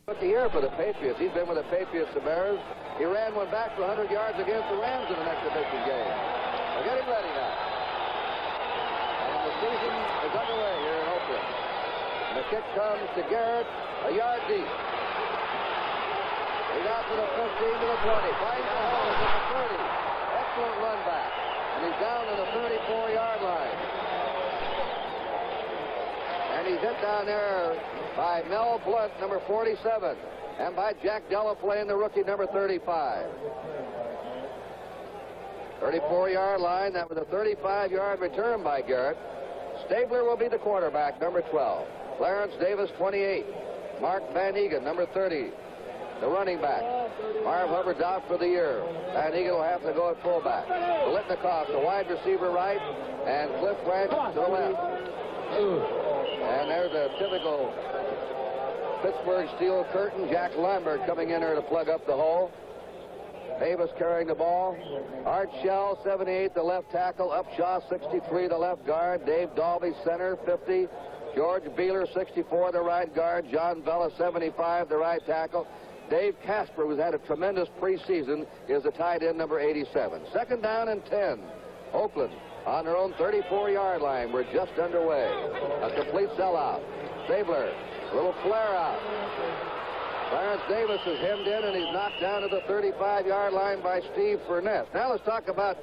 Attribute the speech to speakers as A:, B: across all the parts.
A: Rookie year for the Patriots. He's been with the Patriots, the Bears. He ran one back for 100 yards against the Rams in an exhibition game. We're getting ready now. And the season is underway here in Oakland. And the kick comes to Garrett, a yard deep. He got to the 15 to the 20. Finds the hole to the 30. Excellent run back. And he's down to the 34-yard line. And he's hit down there by Mel Blount, number 47, and by Jack Delaplane, the rookie, number 35. 34-yard line. That was a 35-yard return by Garrett. Stabler will be the quarterback, number 12. Clarence Davis, 28. Mark Van Egan, number 30, the running back. Marv Hubbard's out for the year. Van Egan will have to go at fullback. Litnikoff, the wide receiver, right, and Cliff Branch to the left. And there's a typical Pittsburgh steel curtain. Jack Lambert coming in there to plug up the hole. Davis carrying the ball. Art Shell, 78, the left tackle. Upshaw, 63, the left guard. Dave Dalby, center, 50. George Beeler, 64, the right guard. John Vella, 75, the right tackle. Dave Casper, who's had a tremendous preseason, is the tight end, number 87. Second down and 10. Oakland on their own 34-yard line. We're just underway. A complete sellout. Stabler, a little flare out. Clarence Davis is hemmed in, and he's knocked down to the 35-yard line by Steve Furness. Now let's talk about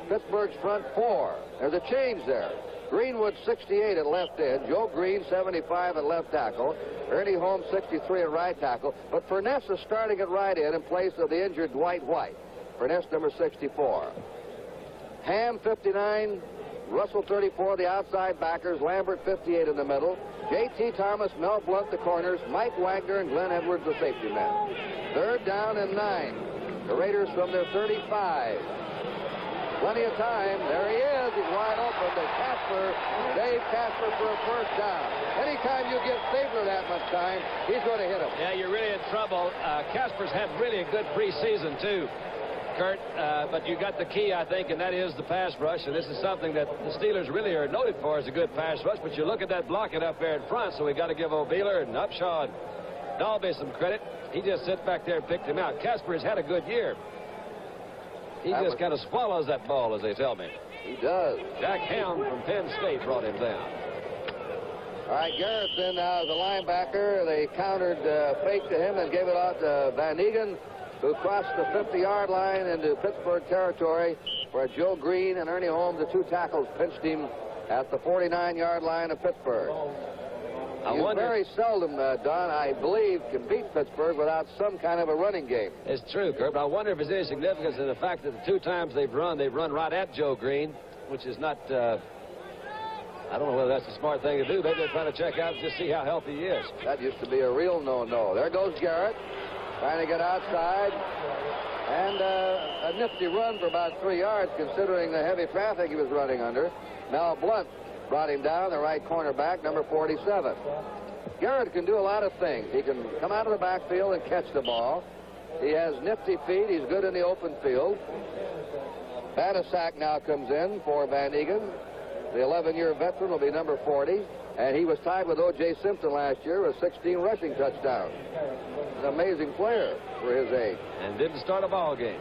A: Pittsburgh's front four. There's a change there. Greenwood, 68 at left edge. Joe Green, 75 at left tackle. Ernie Holmes, 63 at right tackle. But Furness is starting at right end in place of the injured Dwight White. Furness, number 64. Ham, 59. Russell, 34, the outside backers. Lambert, 58 in the middle. J.T. Thomas, Mel Blount, the corners. Mike Wagner and Glenn Edwards, the safety men. Third down and 9. The Raiders from their 35. Plenty of time. There he is. He's wide open to Casper. Dave Casper for a first down. Anytime you give Stabler that much time, he's going to hit him.
B: Yeah, you're really in trouble. Casper's had really a good preseason, too, Kurt. But you got the key, I think, and that is the pass rush. And this is something that the Steelers really are noted for, is a good pass rush. But you look at that blocking up there in front, so we got to give O'Beeler and Upshaw and Dalby some credit. He just sits back there and picked him out. Casper has had a good year. He just kind of swallows that ball, as they tell me.
A: He does.
B: Jack Helm from Penn State brought him down.
A: All right, Garrett's in now as a linebacker. They countered fake to him and gave it out to Van Egan, who crossed the 50-yard line into Pittsburgh territory, where Joe Green and Ernie Holmes, the two tackles, pinched him at the 49-yard line of Pittsburgh. You very seldom, Don, I believe, can beat Pittsburgh without some kind of a running game.
B: It's true, Kurt, but I wonder if there's any significance in the fact that the two times they've run right at Joe Green, which is not, I don't know whether that's a smart thing to do. Maybe they're trying to check out and just see how healthy he is.
A: That used to be a real no-no. There goes Garrett, trying to get outside. And a nifty run for about 3 yards, considering the heavy traffic he was running under. Mel Blount brought him down, the right cornerback, number 47. Garrett can do a lot of things. He can come out of the backfield and catch the ball. He has nifty feet. He's good in the open field. Banasak now comes in for Van Egan. The 11-year veteran will be number 40. And he was tied with O.J. Simpson last year with 16 rushing touchdowns. An amazing player for his age.
B: And didn't start a ball game.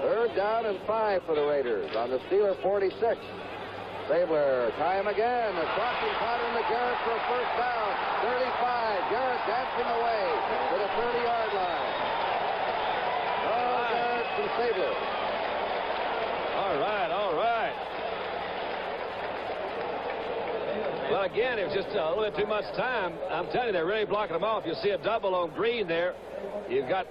A: Third down and 5 for the Raiders on the Steeler 46. Stabler, time again. A crossing pattern to Garrett for a first down. 35. Garrett dancing away to the 30-yard line. Oh, Garrett from Stabler.
B: All right, all right. Well, again, it was just a little bit too much time. I'm telling you, they're really blocking them off. You'll see a double on Green there. You've got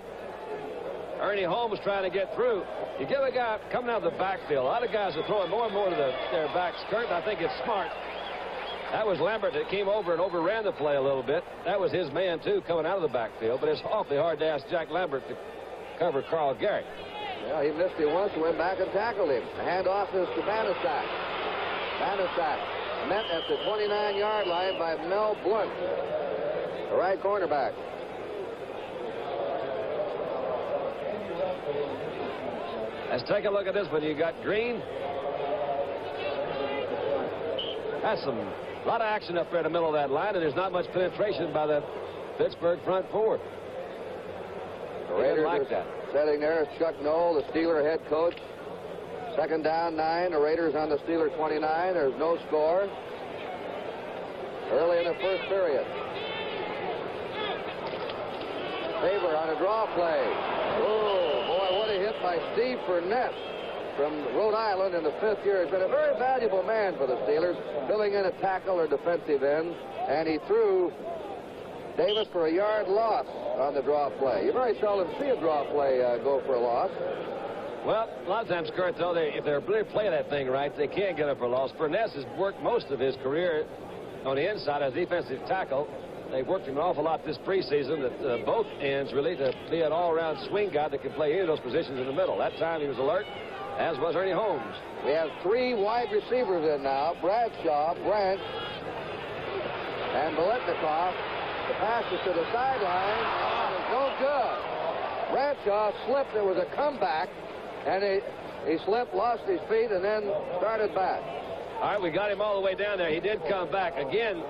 B: Ernie Holmes trying to get through. You give a guy coming out of the backfield. A lot of guys are throwing more and more to their back skirt. I think it's smart. That was Lambert that came over and overran the play a little bit. That was his man, too, coming out of the backfield. But it's awfully hard to ask Jack Lambert to cover Carl Garrett.
A: Yeah, he missed him once and went back and tackled him. The handoff is to Banasak. Banasak met at the 29-yard line by Mel Blount, the right cornerback.
B: Let's take a look at this one. You got Green. That's a lot of action up there in the middle of that line, and there's not much penetration by the Pittsburgh front four.
A: The Raiders
B: like
A: are
B: that.
A: setting there is Chuck Noll, the Steeler head coach. Second down, 9. The Raiders on the Steeler 29. There's no score. Early in the first period. Faber on a draw play. Oh, boy, what a hit by Steve Burnett from Rhode Island in the 5th year. He's been a very valuable man for the Steelers, filling in a tackle or defensive end, and he threw Davis for a yard loss on the draw play. You very seldom see a draw play go for a loss.
B: Well, a lot of times, Kurt, though, if they're really playing that thing right, they can't get it for a loss. Burnett has worked most of his career on the inside as defensive tackle. They've worked him an awful lot this preseason at both ends, really, to be an all-around swing guy that can play any of those positions in the middle. That time he was alert, as was Ernie Holmes.
A: We have 3 wide receivers in now. Bradshaw, Branch, and Biletnikoff. The pass is to the sideline. It's no good. Bradshaw slipped. There was a comeback, and he slipped, lost his feet, and then started back.
B: All right, we got him all the way down there. He did come back. Again,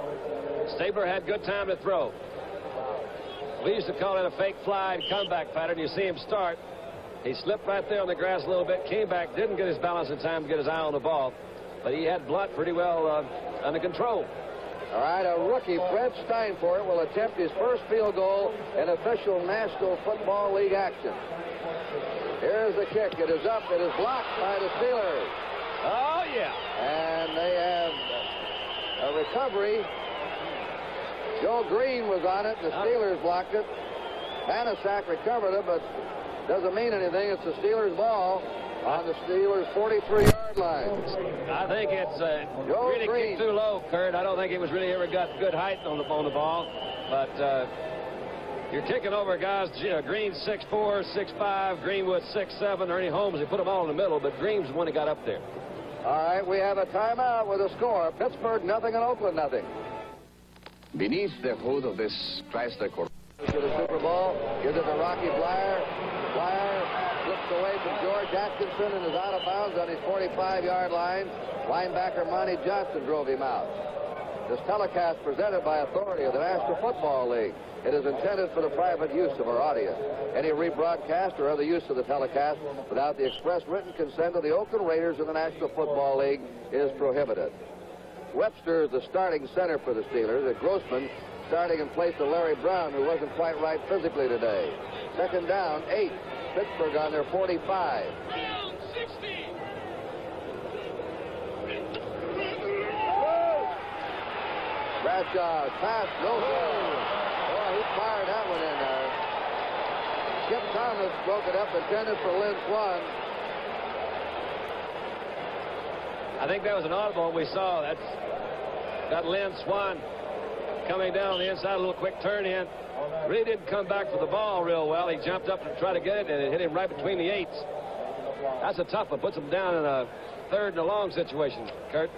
B: Stabler had good time to throw. We used to call it a fake fly and comeback pattern. You see him start. He slipped right there on the grass a little bit, came back, didn't get his balance in time to get his eye on the ball, but he had Blunt pretty well under control.
A: All right, a rookie, Fred Steinfort, will attempt his first field goal in official National Football League action. Here's the kick. It is up. It is blocked by the Steelers.
B: Oh, yeah.
A: And they have a recovery. Joe Green was on it. The Steelers blocked it. Manasak recovered it, but doesn't mean anything. It's the Steelers' ball on the Steelers' 43-yard line.
B: I think it's really kicked too low, Kurt. I don't think it was really ever got good height on the ball. But you're kicking over guys. Green 6'4", 6'5", Greenwood 6'7", Ernie Holmes. They put them all in the middle, but Green's the one that got up there.
A: All right, we have a timeout with a score. Pittsburgh nothing and Oakland nothing.
C: Beneath the hood of this Chrysler Corvette.
A: To the Super Bowl, gives it to Rocky Blyer. Blyer slips away from George Atkinson and is out of bounds on his 45-yard line. Linebacker Monty Johnson drove him out. This telecast presented by authority of the National Football League. It is intended for the private use of our audience. Any rebroadcast or other use of the telecast without the express written consent of the Oakland Raiders of the National Football League is prohibited. Webster is the starting center for the Steelers, and Grossman starting in place of Larry Brown, who wasn't quite right physically today. Second down, 8. Pittsburgh on their 45. Bradshaw pass, no good. Boy, he fired that one in there. Skip Thomas broke it up, intended for Lynn Swan.
B: I think that was an audible we saw. That's got Lynn Swan coming down on the inside, a little quick turn in. Really didn't come back for the ball real well. He jumped up and tried to get it, and it hit him right between the 8s. That's a tough one. Puts him down in a 3rd and a long situation, Kurt.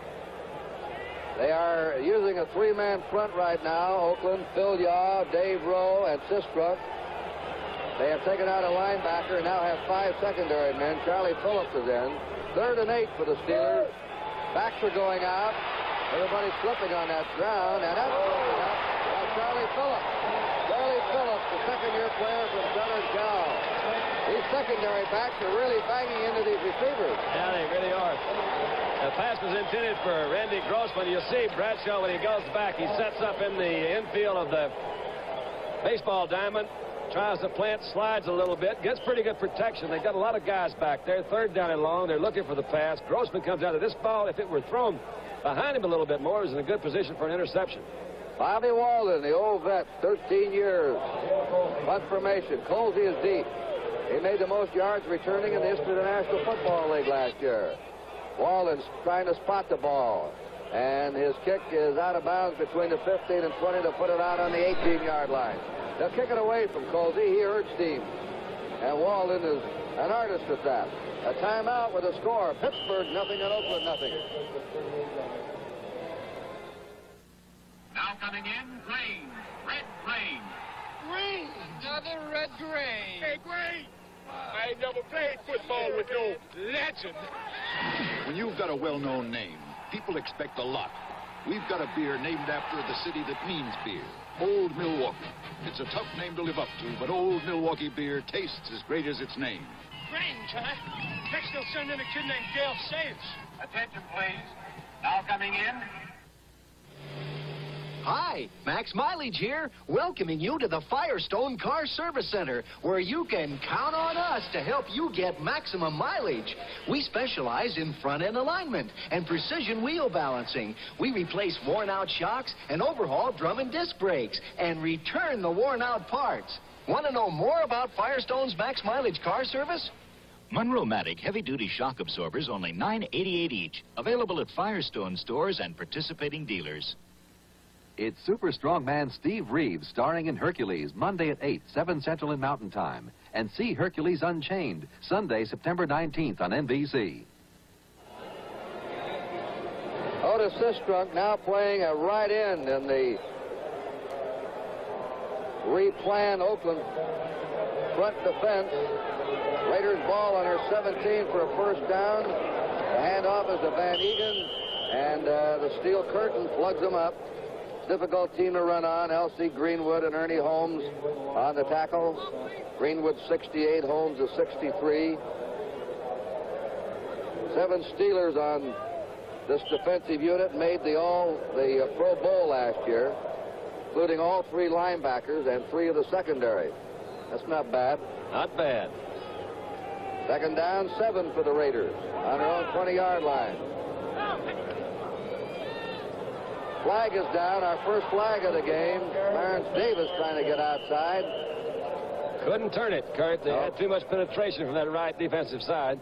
A: They are using a 3-man front right now. Oakland, Phil Yaw, Dave Rowe, and Sistrunk. They have taken out a linebacker and now have 5 secondary men. Charlie Phillips is in. 3rd and 8 for the Steelers. Backs are going out. Everybody's slipping on that ground, and that's going up by Charlie Phillips. Charlie Phillips, the second-year player from Southern Cal. These secondary backs are really banging into these receivers.
B: Yeah, they really are. The pass was intended for Randy Grossman. You'll see Bradshaw, when he goes back, he sets up in the infield of the baseball diamond, tries to plant, slides a little bit, gets pretty good protection. They've got a lot of guys back there. 3rd down and long. They're looking for the pass. Grossman comes out of this ball. If it were thrown behind him a little bit more, is in a good position for an interception.
A: Bobby Walden, the old vet, 13 years. Punt formation. Colsey is deep. He made the most yards returning in the history of the National Football League last year. Walden's trying to spot the ball. And his kick is out of bounds between the 15 and 20 to put it out on the 18-yard line. They'll kick it away from Colsey. He urged him. And Walden is an artist at that. A timeout with a score. Pittsburgh nothing and Oakland nothing.
D: Now coming in, Grain. Red Grain.
E: Grain. Another Red Grain.
D: Hey, Grain. I ain't never played football with no legend.
F: When you've got a well-known name, people expect a lot. we've got a beer named after the city that means beer, Old Milwaukee. It's a tough name to live up to, but Old Milwaukee beer tastes as great as its name.
E: Grange, huh? Next they'll send in a kid named Dale Sayers.
D: Attention, please. Now coming in.
G: Hi, Max Mileage here, welcoming you to the Firestone Car Service Center, where you can count on us to help you get maximum mileage. We specialize in front-end alignment and precision wheel balancing. We replace worn-out shocks and overhaul drum and disc brakes and return the worn-out parts. Want to know more about Firestone's Max Mileage Car Service?
H: Monroe-Matic heavy-duty shock absorbers, only $9.88 each. Available at Firestone stores and participating dealers.
I: It's Super Strongman Steve Reeves starring in Hercules, Monday at 8, 7 Central and Mountain Time. And see Hercules Unchained, Sunday, September 19th on NBC.
A: Otis Sistrunk now playing a right end in the replanned Oakland front defense. Raiders ball on her 17 for a first down. The handoff is to Van Egan, and the steel curtain plugs them up. Difficult team to run on. L.C. Greenwood and Ernie Holmes on the tackle. Greenwood 68, Holmes is 63. 7 Steelers on this defensive unit made the Pro Bowl last year, including all 3 linebackers and 3 of the secondary. That's not bad.
B: Not bad.
A: Second down, 7 for the Raiders on their own 20-yard line. Flag is down, our first flag of the game. Clarence Davis trying to get outside.
B: Couldn't turn it, Kurt. They had too much penetration from that right defensive side.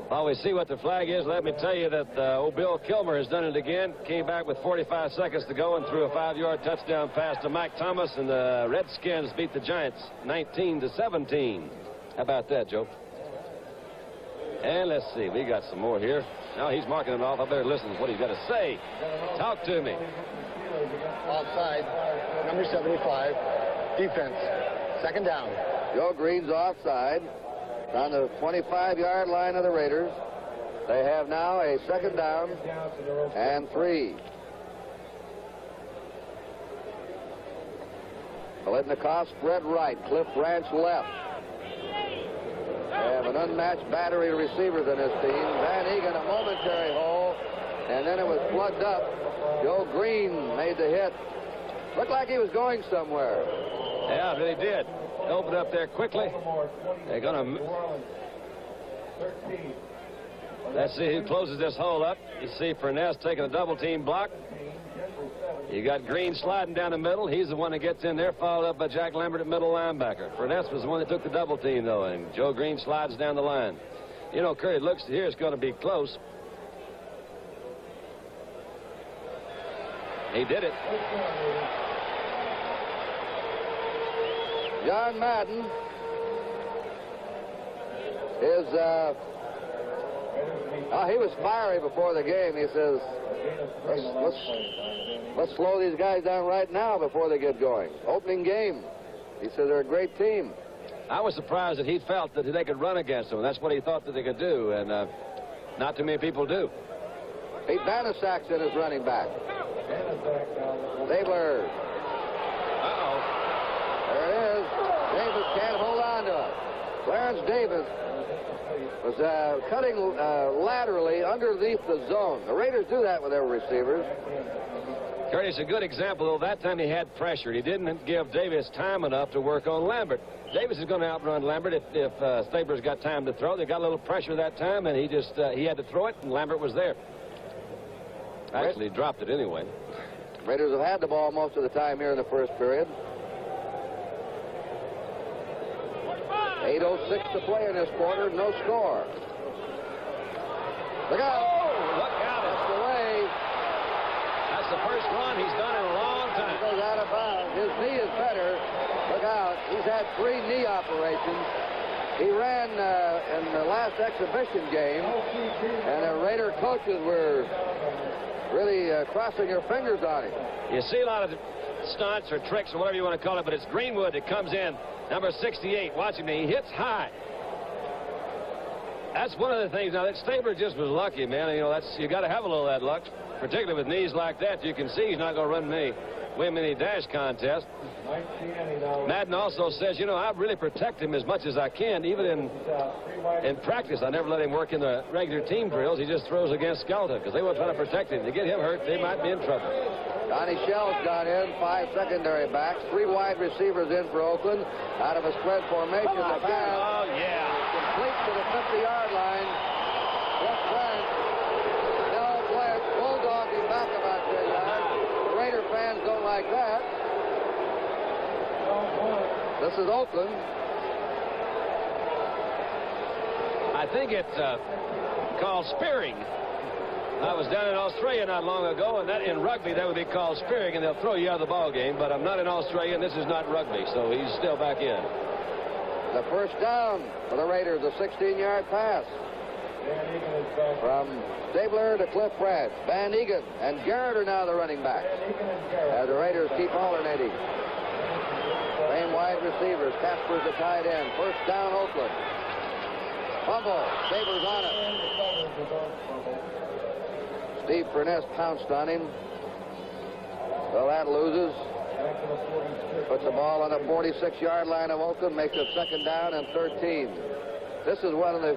B: While we see what the flag is, let me tell you that old Bill Kilmer has done it again. Came back with 45 seconds to go and threw a 5-yard touchdown pass to Mike Thomas, and the Redskins beat the Giants 19-17. How about that, Joe? And let's see, we got some more here. Now he's marking it off. I better listen to what he's got to say. Talk to me.
J: Offside, number 75, defense, second down.
A: Joe Green's offside on the 25-yard line of the Raiders. They have now a second down and 3. Biletnikoff spread right, Cliff Branch left. They have an unmatched battery of receivers in this team. Van Egan a momentary hole, and then it was plugged up. Joe Green made the hit. Looked like he was going somewhere.
B: Yeah, it really did. Opened up there quickly. They're going to... Let's see who closes this hole up. You see Furness taking a double-team block. You got Green sliding down the middle. He's the one that gets in there, followed up by Jack Lambert at middle linebacker. Furness was the one that took the double team, though, and Joe Green slides down the line. You know, Curry, it looks here it's going to be close. He did it.
A: John Madden is, he was fiery before the game. He says, let's slow these guys down right now before they get going. Opening game. He said they're a great team.
B: I was surprised that he felt that they could run against them. That's what he thought that they could do, and not too many people do.
A: Pete Banasak's in his running back. Stabler.
B: Uh-oh.
A: There it is. Davis can't hold on to it. Clarence Davis was cutting laterally underneath the zone. The Raiders do that with their receivers.
B: Curtis, a good example, though. That time he had pressure. He didn't give Davis time enough to work on Lambert. Davis is going to outrun Lambert if Stabler's got time to throw. They got a little pressure that time, and he had to throw it, and Lambert was there. Actually, he dropped it anyway.
A: Raiders have had the ball most of the time here in the first period. 8:06 to play in this quarter, no score. Look out!
B: Oh, look out!
A: That's the way.
B: That's the first run he's done in a long time.
A: He goes out of bounds. His knee is better. Look out! He's had 3 knee operations. He ran in the last exhibition game, and the Raider coaches were really crossing their fingers on him.
B: You see a lot of stunts or tricks or whatever you want to call it, but it's Greenwood that comes in. Number 68, watch him. He hits high. That's one of the things. Now, that Stabler just was lucky, man. You know, you got to have a little of that luck. particularly with knees like that, you can see he's not going to win many dash contests. Madden also says, you know, I really protect him as much as I can, even in practice. I never let him work in the regular team drills. He just throws against skeleton because they want to try to protect him. To get him hurt, they might be in trouble.
A: Donnie Shell's got in, 5 secondary backs, 3 wide receivers in for Oakland. Out of a spread formation, the pass.
B: Oh, yeah.
A: Complete to the 50-yard line. Cliff Branch. No blitz. Bulldog him back about 10 yards. The Raider fans don't like that. This is Oakland.
B: I think it's called spearing. I was down in Australia not long ago, and that in rugby that would be called spearing, and they'll throw you out of the ball game. But I'm not in Australia, and this is not rugby, so he's still back in.
A: The first down for the Raiders, a 16-yard pass from Stabler to Cliff Branch. Van Egan and Garrett are now the running backs, as the Raiders keep alternating. Same wide receivers. Casper's the tight end. First down, Oakland. Fumble. Stabler's on it. Steve Furness pounced on him. So that loses. Puts the ball on the 46-yard line of Oakland. Makes it second down and 13. This is one of the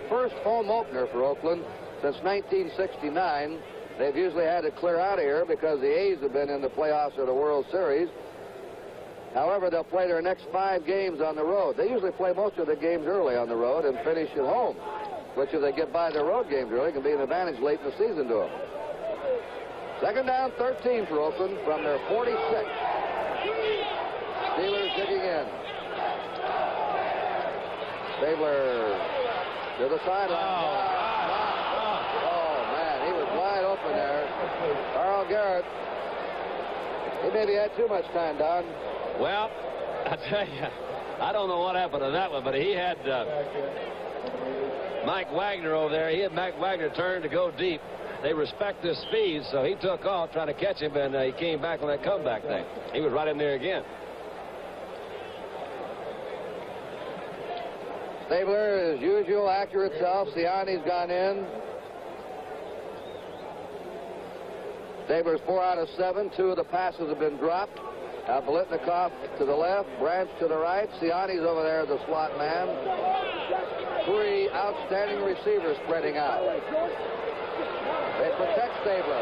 A: first home opener for Oakland since 1969. They've usually had to clear out of here because the A's have been in the playoffs or the World Series. However, they'll play their next 5 games on the road. They usually play most of the games early on the road and finish at home, which if they get by their road games early can be an advantage late in the season to them. Second down, 13 for Oakland from their 46. Steelers digging in. Stabler to the sideline. Oh, man, he was wide open there. Carl Garrett. He maybe had too much time, Don.
B: Well, I tell you, I don't know what happened to that one, but he had Mike Wagner over there. He had Mike Wagner turn to go deep. They respect his speed, so he took off trying to catch him, and he came back on that comeback thing. He was right in there again.
A: Stabler, as usual, accurate self. Siani's gone in. Stabler's 4 out of 7. 2 of the passes have been dropped. Bolitnikoff to the left, Branch to the right. Siani's over there as a slot man. 3 outstanding receivers spreading out. They protect Stabler.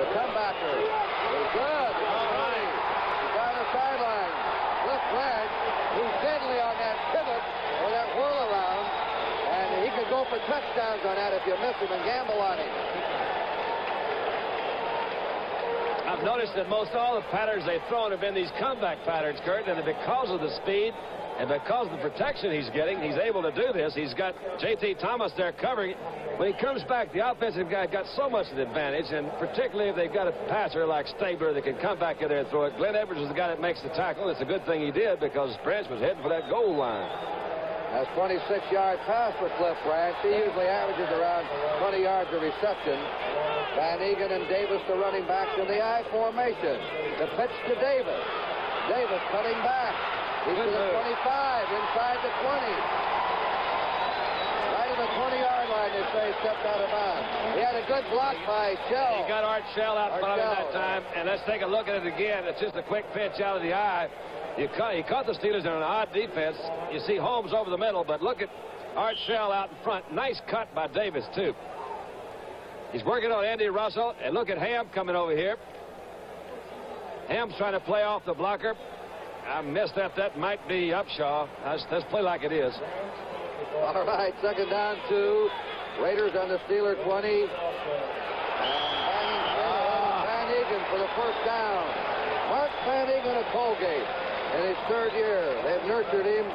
A: The comebacker is good. He's on the sideline. Cliff Branch, who's deadly on that pivot or that whirl around, and he could go for touchdowns on that if you miss him and gamble on him.
B: I've noticed that most all the patterns they've thrown have been these comeback patterns, Kurt, and because of the speed and because of the protection he's getting, he's able to do this. He's got J.T. Thomas there covering. When he comes back, the offensive guy got so much of an advantage, and particularly if they've got a passer like Stabler that can come back in there and throw it. Glenn Edwards is the guy that makes the tackle. It's a good thing he did because Branch was heading for that goal line.
A: That's 26-yard pass for Cliff Branch. He usually averages around 20 yards of reception. Van Egan and Davis, the running backs in the I formation. The pitch to Davis. Davis cutting back. He's to the 25, inside the 20. Right at the 20-yard line, they say, stepped out of bounds. He had a good block by Shell.
B: He got Art Shell out in front of him that time, and let's take a look at it again. It's just a quick pitch out of the eye. He caught the Steelers in an odd defense. You see Holmes over the middle, but look at Art Shell out in front. Nice cut by Davis, too. He's working on Andy Russell, and look at Ham coming over here. Ham's trying to play off the blocker. I missed that. That might be Upshaw. Let's play like it is.
A: All right, second down, 2. Raiders on the Steeler 20. And Van Egan for the first down. Mark Van Egan of Colgate in his 3rd year. They've nurtured him,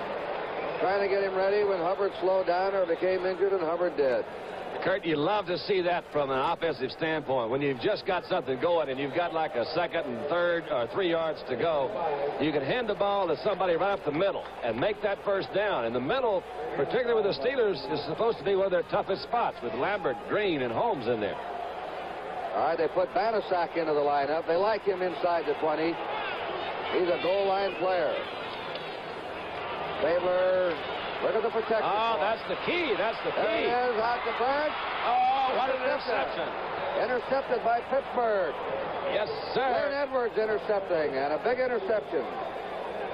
A: trying to get him ready when Hubbard slowed down or became injured, and Hubbard did.
B: Kurt, you love to see that from an offensive standpoint. When you've just got something going and you've got like a 2nd and 3rd or 3 yards to go, you can hand the ball to somebody right up the middle and make that first down. And the middle, particularly with the Steelers, is supposed to be one of their toughest spots with Lambert, Green, and Holmes in there.
A: All right, they put Banasak into the lineup. They like him inside the 20. He's a goal line player. Stabler, look at the protection.
B: Oh, that's the key. That's the key.
A: There he is, out to Branch.
B: Oh, what an interception.
A: Intercepted by Pittsburgh.
B: Yes, sir.
A: Glenn Edwards intercepting, and a big interception.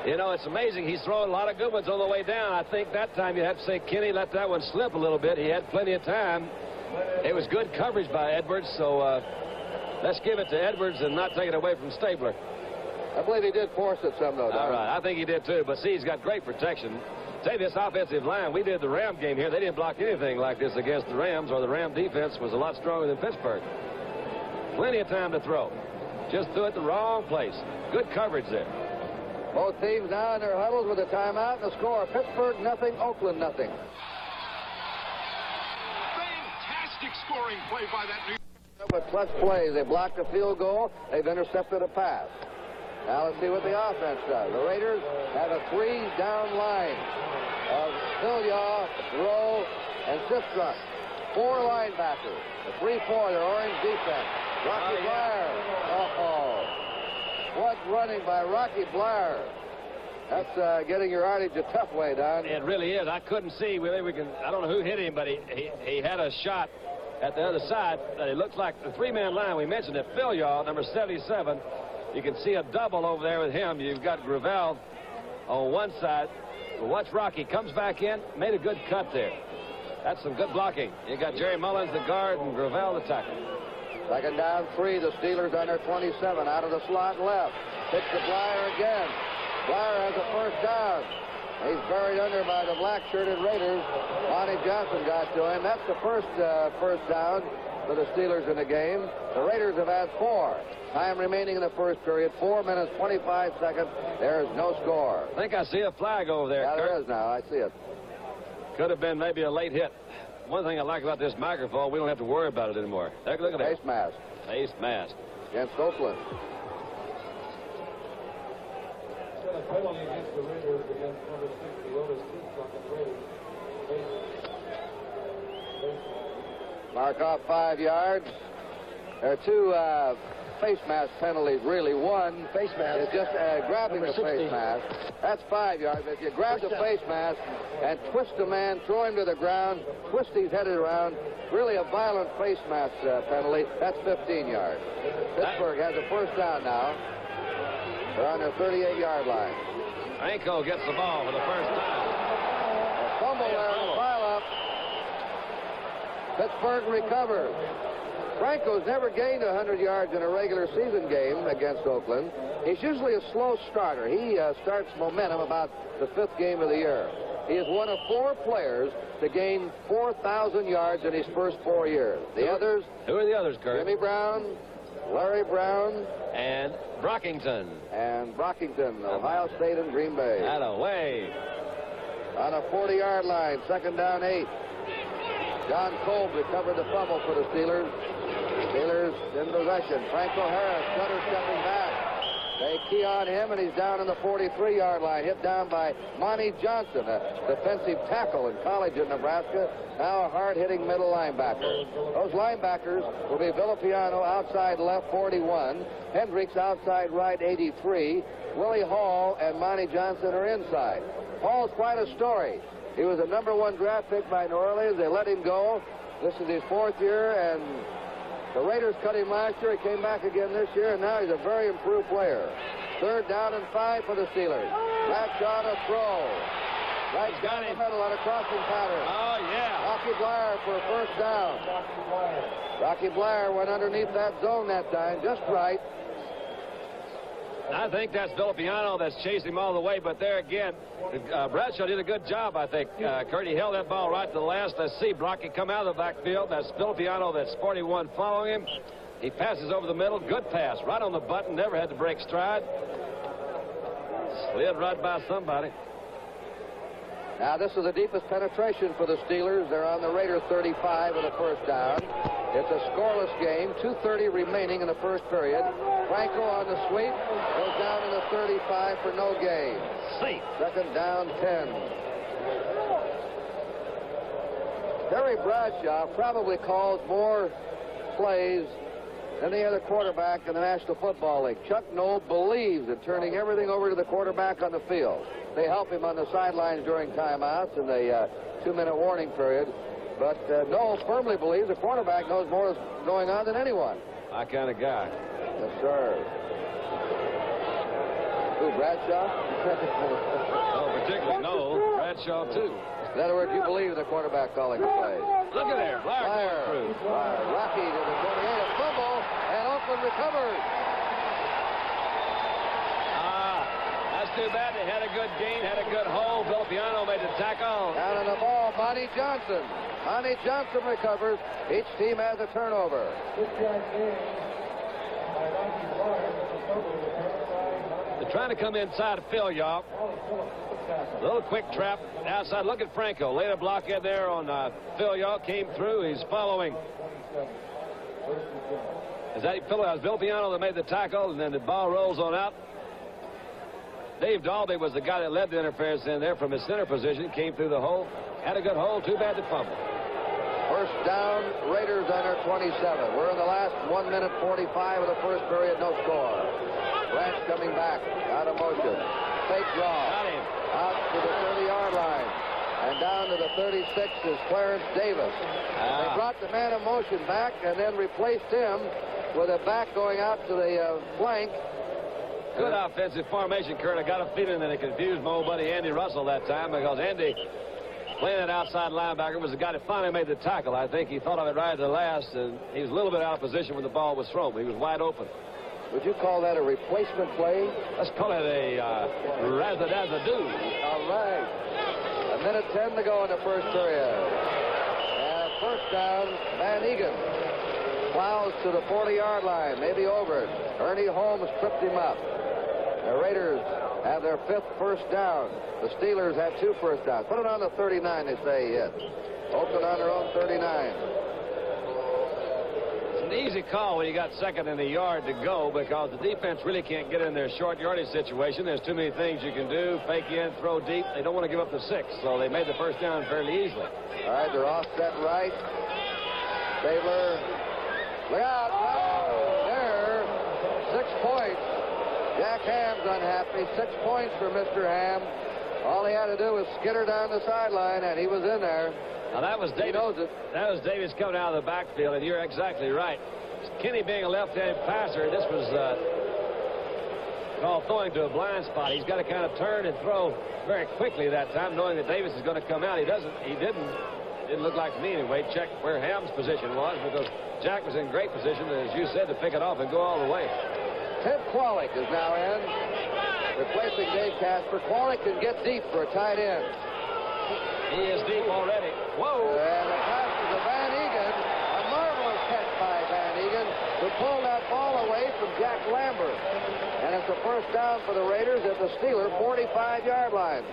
B: You know, it's amazing. He's throwing a lot of good ones on the way down. I think that time you have to say Kenny let that one slip a little bit. He had plenty of time. It was good coverage by Edwards, so let's give it to Edwards and not take it away from Stabler.
A: I believe he did force it some, though.
B: All right, I think he did, too. But, see, he's got great protection. Tell you, this offensive line, we did the Ram game here. They didn't block anything like this against the Rams, or the Ram defense was a lot stronger than Pittsburgh. Plenty of time to throw. Just threw it the wrong place. Good coverage there.
A: Both teams now in their huddles with a timeout and a score. Pittsburgh nothing, Oakland nothing.
F: Fantastic scoring play by that New York.
A: But clutch plays. They blocked a field goal. They've intercepted a pass. Now let's see what the offense does. The Raiders have a 3-down line of Villiaw, Rowe, and Sistrunk. 4 linebackers. The 3-4, their orange defense. Rocky Blair. Oh, what running by Rocky Blair. That's getting your yardage a tough way, Don.
B: It really is. I couldn't see. I don't know who hit him, but he had a shot at the other side. It looks like the 3-man line. We mentioned it. Villiaw, number 77. You can see a double over there with him. You've got Gravel on one side. Well, watch Rocky. Comes back in. Made a good cut there. That's some good blocking. You got Jerry Mullins, the guard, and Gravel, the tackle.
A: Second down 3. The Steelers on their 27. Out of the slot left. Pitch to Blair again. Blair has a first down. He's buried under by the black-shirted Raiders. Monty Johnson got to him. That's the first down for the Steelers in the game. The Raiders have had 4. Time remaining in the first period, 4 minutes, 25 seconds. There is no score.
B: I think I see a flag over there,
A: Yeah,
B: Kurt.
A: there is now. I see it.
B: Could have been maybe a late hit. One thing I like about this microphone, we don't have to worry about it anymore. Look at that.
A: Face mask.
B: Face mask.
A: Against Oakland.
K: A penalty against the Raiders against number 60, Otis Pittsburgh and Raiders.
A: Mark off 5 yards. There are 2 face mask penalties, really. One
J: face mask
A: is just grabbing
J: number
A: the face
J: 60.
A: mask. That's 5 yards. If you grab the face mask and twist a man, throw him to the ground, twist his head around, really a violent face mask penalty, that's 15 yards. Pittsburgh has a first down now. They're on their 38-yard line.
B: Franco gets the ball for the first time.
A: A fumble there in the pile-up. Pittsburgh recovers. Franco's never gained 100 yards in a regular season game against Oakland. He's usually a slow starter. He starts momentum about the 5th game of the year. He is one of 4 players to gain 4,000 yards in his first 4 years. The others?
B: Who are the others, Kurt?
A: Jimmy Brown, Larry Brown,
B: and Brockington.
A: And Brockington, Ohio State and Green Bay.
B: Out of way.
A: On a 40-yard line, second down 8. John Kolb recovered the fumble for the Steelers. Steelers in possession. Franco Harris, cutter stepping back. They key on him, and he's down in the 43-yard line, hit down by Monty Johnson, a defensive tackle in college in Nebraska, now a hard-hitting middle linebacker. Those linebackers will be Villapiano outside left, 41, Hendricks outside right, 83, Willie Hall and Monty Johnson are inside. Hall's quite a story. He was a number 1 draft pick by New Orleans. They let him go. This is his 4th year, and the Raiders cut him last year. He came back again this year, and now he's a very improved player. Third down and 5 for the Steelers. Bradshaw to throw. Right down the middle on a crossing pattern.
B: Oh, yeah.
A: Rocky Blair for a first down. Rocky Blair went underneath that zone that time, just right.
B: I think that's Villapiano that's chased him all the way, but there again, Bradshaw did a good job, I think. Kurt, he held that ball right to the last. Let's see Brocky come out of the backfield. That's Villapiano, that's 41 following him. He passes over the middle. Good pass, right on the button. Never had to break stride. Slid right by somebody.
A: Now, this is the deepest penetration for the Steelers. They're on the Raider 35 with a first down. It's a scoreless game. 2:30 remaining in the first period. Franco on the sweep. Goes down to the 35 for no gain.
B: Safe.
A: Second down, 10. Terry Bradshaw probably calls more plays than any other quarterback in the National Football League. Chuck Noll believes in turning everything over to the quarterback on the field. They help him on the sidelines during timeouts in the 2-minute warning period. But Noel firmly believes the quarterback knows more is going on than anyone.
B: My kind of guy.
A: Yes, sir. Who, Bradshaw?
B: Oh, particularly Noel. Bradshaw, too.
A: In other words, you believe the quarterback calling the plays.
B: Look at there. Flyer through.
A: Rocky to the 28, a fumble, and Oakland recovers.
B: That's too bad. They had a good gain, had a good hold. Filippiano made the tackle.
A: Down on the ball, Monty Johnson. Monty Johnson recovers. Each team has a turnover.
B: They're trying to come inside of Phil Yaw. A little quick trap outside. Look at Franco. Laid a block in there on Phil Yaw. Came through. He's following. Is that Filippiano that made the tackle, and then the ball rolls on out. Dave Dalby was the guy that led the interference in there from his center position. Came through the hole. Had a good hole. Too bad to fumble.
A: First down, Raiders on their 27. We're in the last 1 minute 45 of the first period. No score. Branch coming back. Out of motion. Fake draw.
B: Got him.
A: Out to the 30-yard line. And down to the 36 is Clarence Davis. They brought the man in motion back and then replaced him with a back going out to the flank.
B: Good offensive formation, Kurt. I got a feeling that it confused my old buddy Andy Russell that time, because Andy, playing that outside linebacker, was the guy that finally made the tackle. I think he thought of it right at the last, and he was a little bit out of position when the ball was thrown. He was wide open.
A: Would you call that a replacement play?
B: Let's call it a razzle-dazzle-do.
A: All right. 1:10 to go in the first period. And first down, Van Egan plows to the 40-yard line, maybe over it. Ernie Holmes tripped him up. The Raiders have their 5th first down. The Steelers have 2 first downs. Put it on the 39, they say he hit. Oakland on their own 39.
B: It's an easy call when you got second in the yard to go, because the defense really can't get in their short yardage situation. There's too many things you can do. Fake in, throw deep. They don't want to give up the 6, so they made the first down fairly easily.
A: All right, they're offset right. Stabler. Look out. Oh, there. 6 points. Jack Ham's unhappy. 6 points for Mr. Ham. All he had to do was skitter down the sideline, and he was in there.
B: Now, that was Davis.
A: He knows it.
B: That was Davis coming out of the backfield, and you're exactly right. Kenny being a left-handed passer, this was called throwing to a blind spot. He's got to kind of turn and throw very quickly that time, knowing that Davis is going to come out. He didn't look like to me anyway. Check where Ham's position was, because Jack was in great position, as you said, to pick it off and go all the way.
A: Ted Kwalik is now in, replacing Dave Casper. Kwalik can get deep for a tight end.
B: He is deep already. Whoa!
A: And the pass is to Van Egan. A marvelous catch by Van Egan, who pulled that ball away from Jack Lambert. And it's a first down for the Raiders at the Steeler 45-yard line.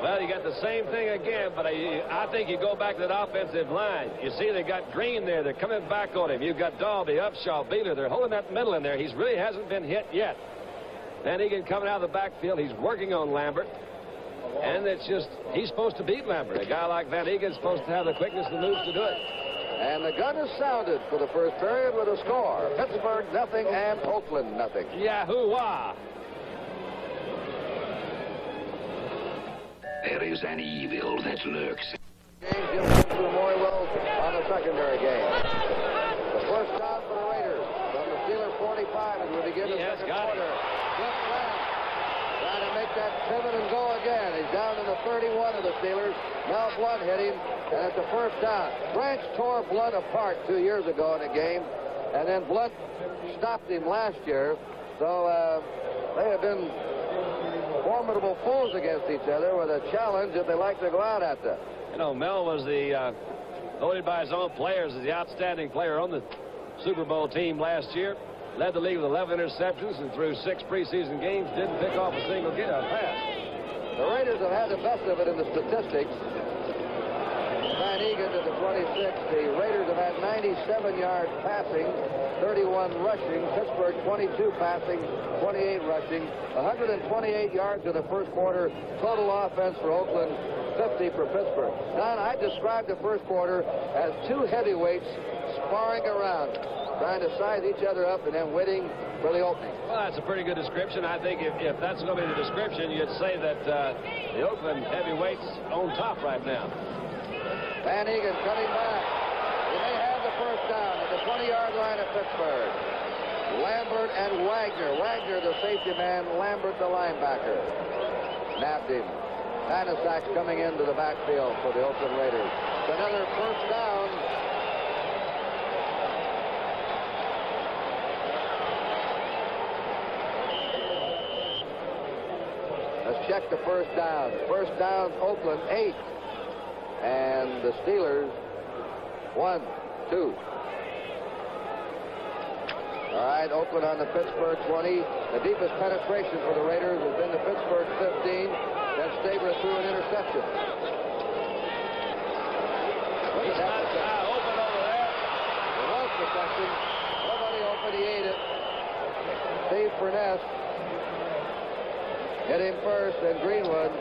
B: Well, you got the same thing again, but I think you go back to that offensive line. You see they got Green there. They're coming back on him. You've got Dalby, Upshaw, Beeler. They're holding that middle in there. He really hasn't been hit yet. Van Egan coming out of the backfield. He's working on Lambert. And it's just, he's supposed to beat Lambert. A guy like Van Egan's supposed to have the quickness and moves to do it.
A: And the gun is sounded for the first period with a score. Pittsburgh, nothing, and Oakland, nothing.
B: Yahoo-wah!
L: There is an evil that lurks.
A: James Gibson to Memorial Wells on the secondary game. The first down for the Raiders from the Steeler 45 as we begin the second quarter. Cliff Grant trying to make that pivot and go again. He's down to the 31 of the Steelers. Now Blunt hit him, and it's a first down. Branch tore Blunt apart 2 years ago in a game, and then Blunt stopped him last year. So they have been formidable foes against each other with a challenge that they like to go out at them.
B: You know, Mel was the voted by his own players as the outstanding player on the Super Bowl team last year. Led the league with 11 interceptions and through 6 preseason games didn't pick off a single pass.
A: The Raiders have had the best of it in the statistics. Van Egan to the 26. The Raiders have had 97 yards passing, 31 rushing. Pittsburgh 22 passing, 28 rushing. 128 yards in the first quarter. Total offense for Oakland, 50 for Pittsburgh. Don, I described the first quarter as 2 heavyweights sparring around, trying to size each other up and then waiting for the opening.
B: Well, that's a pretty good description. I think if that's going to be the description, you'd say that the Oakland heavyweights on top right now.
A: Van Egan cutting back. He may have the first down at the 20-yard line of Pittsburgh. Lambert and Wagner. Wagner, the safety man. Lambert, the linebacker. Nabbed him. Banasak's coming into the backfield for the Oakland Raiders. It's another first down. Let's check the first down. First down, Oakland, 8. And the Steelers, 1, 2. All right, Oakland on the Pittsburgh 20. The deepest penetration for the Raiders has been the Pittsburgh 15. Then Stabler threw an interception.
B: He's not open over there.
A: There was protection. Nobody open. He ate it. Steve Furness hit him first, and Greenwood,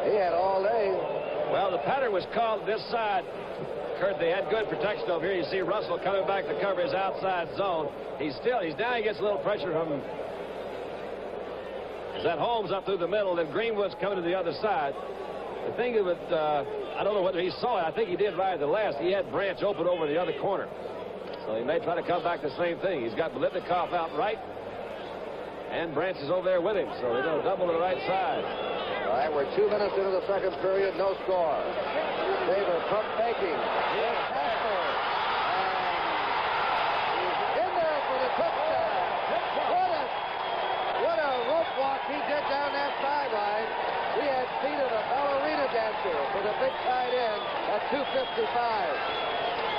A: he had all day.
B: Well, the pattern was called this side. Kurt, they had good protection over here. You see Russell coming back to cover his outside zone. He's down. He gets a little pressure from him. Is that Holmes up through the middle, then Greenwood's coming to the other side. The thing of it, I don't know whether he saw it. I think he did right at the last. He had Branch open over the other corner. So he may try to come back the same thing. He's got Bolitnikoff out right, and Branch is over there with him. So they're going to double to the right side.
A: All right, we're 2 minutes into the second period, no score. Stabler pump faking. Here's Casper. And he's in there for the touchdown. What a rope walk he did down that sideline. He had feet of a ballerina dancer for the big tight end at 2:55.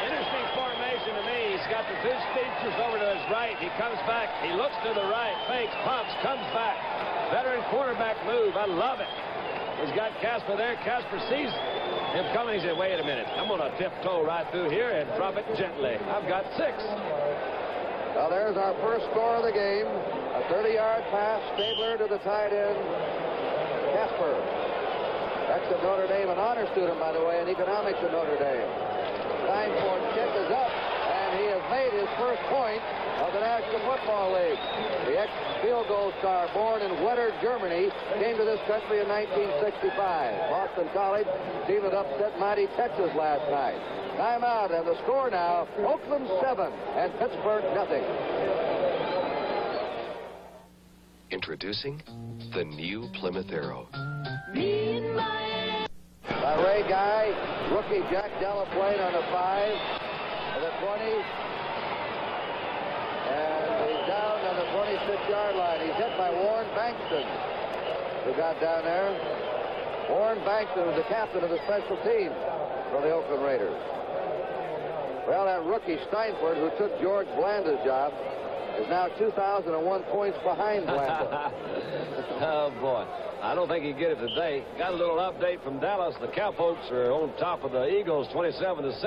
B: Interesting formation to me. He's got the two speedsters over to his right. He comes back. He looks to the right. Fakes, pumps, comes back. Veteran quarterback move. I love it. He's got Casper there. Casper sees him coming. He said, wait a minute. I'm going to tiptoe right through here and drop it gently. I've got 6.
A: Well, there's our first score of the game. A 30-yard pass. Stabler to the tight end. Casper. That's at Notre Dame, an honor student, by the way, in economics at Notre Dame. Time for kick is up, and he has made his first point of the National Football League. The ex-field goal star, born in Wetter, Germany, came to this country in 1965. Boston College team that upset mighty Texas last night. Timeout, and the score now, Oakland 7 and Pittsburgh nothing.
M: Introducing the new Plymouth Arrow.
A: By Ray Guy, rookie Jack Delaplane on the 5, to the 20, and he's down on the 26-yard line. He's hit by Warren Bankston, who got down there. Warren Bankston was the captain of the special teams for the Oakland Raiders. Well, that rookie Steinford, who took George Blanda's job, is now 2,001 points behind Blanda.
B: Oh, boy. I don't think he'd get it today. Got a little update from Dallas. The Cowpokes are on top of the Eagles, 27-7.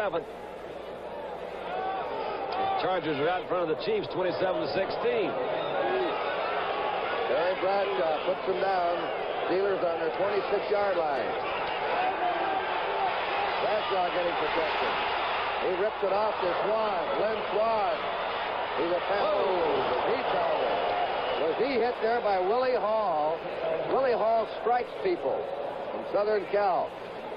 B: Chargers are out in front of the Chiefs, 27-16.
A: Terry Bradshaw puts them down. Steelers on their 26-yard line. Bradshaw getting protection. He rips it off to Swan. Lynn Swan. He's a penalty. He called it. Was he hit there by Willie Hall? Willie Hall strikes people from Southern Cal.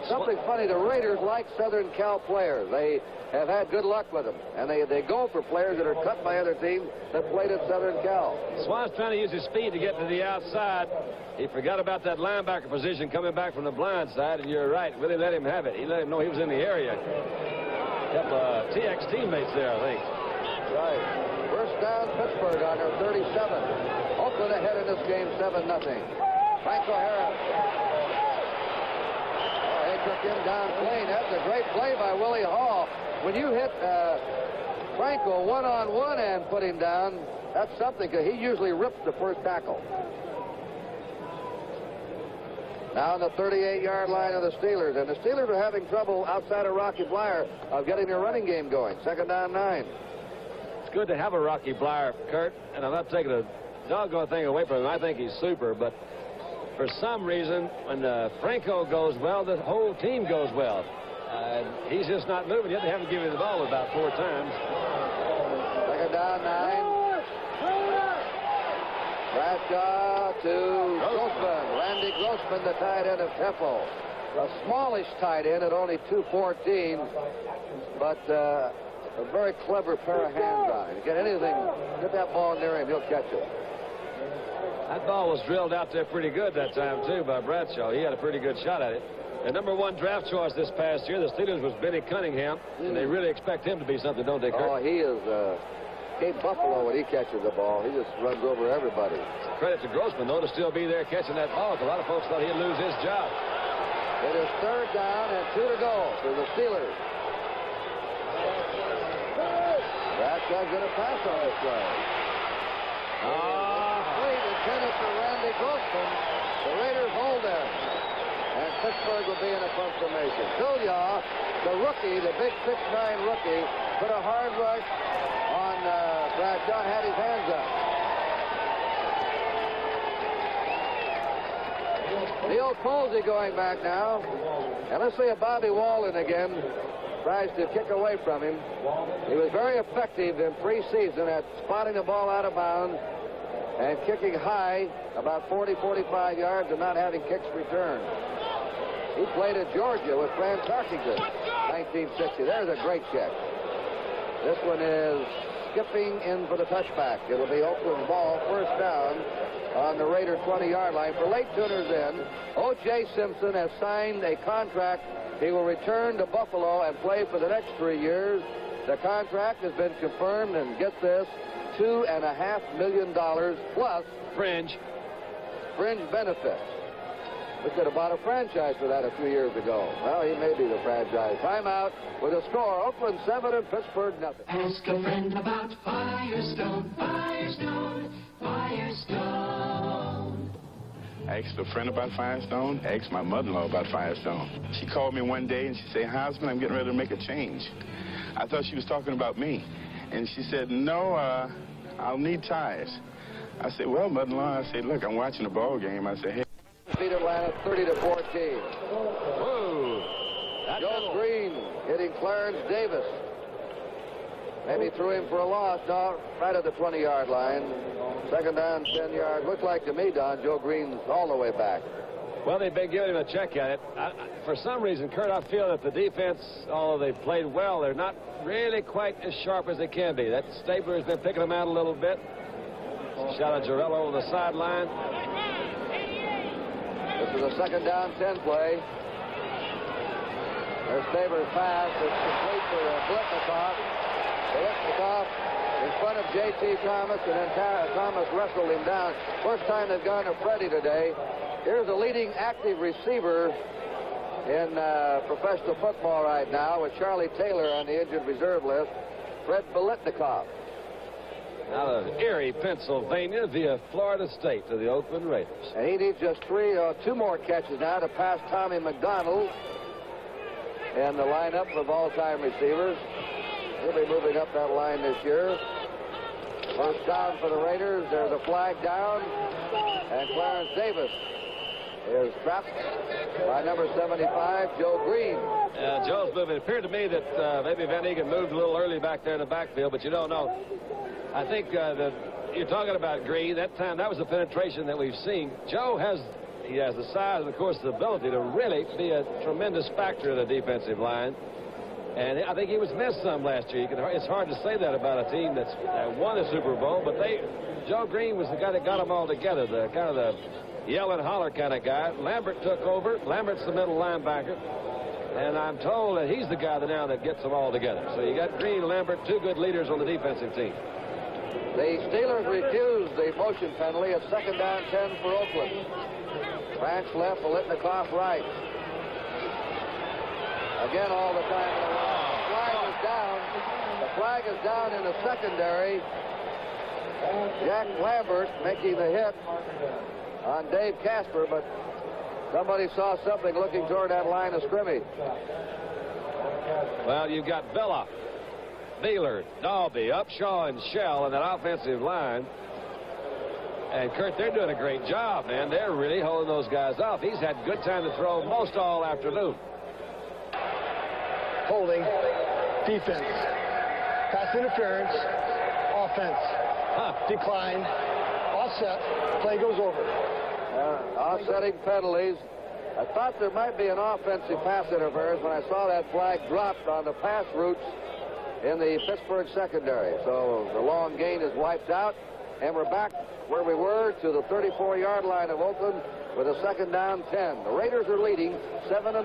A: Something funny, the Raiders like Southern Cal players. They have had good luck with them, and they go for players that are cut by other teams that played at Southern Cal.
B: Swan's trying to use his speed to get to the outside. He forgot about that linebacker position coming back from the blind side, and you're right. Willie let him have it. He let him know he was in the area. A couple of TX teammates there, I think.
A: Right. First down, Pittsburgh on their 37. Oakland ahead in this game, 7-0. Franco Harris. Oh, they took him down clean. That's a great play by Willie Hall. When you hit Franco one-on-one and put him down, that's something, because he usually rips the first tackle. Now on the 38-yard line of the Steelers. And the Steelers are having trouble outside of Rocky Bleier of getting their running game going. Second down, 9.
B: It's good to have a Rocky Bleier, Kurt, and I'm not taking a doggone thing away from him. I think he's super, but for some reason, when Franco goes well, the whole team goes well. He's just not moving yet. They haven't given him the ball about 4 times.
A: Second down, 9. Bradshaw to Grossman. Randy Grossman, the tight end of Temple. a smallish tight end at only 214, but a very clever pair of hands on him. Get anything, get that ball near him, he'll catch it.
B: That ball was drilled out there pretty good that time, too, by Bradshaw. He had a pretty good shot at it. The #1 draft choice this past year, the Steelers, was Benny Cunningham, and they really expect him to be something, don't they, Kurt?
A: Oh, he is Cape Buffalo when he catches the ball. He just runs over everybody.
B: Credit to Grossman, though, to still be there catching that ball. A lot of folks thought he'd lose his job.
A: It is 3rd down and 2 to go for the Steelers. Bradshaw's going to pass on this play. Fleet intended for Randy Grossman. The Raiders hold there. And Pittsburgh will be in a punt formation. Bilyaw, the rookie, the big 6'9" rookie, put a hard rush on Bradshaw, had his hands up. Neil Colsey going back now. And let's see if Bobby Walden again tries to kick away from him. He was very effective in preseason at spotting the ball out of bounds and kicking high about 40, 45 yards and not having kicks returned. He played at Georgia with Fran Tarkington, 1960. There's a great kick. This one is skipping in for the touchback. It'll be Oakland's ball, 1st down on the Raider 20-yard line. For late tuners in, O.J. Simpson has signed a contract. He will return to Buffalo and play for the next 3 years. The contract has been confirmed, and get this, $2.5 million plus fringe benefits. We could have bought a franchise for that a few years ago. Well, he may be the franchise. Timeout with a score. Oakland 7 and Pittsburgh nothing.
N: Ask a friend about Firestone, Firestone, Firestone.
O: Asked a friend about Firestone. Asked my mother-in-law about Firestone. She called me one day and she said, "Husband, I'm getting ready to make a change." I thought she was talking about me. And she said, "No, I'll need tires." I said, "Well, mother-in-law," I said, "look, I'm watching a ball game." I said, "Hey."
A: Beat Atlanta 30-14.
B: Whoa.
A: Joe Green hitting Clarence Davis. Maybe threw him for a loss. No, right at the 20-yard line. 2nd down, 10 yards. Looks like to me, Don, Joe Green's all the way back.
B: Well, they've been giving him a check at it. For some reason, Kurt, I feel that the defense, although they've played well, they're not really quite as sharp as they can be. That Stabler has been picking them out a little bit. Shot at Jarrell over the sideline.
A: This is a 2nd down, 10 play. There's Stabler's pass. It's complete for Blitnikoff. Blitnikoff in front of J.T. Thomas, and then Thomas wrestled him down. First time they've gone to Freddie today. Here's a leading active receiver in professional football right now with Charlie Taylor on the injured reserve list, Fred Blitnikoff.
B: Out of Erie, Pennsylvania, via Florida State to the Oakland Raiders.
A: And he needs just 2 more catches now to pass Tommy McDonald in the lineup of all-time receivers. He'll be moving up that line this year. 1st down for the Raiders. There's a flag down, and Clarence Davis is trapped by number 75, Joe Green.
B: Joe's moving. It appeared to me that maybe Van Egan moved a little early back there in the backfield, but you don't know. I think that you're talking about Green. That time, that was the penetration that we've seen. Joe has the size and, of course, the ability to really be a tremendous factor in the defensive line. And I think he was missed some last year. It's hard to say that about a team that's won the Super Bowl, but Joe Green was the guy that got them all together, the kind of the yell and holler kind of guy. Lambert took over. Lambert's the middle linebacker. And I'm told that he's the guy now that gets them all together. So you got Green, Lambert, 2 good leaders on the defensive team.
A: The Steelers refused the motion penalty at 2nd down, 10 for Oakland. Branch left, Blitnikoff right. Again, all the time in the line. The flag is down. The flag is down in the secondary. Jack Lambert making the hit on Dave Casper, but somebody saw something looking toward that line of scrimmage.
B: Well, you've got Villa, Beeler, Dalby, Upshaw, and Shell in that offensive line. And, Kurt, they're doing a great job, man. They're really holding those guys off. He's had good time to throw most all afternoon.
J: Holding, defense, pass interference, offense, decline, offset, play goes over.
A: Offsetting penalties. I thought there might be an offensive pass interference when I saw that flag dropped on the pass routes in the Pittsburgh secondary. So the long gain is wiped out, and we're back where we were to the 34-yard line of Oakland with a second down 10. The Raiders are leading 7-0,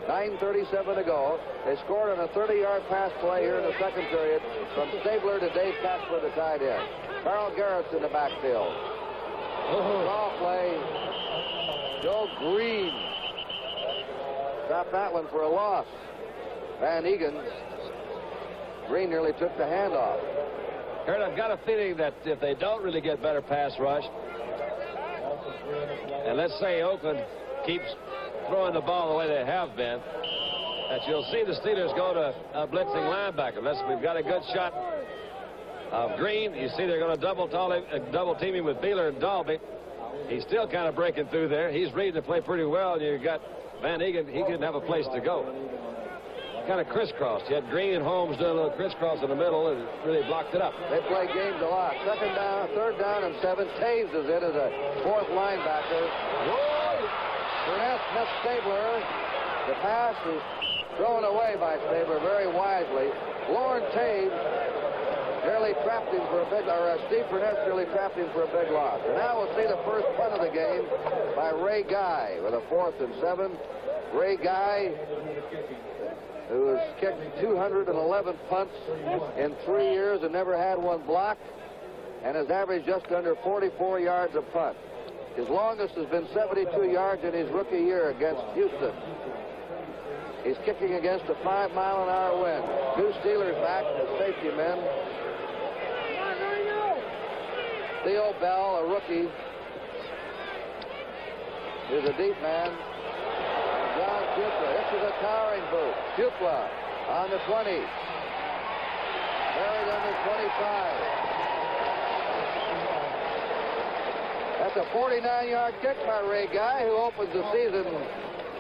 A: 9:37 to go. They scored on a 30-yard pass play here in the second period from Stabler to Dave Casper, the tight end. Carl Garrett's in the backfield. Draw play. Joe Green stopped that one for a loss. Van Egan. Green nearly took the handoff.
B: Kurt, I've got a feeling that if they don't really get better pass rush, and let's say Oakland keeps throwing the ball the way they have been, that you'll see the Steelers go to a blitzing linebacker. We've got a good shot of Green. You see they're going to double team him with Beeler and Dalby. He's still kind of breaking through there. He's reading the play pretty well, and you got Van Egan. He didn't have a place to go. Kind of crisscrossed. You had Green and Holmes doing a little crisscross in the middle, and really blocked it up.
A: They play games a lot. Third down and 7. Taves is in as a fourth linebacker. Burnett missed Stabler. The pass is thrown away by Stabler very wisely. Lorne Taves nearly trapped him for a big, or Steve Burnett nearly trapped him for a big loss. And now we'll see the first punt of the game by Ray Guy with a 4th and 7. Ray Guy, who has kicked 211 punts in 3 years and never had one blocked, and has averaged just under 44 yards a punt. His longest has been 72 yards in his rookie year against Houston. He's kicking against a 5-mile-an-hour wind. 2 Steelers back as safety men. Theo Bell, a rookie, is a deep man. John Pupla. This is a towering boot. Pupla on the 20. Buried on the 25. That's a 49-yard kick by Ray Guy, who opens the season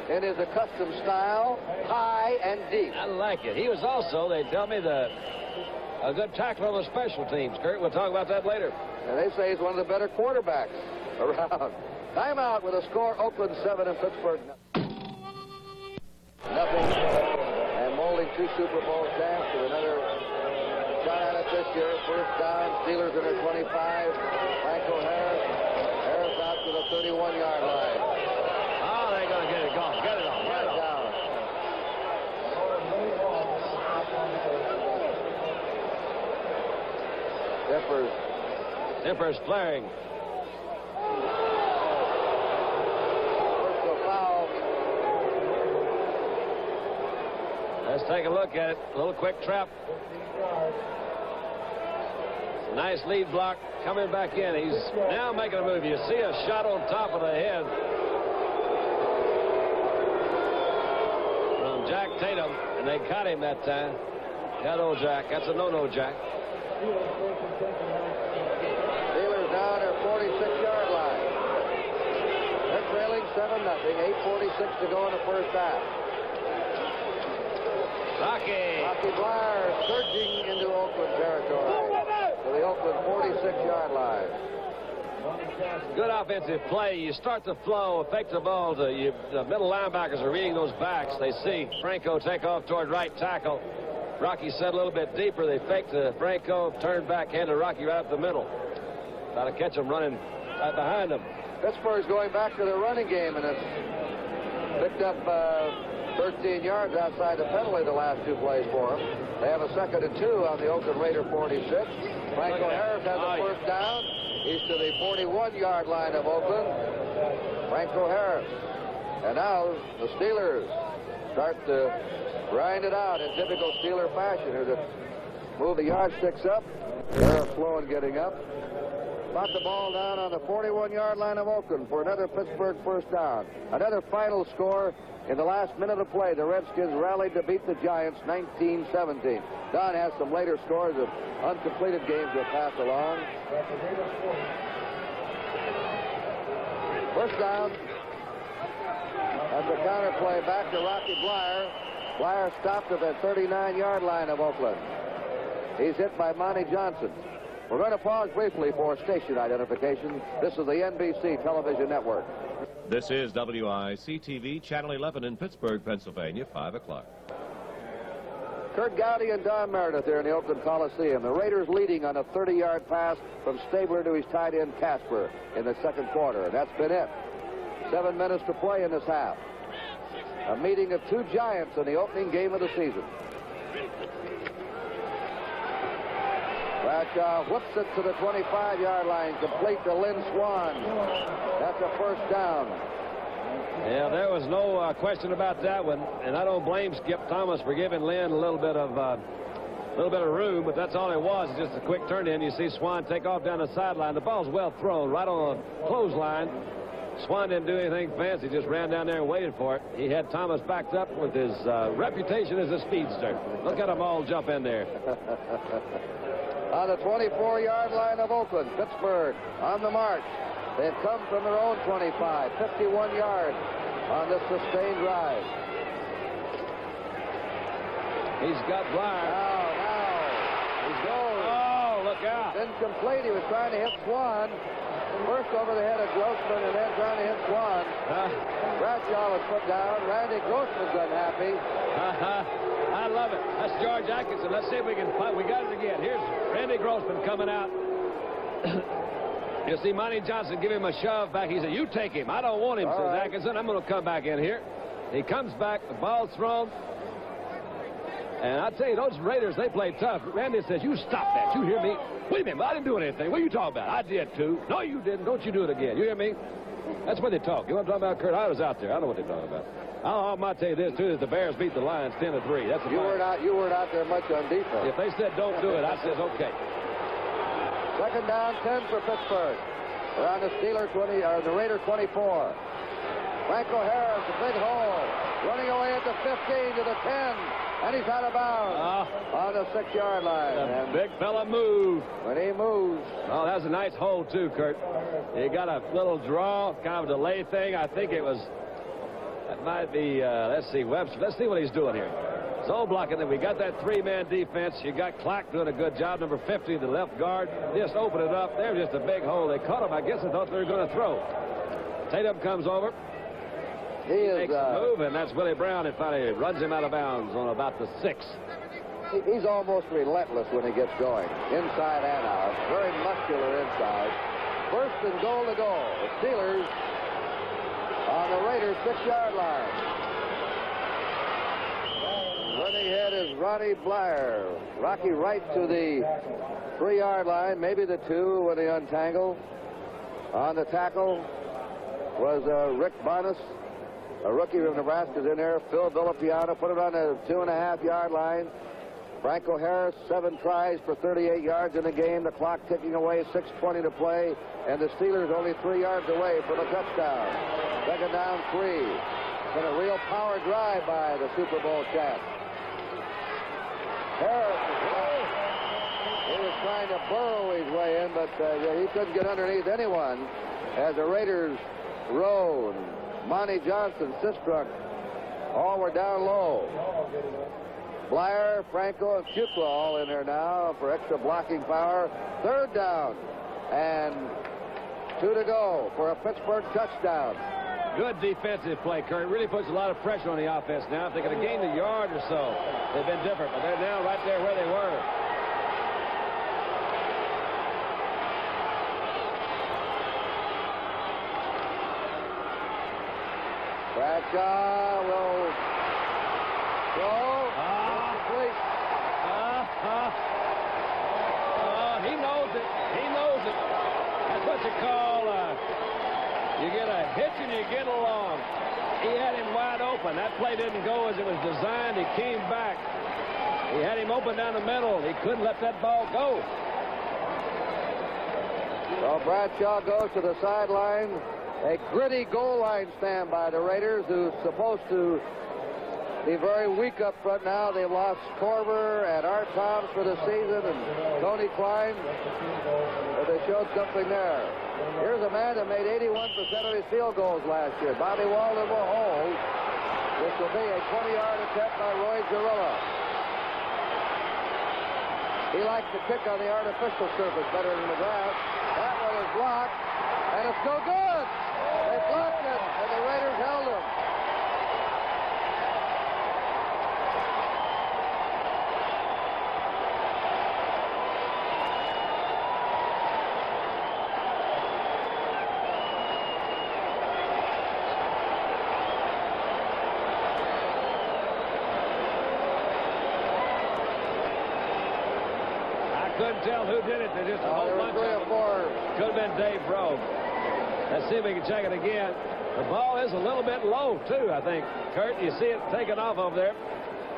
A: in his accustomed style, high and deep.
B: I like it. He was also, they tell me, a good tackler on the special teams. Kurt, we'll talk about that later.
A: And they say he's one of the better quarterbacks around. Timeout with a score, Oakland 7 and Pittsburgh nothing. And molding 2 Super Bowl champs with another shot at it this year. First down, Steelers in their 25. Franco Harris. Harris out to the 31-yard line.
B: Oh, they're going to get it going. Get it on. Get it on. Zippers flaring.
A: Personal foul.
B: Let's take a look at it. A little quick trap. Nice lead block coming back in. He's now making a move. You see a shot on top of the head from Jack Tatum, and they caught him that time. Got old Jack. That's a no-no, Jack.
A: Steelers down their 46-yard line. They're trailing 7-0. 8:46 to go in the first half. Rocky Bleier surging into Oakland territory to the Oakland 46-yard line.
B: Good offensive play. You start the flow, affect the ball. The middle linebackers are reading those backs. They see Franco take off toward right tackle. Rocky set a little bit deeper. They faked to Franco, turned back, handed Rocky right up the middle. Try to catch him running right behind him.
A: Pittsburgh's going back to their running game, and it's picked up 13 yards outside the penalty the last 2 plays for them. They have a 2nd and 2 on the Oakland Raider 46. Franco Harris has a first down. He's to the 41-yard line of Oakland. Franco Harris. And now the Steelers start to grind it out in typical Steeler fashion. Here to move the yardsticks up. They're slow in getting up. Got the ball down on the 41-yard line of Oakland for another Pittsburgh first down. Another final score in the last minute of play. The Redskins rallied to beat the Giants 19-17. Don has some later scores of uncompleted games we'll pass along. First down. And the counter play back to Rocky Bleier. Bleier stopped at the 39-yard line of Oakland. He's hit by Monty Johnson. We're going to pause briefly for station identification. This is the NBC Television Network.
P: This is WIC-TV, Channel 11 in Pittsburgh, Pennsylvania, 5 o'clock.
A: Kurt Gowdy and Don Meredith there in the Oakland Coliseum. The Raiders leading on a 30-yard pass from Stabler to his tight end Casper in the second quarter. And that's been it. 7 minutes to play in this half. A meeting of two giants in the opening game of the season. Bradshaw whips it to the 25-yard line, complete to Lynn Swan. That's a first down.
B: Yeah, there was no question about that one, and I don't blame Skip Thomas for giving Lynn a little bit of room, but that's all it was. It's just a quick turn in. You see Swan take off down the sideline. The ball's well thrown, right on the clothesline. Swan didn't do anything fancy, just ran down there and waited for it. He had Thomas backed up with his reputation as a speedster. Look at them all jump in there.
A: On the 24-yard line of Oakland, Pittsburgh on the march. They've come from their own 25, 51 yards on this sustained drive.
B: He's got Blyer.
A: Now, he's going.
B: Oh, look out.
A: Incomplete. He was trying to hit Swan. First over the head of Grossman and then trying to hit Swan. Bradshaw was put down. Randy Grossman's unhappy.
B: I love it. That's George Atkinson. Let's see if we can find. We got it again. Here's Randy Grossman coming out. You see Monty Johnson give him a shove back. He said, "You take him. I don't want him," says Atkinson. "I'm going to come back in here." He comes back. The ball's thrown. And I tell you, those Raiders, they play tough. Randy says, "You stop that. You hear me? Wait a minute. I didn't do anything. What are you talking about?" "I did, too." "No, you didn't. Don't you do it again. You hear me?" That's what they talk. You want to talk about Kurt? I was out there. I know what they're talking about. I might tell you this, too, that the Bears beat the Lions 10-3. That's
A: you weren't out there much on defense.
B: If they said don't do it, I says okay.
A: Second down, 10 for Pittsburgh. They're on the Steeler 20, or the Raider 24. Franco Harris, a big hole. Running away at the 15 to the 10. And he's out of bounds on the 6-yard line.
B: And big fella moved.
A: When he moves.
B: Oh, that's a nice hole, too, Kurt. He got a little draw, kind of a delay thing. I think it was, that might be, let's see, Webster. Let's see what he's doing here. Zone blocking. Then we got that three-man defense. You got Clark doing a good job. Number 50, the left guard. Just open it up. There's just a big hole. They caught him. I guess they thought they were going to throw. Tatum comes over. He makes a move, and that's Willie Brown. And finally runs him out of bounds on about the 6.
A: He's almost relentless when he gets going, inside and out. Very muscular inside. First and goal to go. The Steelers on the Raiders' 6-yard line. Running ahead is Ronnie Blyer. Rocky right to the 3-yard line, maybe the 2 when they untangle. On the tackle was Rick Barnes, a rookie from Nebraska's in there. Phil Villapiano put it on the 2.5-yard line. Franco Harris, 7 tries for 38 yards in the game. The clock ticking away, 6:20 to play, and the Steelers only 3 yards away from a touchdown. Second down, 3. Been a real power drive by the Super Bowl champ. Harris, he was trying to burrow his way in, but he couldn't get underneath anyone as the Raiders row. Monty Johnson, Sistrunk, all were down low. Blyer, Franco, and Fuqua all in there now for extra blocking power. Third down, and 2 to go for a Pittsburgh touchdown.
B: Good defensive play, Kurt. Really puts a lot of pressure on the offense now. If they could have gained a yard or so, they've been different, but they're now right there where they were.
A: Bradshaw will throw. Complete.
B: He knows it. He knows it. That's what you call, you get a hitch and you get along. He had him wide open. That play didn't go as it was designed. He came back. He had him open down the middle. He couldn't let that ball go.
A: So Bradshaw goes to the sideline. A gritty goal line stand by the Raiders, who's supposed to be very weak up front now. They've lost Corver and Art Toms for the season and Tony Klein. But they showed something there. Here's a man that made 81% of his field goals last year. Bobby Walden will hold. This will be a 20-yard attempt by Roy Gerilla. He likes to kick on the artificial surface better than the grass. That one is blocked, and it's no good. They blocked it, and the Raiders held him.
B: Couldn't tell who did it. They just a whole bunch of them. Could have been Dave Brogue. Let's see if we can check it again. The ball is a little bit low, too, I think. Kurt, you see it taken off over there.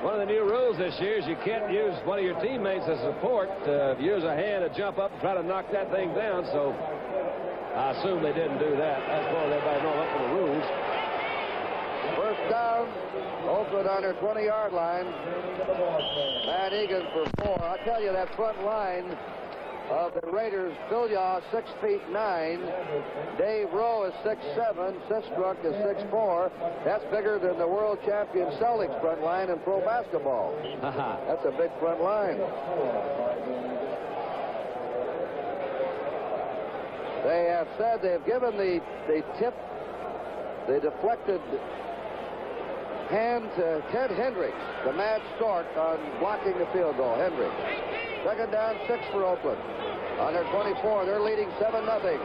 B: One of the new rules this year is you can't use one of your teammates as support to use a hand to jump up and try to knock that thing down. So I assume they didn't do that. That's why everybody know up for the rules.
A: First down, Oakland on their 20-yard line. Van Egan for 4. I'll tell you, that front line of the Raiders, Phil Yaw, 6'9". Dave Rowe is 6'7". Sistrunk is 6'4". That's bigger than the world champion Celtics front line in pro basketball. That's a big front line. They have said they've given the tip, the deflected hand to Ted Hendricks, the mad stork, on blocking the field goal. Hendricks. Second down, 6 for Oakland. On their 24, they're leading 7-0.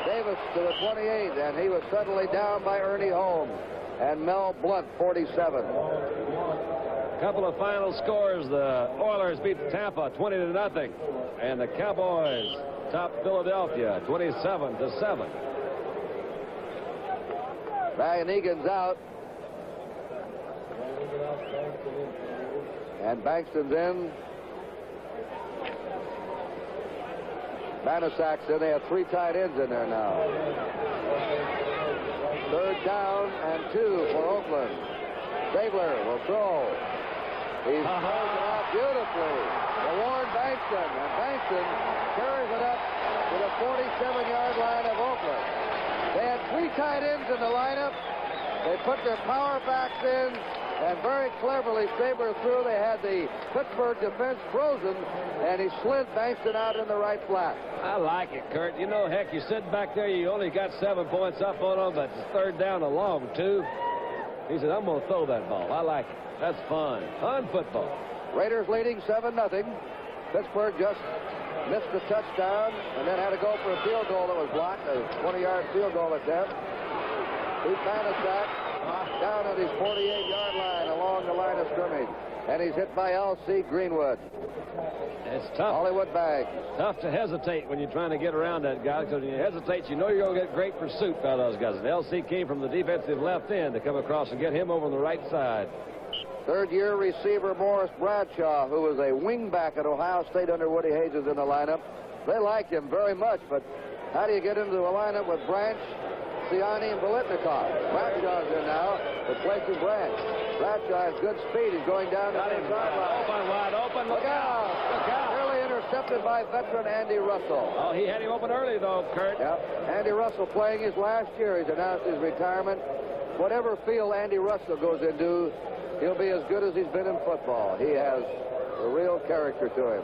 A: Davis to the 28, and he was suddenly down by Ernie Holmes and Mel Blunt, 47.
B: Couple of final scores. The Oilers beat Tampa 20-0, and the Cowboys top Philadelphia 27-7.
A: Van Egan's out. And Bankston's in. Banasak's in. They have 3 tight ends in there now. Third down and 2 for Oakland. Stabler will throw. He's throwing it out beautifully to Warren Bankston. And Bankston carries it up to the 47-yard line of Oakland. They had 3 tight ends in the lineup. They put their power backs in, and very cleverly Stabler threw. They had the Pittsburgh defense frozen, and he slid Bankston out in the right flat.
B: I like it, Kurt. You know, heck, you sit back there, you only got 7 points up on them, but it's third down and long, too. He said, I'm going to throw that ball. I like it. That's fun. Fun football.
A: Raiders leading 7-0. Pittsburgh just missed the touchdown and then had to go for a field goal that was blocked, a 20-yard field goal attempt. He's Banasak down at his 48-yard line along the line of scrimmage. And he's hit by L.C. Greenwood.
B: It's tough.
A: Hollywood Bag.
B: Tough to hesitate when you're trying to get around that guy, because when you hesitate, you know you're going to get great pursuit by those guys. And L.C. came from the defensive left end to come across and get him over on the right side.
A: Third-year receiver Morris Bradshaw, who was a wingback at Ohio State under Woody Hayes, is in the lineup. They like him very much, but how do you get into a lineup with Branch, Siani, and Biletnikoff? Bradshaw's in now, replacing Branch. Bradshaw has good speed. He's going down the sideline.
B: Open, wide open. Look out. Look out.
A: Nearly intercepted by veteran Andy Russell.
B: Oh, he had him open early, though, Kurt.
A: Yep. Andy Russell playing his last year. He's announced his retirement. Whatever field Andy Russell goes into, he'll be as good as he's been in football. He has a real character to him.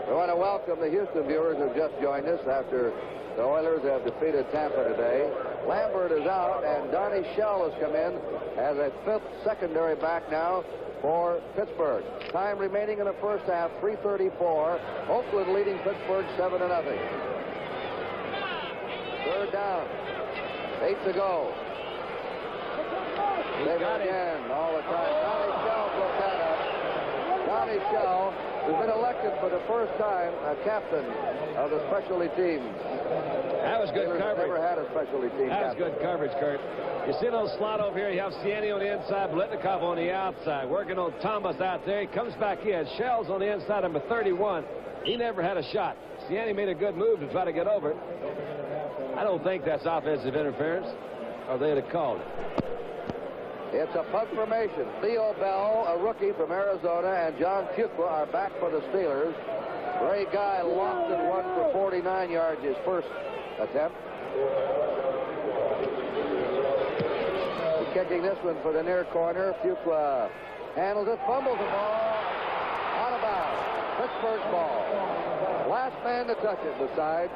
A: We want to welcome the Houston viewers who have just joined us after the Oilers have defeated Tampa today. Lambert is out, and Donnie Shell has come in as a 5th secondary back now for Pittsburgh. Time remaining in the first half, 3:34. Oakland leading Pittsburgh 7-0. Third down. 8 to go. They got again all the time. Donnie Shell broke that up. Donnie Shell has been elected for the first time a captain of the specialty teams.
B: That was good coverage.
A: Never had a specialty team
B: That was good coverage, Kurt. You see a little slot over here. You have Siani on the inside, Biletnikoff on the outside. Working on Thomas out there. He comes back in. Shell's on the inside, number 31. He never had a shot. Siani made a good move to try to get over it. I don't think that's offensive interference, or they'd have called it.
A: It's a punt formation. Theo Bell, a rookie from Arizona, and John Fuqua are back for the Steelers. Ray Guy lofted one for 49 yards his first attempt. Kicking this one for the near corner. Fuqua handles it, fumbles the ball, out of bounds. Pittsburgh's ball. Last man to touch it beside.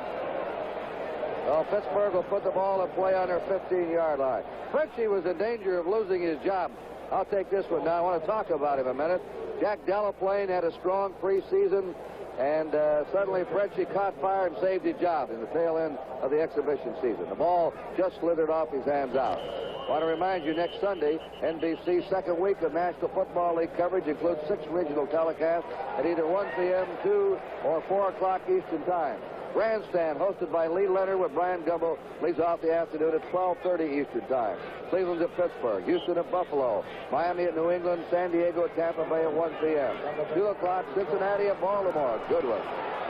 A: Well, Pittsburgh will put the ball in play on their 15-yard line. Frenchie was in danger of losing his job. I'll take this one now. I want to talk about him a minute. Jack Delaplane had a strong preseason, and suddenly Frenchie caught fire and saved his job in the tail end of the exhibition season. The ball just slithered off his hands out. I want to remind you, next Sunday, NBC's second week of National Football League coverage includes 6 regional telecasts at either 1 p.m., 2, or 4 o'clock Eastern Time. Grandstand, hosted by Lee Leonard with Brian Gumbo, leads off the afternoon at 12:30 Eastern Time. Cleveland's at Pittsburgh, Houston at Buffalo, Miami at New England, San Diego at Tampa Bay at 1 p.m. 2 o'clock, Cincinnati at Baltimore, Goodwood.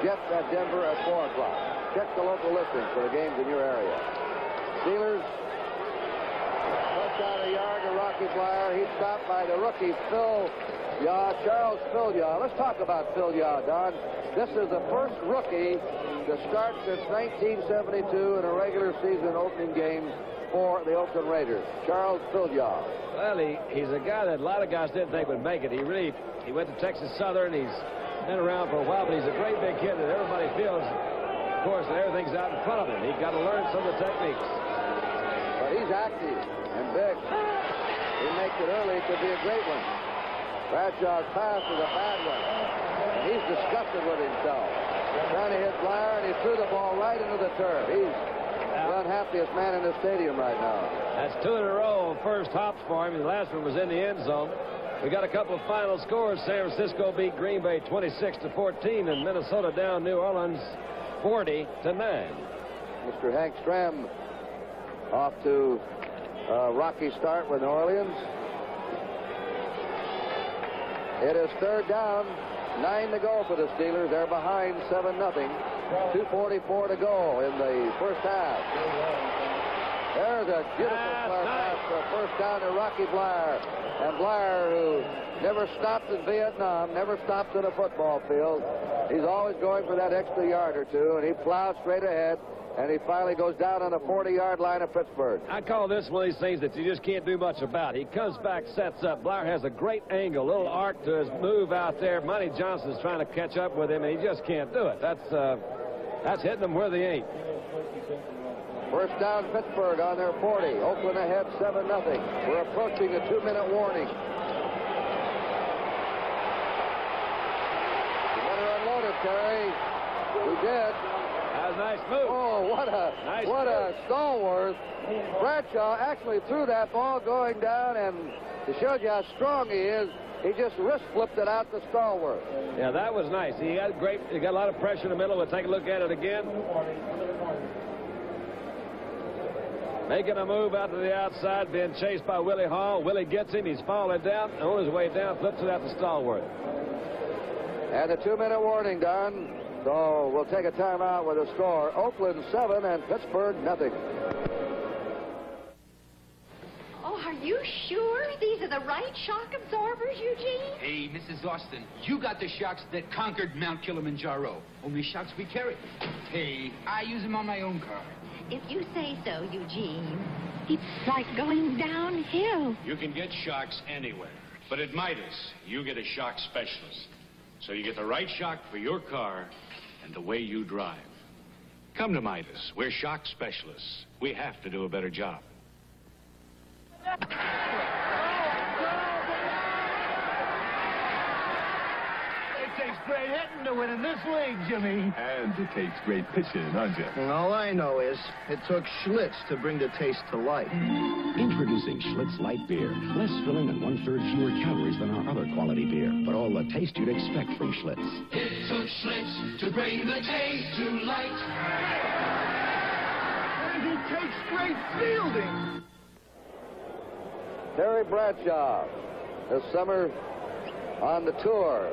A: Jets at Denver at 4 o'clock. Check the local listings for the games in your area. Steelers down a yard to Rocky Flyer. He's stopped by the rookie Charles Philyaw. Let's talk about Philyaw, Don. This is the first rookie to start since 1972 in a regular season opening game for the Oakland Raiders. Charles Philyaw.
B: Well, he's a guy that a lot of guys didn't think would make it. He went to Texas Southern. He's been around for a while, but he's a great big kid that everybody feels, of course, that everything's out in front of him. He's got to learn some of the techniques.
A: But he's active and big. He makes it early. It could be a great one. Bradshaw's pass is a bad one. And he's disgusted with himself. Trying to hit Flyer, and he threw the ball right into the turf. He's the unhappiest man in the stadium right now.
B: That's 2 in a row of first hops for him. The last one was in the end zone. We got a couple of final scores. San Francisco beat Green Bay 26-14, and Minnesota down New Orleans 40-9.
A: Mr. Hank Stram off to a rocky start with New Orleans. It is 3rd down, 9 to go for the Steelers. They're behind 7-0. 2:44 to go in the first half. There's a beautiful pass for first down to Rocky Flyer. And Flyer, who never stopped in Vietnam, never stops in a football field. He's always going for that extra yard or two, and he plows straight ahead. And he finally goes down on the 40-yard line of Pittsburgh.
B: I call this one of these things that you just can't do much about. He comes back, sets up. Blair has a great angle, little arc to his move out there. Monty Johnson's trying to catch up with him, and he just can't do it. That's hitting them where they ain't.
A: First down, Pittsburgh on their 40. Oakland ahead 7-0. We're approaching the 2-minute warning. You better unload it, Terry. We did.
B: That was a nice move.
A: Oh, what a stalwart. Bradshaw actually threw that ball going down, and to show you how strong he is, he just wrist flipped it out to Stallworth.
B: Yeah, that was nice. He got a lot of pressure in the middle. We'll take a look at it again. Making a move out to the outside, being chased by Willie Hall. Willie gets him. He's falling down. On his way down, flips it out to Stallworth.
A: And the 2-minute warning, Don. So we'll take a timeout with a score. Oakland 7 and Pittsburgh nothing.
Q: Oh, are you sure these are the right shock absorbers, Eugene?
R: Hey, Mrs. Austin, you got the shocks that conquered Mount Kilimanjaro. Only shocks we carry. Hey, I use them on my own car.
Q: If you say so, Eugene. It's like going downhill.
S: You can get shocks anywhere. But at Midas, you get a shock specialist. So you get the right shock for your car and the way you drive. Come to Midas. We're shock specialists. We have to do a better job.
T: It takes great hitting to win in this league, Jimmy.
U: And it takes great pitching, doesn't it?
V: And all I know is it took Schlitz to bring the taste to life.
L: Introducing Schlitz Light Beer. Less filling and 1/3 fewer calories than our other quality beer. But all the taste you'd expect from Schlitz.
N: It took Schlitz to bring the taste to light.
T: And it takes great fielding.
A: Terry Bradshaw this summer on the tour.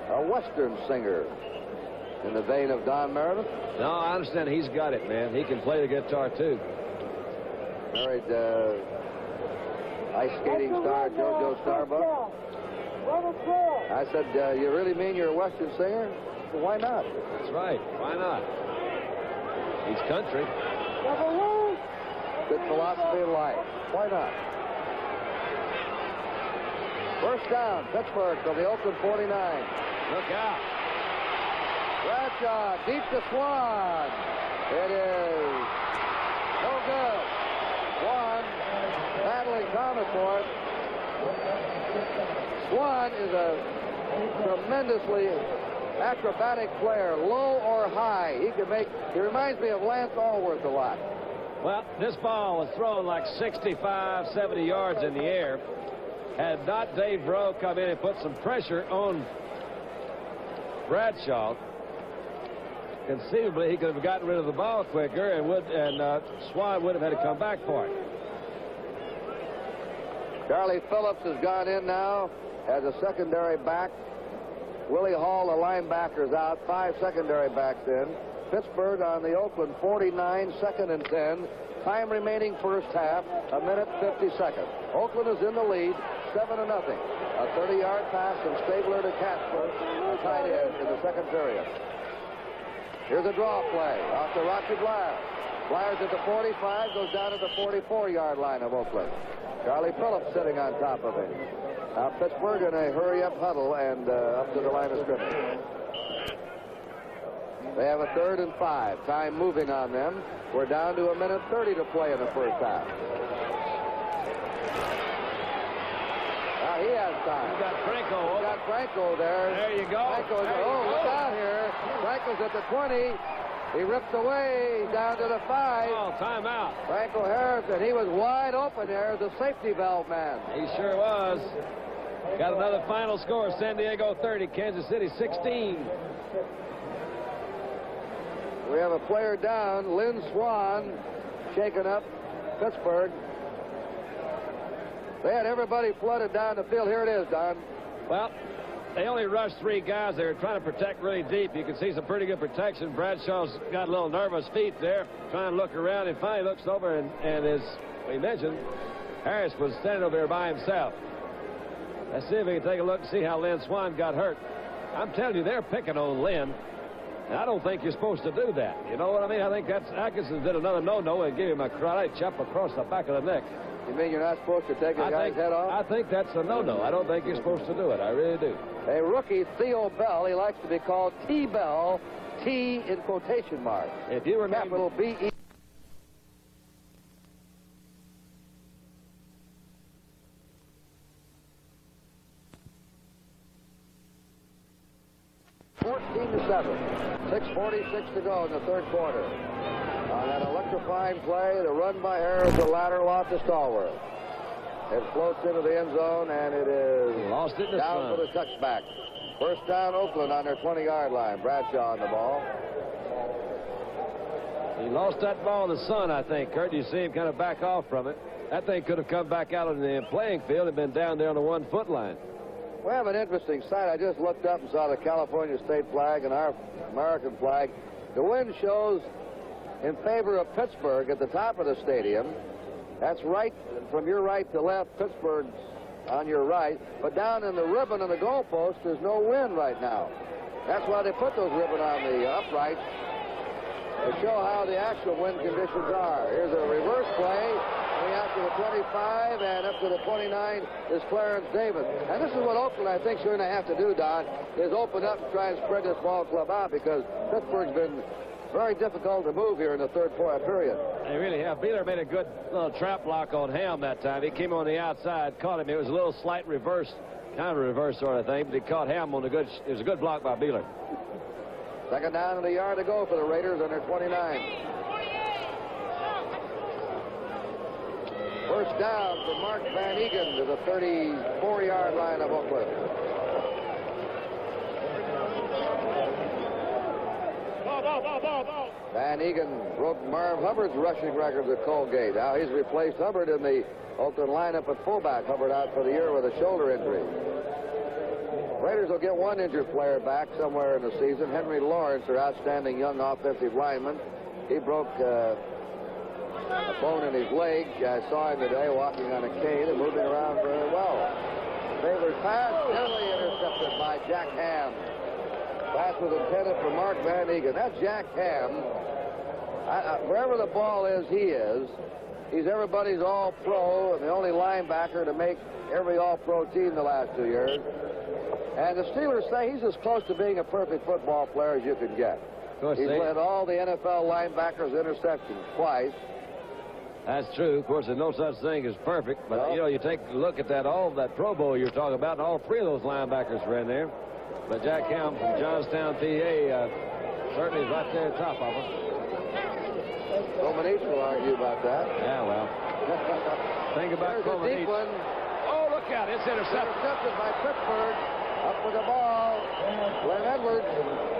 A: A Western singer in the vein of Don Meredith.
B: No, I understand he's got it, man. He can play the guitar, too.
A: Married ice skating star JoJo Starbuck. I said, you really mean you're a Western singer? Well, why not?
B: That's right. Why not? He's country.
A: Good philosophy of life. Why not? First down, Pittsburgh from the Oakland 49.
B: Look out.
A: Bradshaw, deep to Swan. It is no good. Swan battling Thomas for it. Swan is a tremendously acrobatic player, low or high. He reminds me of Lance Allworth a lot.
B: Well, this ball was thrown like 65, 70 yards in the air. Had not Dave Rowe come in and put some pressure on Bradshaw, conceivably he could have gotten rid of the ball quicker, and Swan would have had to come back for it.
A: Charlie Phillips has gone in now as a secondary back. Willie Hall, the linebacker's out. 5 secondary backs in. Pittsburgh on the Oakland 49, 2nd and 10. Time remaining first half, 1 minute 50 seconds. Oakland is in the lead, 7-0. A 30-yard pass from Stabler to Casper, tight end in the second period. Here's a draw play off to Rocky Blyers. Blyers at the 45, goes down to the 44-yard line of Oakland. Charlie Phillips sitting on top of him. Now Pittsburgh in a hurry-up huddle and up to the line of scrimmage. They have a 3rd and 5. Time moving on them. We're down to 1 minute 30 to play in the first half. Now he has time.
B: You got Franco.
A: You got Franco there.
B: There you go.
A: Franco, look out here. Franco's at the 20. He ripped away down to the 5.
B: Oh, timeout.
A: Franco Harrison, he was wide open there as a safety valve man.
B: He sure was. Got another final score. San Diego 30, Kansas City 16.
A: We have a player down, Lynn Swan, shaken up Pittsburgh. They had everybody flooded down the field. Here it is, Don.
B: Well, they only rushed 3 guys. They were trying to protect really deep. You can see some pretty good protection. Bradshaw's got a little nervous feet there, trying to look around, and finally looks over, and as we mentioned, Harris was standing over there by himself. Let's see if we can take a look and see how Lynn Swan got hurt. I'm telling you, they're picking on Lynn. And I don't think you're supposed to do that. You know what I mean? I think that's Atkinson did another no-no and gave him a karate chop across the back of the neck.
A: You mean you're not supposed to take a guy's head off?
B: I think that's a no-no. I don't think you're supposed to do it. I really do.
A: A rookie, Theo Bell, he likes to be called T-Bell, T in quotation marks.
B: If you remember,
A: capital B-E. to 7. 6:46 to go in the third quarter. On that electrifying play, the run by Harris, the lateral off to Stallworth. It floats into the end zone, and it is down for the touchback. First down, Oakland on their 20-yard line. Bradshaw on the ball.
B: He lost that ball in the sun, I think. Kurt, you see him kind of back off from it. That thing could have come back out on the playing field and been down there on the 1-foot line.
A: We have an interesting sight. I just looked up and saw the California state flag and our American flag. The wind shows in favor of Pittsburgh at the top of the stadium. That's right from your right to left. Pittsburgh's on your right. But down in the ribbon on the goalpost, there's no wind right now. That's why they put those ribbon on the uprights to show how the actual wind conditions are. Here's a reverse play. Coming out to the 25 and up to the 29 is Clarence Davis. And this is what Oakland, I think, is going to have to do, Don, is open up and try and spread this ball club out, because Pittsburgh's been very difficult to move here in the third period.
B: They really have. Beeler made a good little trap block on Helm that time. He came on the outside, caught him. It was a little slight reverse, counter-reverse sort of thing, but he caught Helm on the good. It was a good block by Beeler.
A: Second down and a yard to go for the Raiders on their 29. First down for Mark Van Egan to the 34-yard line of Oakland. Van Egan broke Marv Hubbard's rushing records at Colgate. Now he's replaced Hubbard in the Oakland lineup at fullback. Hubbard out for the year with a shoulder injury. Raiders will get one injured player back somewhere in the season. Henry Lawrence, their outstanding young offensive lineman. He broke a bone in his leg. I saw him today walking on a cane and moving around very well. Favored pass, nearly intercepted by Jack Ham. Pass was intended for Mark Van Egan. That's Jack Ham Wherever the ball is, he is. He's everybody's all-pro and the only linebacker to make every all-pro team the last 2 years. And the Steelers say he's as close to being a perfect football player as you can get. He's led all the NFL linebackers interceptions twice.
B: That's true. Of course, there's no such thing as perfect. But, you know, you take a look at that, all that Pro Bowl you're talking about, and all 3 of those linebackers were in there. But Jack Helm from Johnstown, PA, certainly is right there at the top of them.
A: Comaneci will argue about that.
B: Yeah, well. Think about Comaneci. Oh, look out. It's intercepted.
A: Intercepted by Pittsburgh. Up with the ball. Glenn Edwards.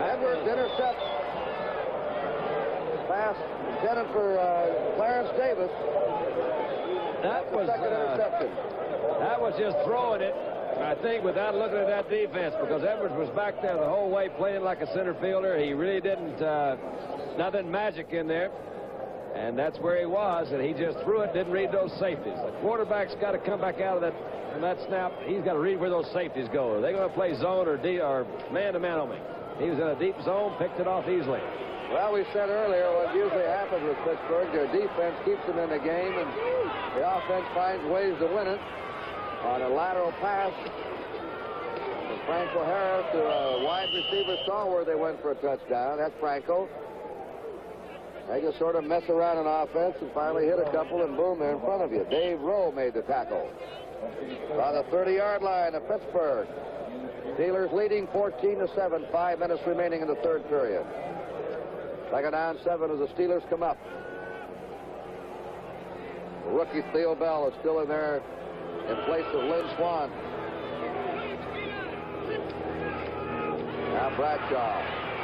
A: Edwards intercepts. Pass intended for Clarence Davis.
B: That was
A: second interception.
B: That was just throwing it, I think, without looking at that defense, because Edwards was back there the whole way playing like a center fielder. He really didn't, nothing magic in there. And that's where he was, and he just threw it, didn't read those safeties. The quarterback's got to come back out of that, from that snap. He's got to read where those safeties go. Are they going to play zone or man-to-man on me? He was in a deep zone, picked it off easily.
A: Well, we said earlier what usually happens with Pittsburgh, their defense keeps them in the game, and the offense finds ways to win it. On a lateral pass from Franco Harris to a wide receiver stalwart, they went for a touchdown. That's Franco. They just sort of mess around on offense and finally hit a couple, and boom, they're in front of you. Dave Rowe made the tackle. On the 30-yard line of Pittsburgh. Steelers leading 14-7, 5 minutes remaining in the third period. Second down, 7 as the Steelers come up. The rookie Theo Bell is still in there in place of Lynn Swan. Now Bradshaw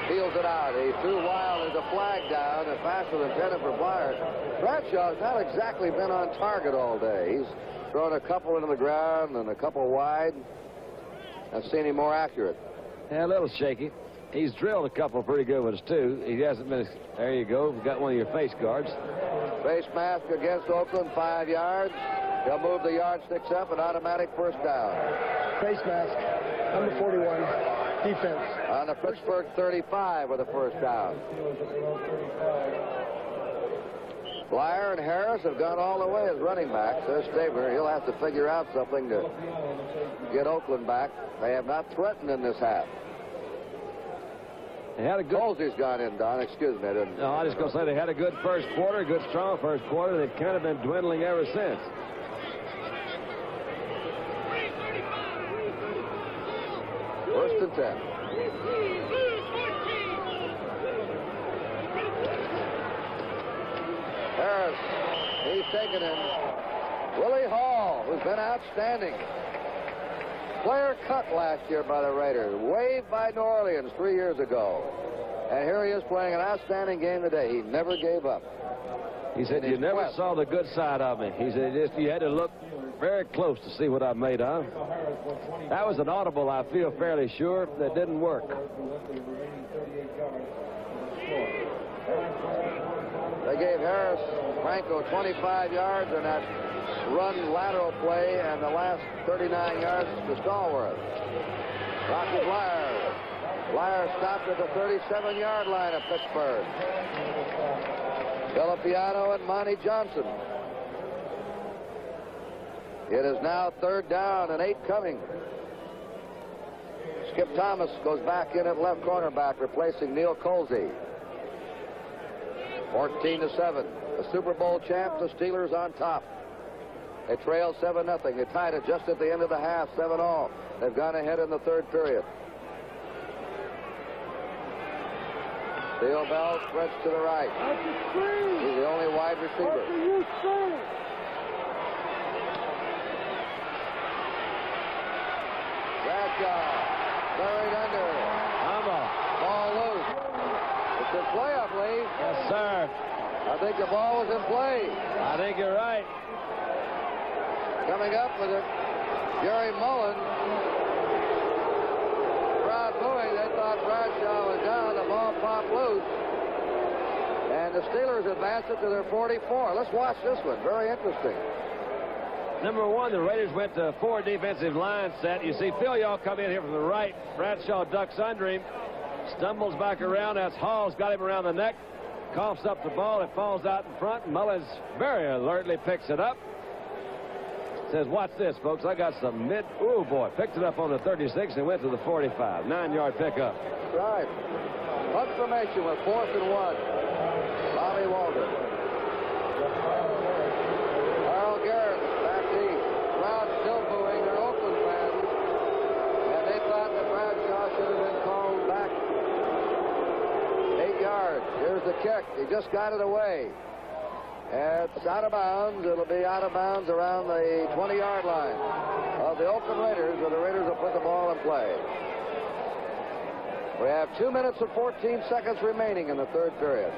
A: peels it out. He threw wild as a flag down. The pass was intended for Byers. Bradshaw's not exactly been on target all day. He's thrown a couple into the ground and a couple wide. I've seen him more accurate.
B: Yeah, a little shaky. He's drilled a couple pretty good ones, too. He hasn't been... There you go. You've got one of your face guards.
A: Face mask against Oakland, 5 yards. They'll move the yardsticks up, an automatic first down.
J: Face mask, number 41, defense.
A: On the Pittsburgh 35 with a first down. Blyer and Harris have gone all the way as running backs. There's Stabler. He'll have to figure out something to get Oakland back. They have not threatened in this half.
B: They had a good...
A: Colsey's gone in, Don. Excuse me. I didn't...
B: No, I was just going to say they had a good first quarter, good strong first quarter. They've kind of been dwindling ever since.
A: First and 10. Harris, he's taken in. Willie Hall, who's been outstanding. Player cut last year by the Raiders, waived by New Orleans 3 years ago. And here he is playing an outstanding game today. He never gave up.
B: He said, you never saw the good side of me. He said, you had to look very close to see what I made of. That was an audible, I feel fairly sure, that didn't work.
A: They gave Harris Franco 25 yards in that run lateral play, and the last 39 yards to Stallworth. Rocky Blyer. Blyer stopped at the 37-yard line of Pittsburgh. Filipiano and Monty Johnson. It is now third down and 8 coming. Skip Thomas goes back in at left cornerback, replacing Neil Colsey. 14-7. The Super Bowl champ, the Steelers on top. They trailed 7-0. They tied it just at the end of the half, 7-all. They've gone ahead in the third period. Theo Bell stretched to the right. He's the only wide receiver. Bradshaw buried under. Ball loose. It's in play, I believe.
B: Yes, sir.
A: I think the ball was in play.
B: I think you're right.
A: Coming up with it, Jerry Mullen. Crowd booing. They thought Bradshaw was down. The ball popped loose. And the Steelers advanced it to their 44. Let's watch this one. Very interesting.
B: Number one, the Raiders went to 4 defensive line set. You see Phil Yaw come in here from the right. Bradshaw ducks under him. Stumbles back around. That's Hall's got him around the neck. coughs up the ball. It falls out in front, and Mullins very alertly picks it up. Says, watch this, folks. I got some oh, boy. Picked it up on the 36 and went to the 45. 9-yard pickup.
A: Right. Punt formation with 4th and 1. Bobby Walden. Carl Garrett back deep. Crowd still booing. They're Oakland fans. And they thought that Bradshaw should have been called back. 8 yards. Here's the kick. He just got it away. It's out of bounds. It'll be out of bounds around the 20-yard line of the Oakland Raiders, where the Raiders will put the ball in play. We have 2 minutes and 14 seconds remaining in the third period.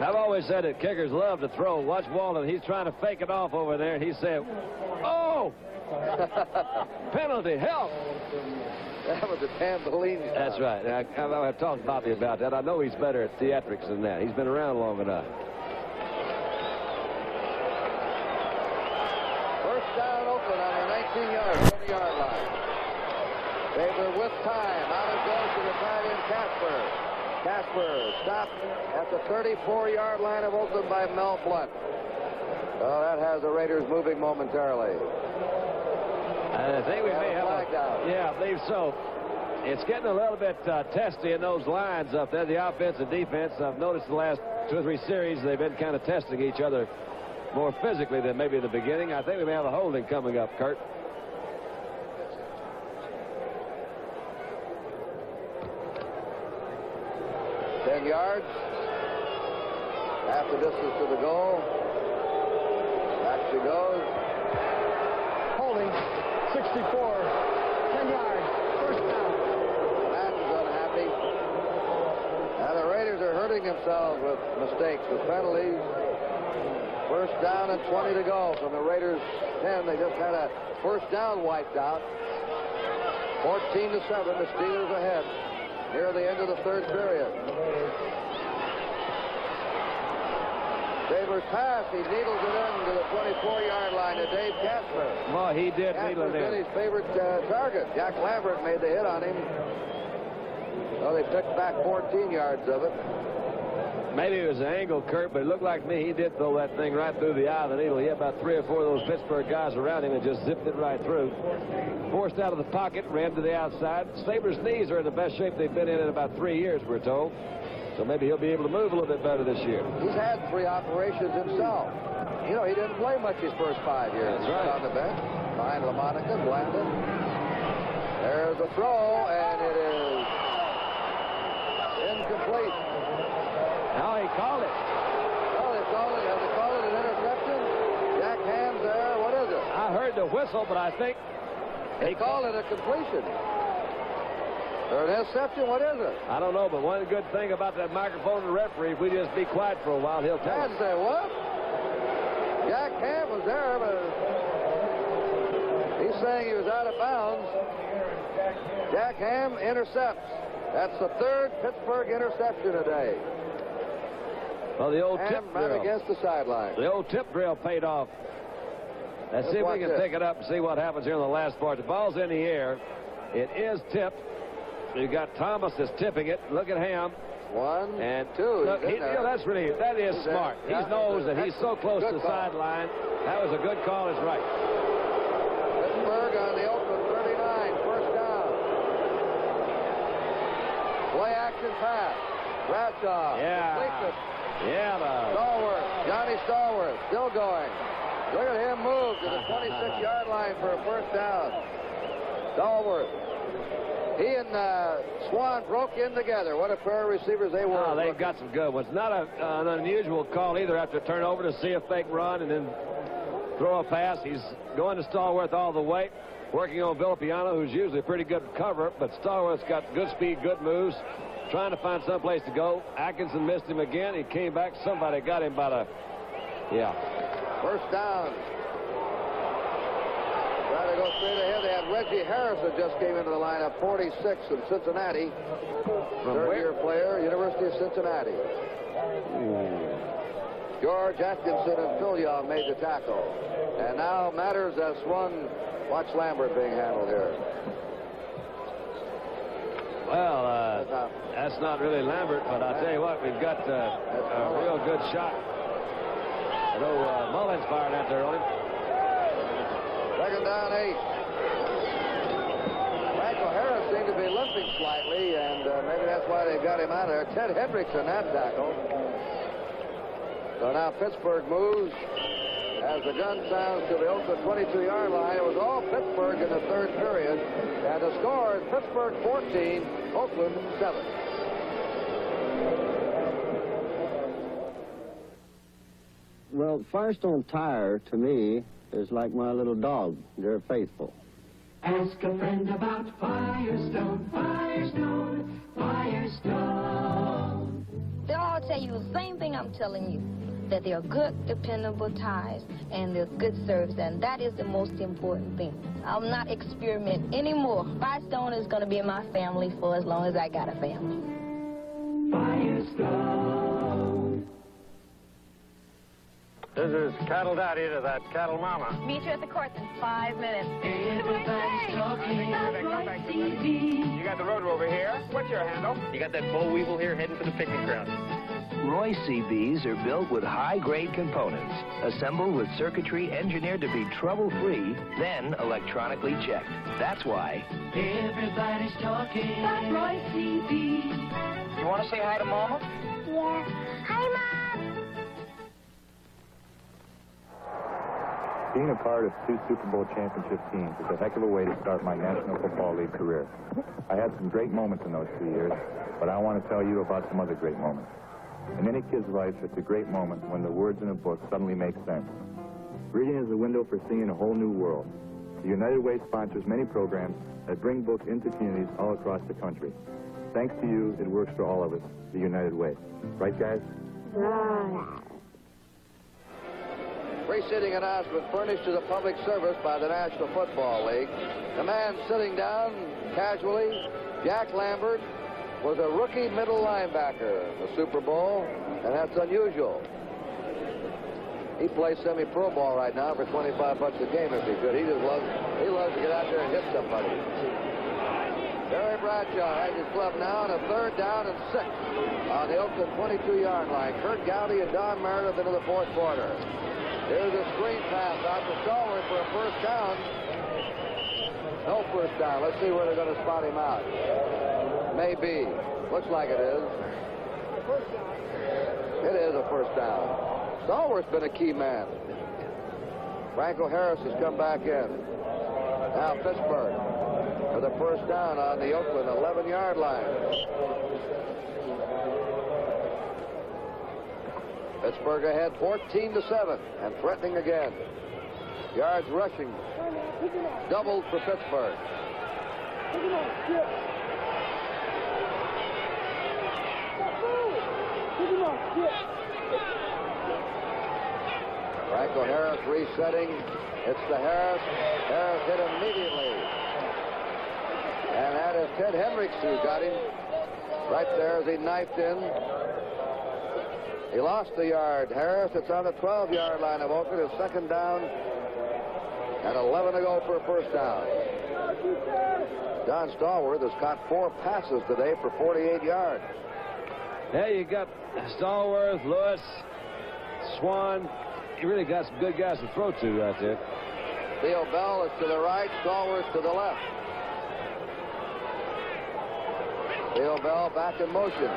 B: I've always said that kickers love to throw. Watch Walden. He's trying to fake it off over there, and he said, oh! Penalty, help!
A: That was a tambourine.
B: That's right. I've talked to Bobby about that. I know he's better at theatrics than that. He's been around long enough.
A: First down, Oakland on their 19-yard, 20-yard line. Stabler with time. Out it goes to the tight end, Casper. Casper stopped at the 34-yard line of Oakland by Mel Blunt. Well, that has the Raiders moving momentarily.
B: I think we may have a flag down. Yeah, I believe so. It's getting a little bit testy in those lines up there, the offense and defense. I've noticed the last 2 or 3 series they've been kind of testing each other more physically than maybe in the beginning. I think we may have a holding coming up, Kurt.
A: Ten yards. Half the distance to the goal. Back she goes.
J: Holding. 64. 10 yards. First down.
A: Madden's unhappy. Now the Raiders are hurting themselves with mistakes, with penalties. First down and 20 to go from the Raiders 10. They just had a first down wiped out. 14-7. The Steelers ahead near the end of the third period. Stabler's pass. He needles it in to the 24-yard line to Dave Casper.
B: Well, he did needle it in.
A: His favorite target. Jack Lambert made the hit on him. Well, they picked back 14 yards of it.
B: Maybe it was an angle, Kurt, but it looked like me. He did throw that thing right through the eye of the needle. He had about 3 or 4 of those Pittsburgh guys around him and just zipped it right through. Forced out of the pocket, ran to the outside. Stabler's knees are in the best shape they've been in about 3 years, we're told. So maybe he'll be able to move a little bit better this year.
A: He's had 3 operations himself. You know, he didn't play much his first 5 years.
B: That's right.
A: On the bench. Behind LaMonica, Blandon. There's the throw, and it is incomplete.
B: Now he called it.
A: Oh, they called it. Have they called it an interception? Jack Ham's there. What is it?
B: I heard the whistle, but I think
A: they called it a completion. Or an interception? What is it?
B: I don't know, but one good thing about that microphone and referee, if we just be quiet for a while, he'll tell us.
A: Say what? Jack Ham was there, but he's saying he was out of bounds. Jack Ham intercepts. That's the 3rd Pittsburgh interception today.
B: Well, the old tip
A: right
B: drill.
A: Against the sideline.
B: The old tip drill paid off. Let's see if we can pick it up and see what happens here in the last part. The ball's in the air. It is tipped. You've got Thomas that's tipping it. Look at Ham.
A: 1 and 2.
B: Look, that is smart. He knows that he's so close to the sideline. That was a good call. It's right.
A: Pittsburgh on the Oakland 39. First down. Play action pass. Bradshaw.
B: Yeah.
A: Stallworth. Johnny Stallworth still going. Look at him move to the 26-yard line for a first down. Stallworth. He and Swan broke in together. What a pair of receivers they were.
B: Oh, they've got some good ones. Not an unusual call either after turnover to see a fake run and then throw a pass. He's going to Stallworth all the way, working on Villapiano, who's usually a pretty good cover, but Stallworth's got good speed, good moves, trying to find some place to go. Atkinson missed him again. He came back. Somebody got him by the... Yeah.
A: First down. Trying to go straight ahead. They had Reggie Harrison just came into the lineup, 46 in Cincinnati. Third-year player, University of Cincinnati. George Atkinson and Phil Young made the tackle. And now matters have swung. Watch Lambert being handled here.
B: Well, that's not really Lambert, but I'll tell you what, we've got a real good shot. I know Mullins fired out there on him.
A: Second down, 8. Michael Harris seemed to be limping slightly, and maybe that's why they got him out of there. Ted Hendricks in that tackle. So now Pittsburgh moves as the gun sounds to the Oakland 22-yard line. It was all Pittsburgh in the third period, and the score is Pittsburgh 14, Oakland 7.
C: Well, Firestone Tire, to me, is like my little dog. They're faithful.
N: Ask a friend about Firestone, Firestone, Firestone.
E: They'll all tell you the same thing I'm telling you, that they're good, dependable tires, and they're good service, and that is the most important thing. I'll not experiment anymore. Firestone is going to be in my family for as long as I got a family.
N: Firestone.
J: This is Cattle Daddy to that Cattle Mama.
Q: Meet you at the courts in 5 minutes.
N: Everybody's talking about TV.
J: You got the road over here. What's your handle?
W: You got that boll weevil here heading for the picnic ground.
X: Roy CBs are built with high-grade components, assembled with circuitry engineered to be trouble-free, then electronically checked. That's why
N: Everybody's talking about Roy CB.
W: You want to say hi to Mama?
E: Yeah. Hi, Mom.
U: Being a part of 2 Super Bowl championship teams is a heck of a way to start my National Football League career. I had some great moments in those 2 years, but I want to tell you about some other great moments. In any kid's life, it's a great moment when the words in a book suddenly make sense. Reading is a window for seeing a whole new world. The United Way sponsors many programs that bring books into communities all across the country. Thanks to you, it works for all of us, the United Way. Right, guys?
E: Right.
A: Preceding announcement furnished to the public service by the National Football League. The man sitting down casually, Jack Lambert, was a rookie middle linebacker in the Super Bowl, and that's unusual. He plays semi-pro ball right now for $25 a game if he could. He loves to get out there and hit somebody. Terry Bradshaw has his club now on a 3rd down and 6 on the Oakland 22-yard line. Kurt Gowdy and Don Meredith into the 4th quarter. Here's a screen pass out to Stallworth for a first down. No first down. Let's see where they're going to spot him out. Maybe. Looks like it is. It is a first down. Stallworth's been a key man. Franco Harris has come back in. Now Pittsburgh for the first down on the Oakland 11-yard line. Pittsburgh ahead 14-7 and threatening again. Yards rushing doubled for Pittsburgh. Franco Harris resetting. It's to Harris. Harris hit immediately. And that is Ted Hendricks who got him right there as he knifed in. He lost the yard. Harris, it's on the 12-yard line of Oakland. It's 2nd down and 11 to go for a first down. Don Stallworth has caught 4 passes today for 48 yards.
B: Yeah, you got Stallworth, Lewis, Swan. You really got some good guys to throw to out there.
A: Theo Bell is to the right, Stallworth to the left. Theo Bell back in motion.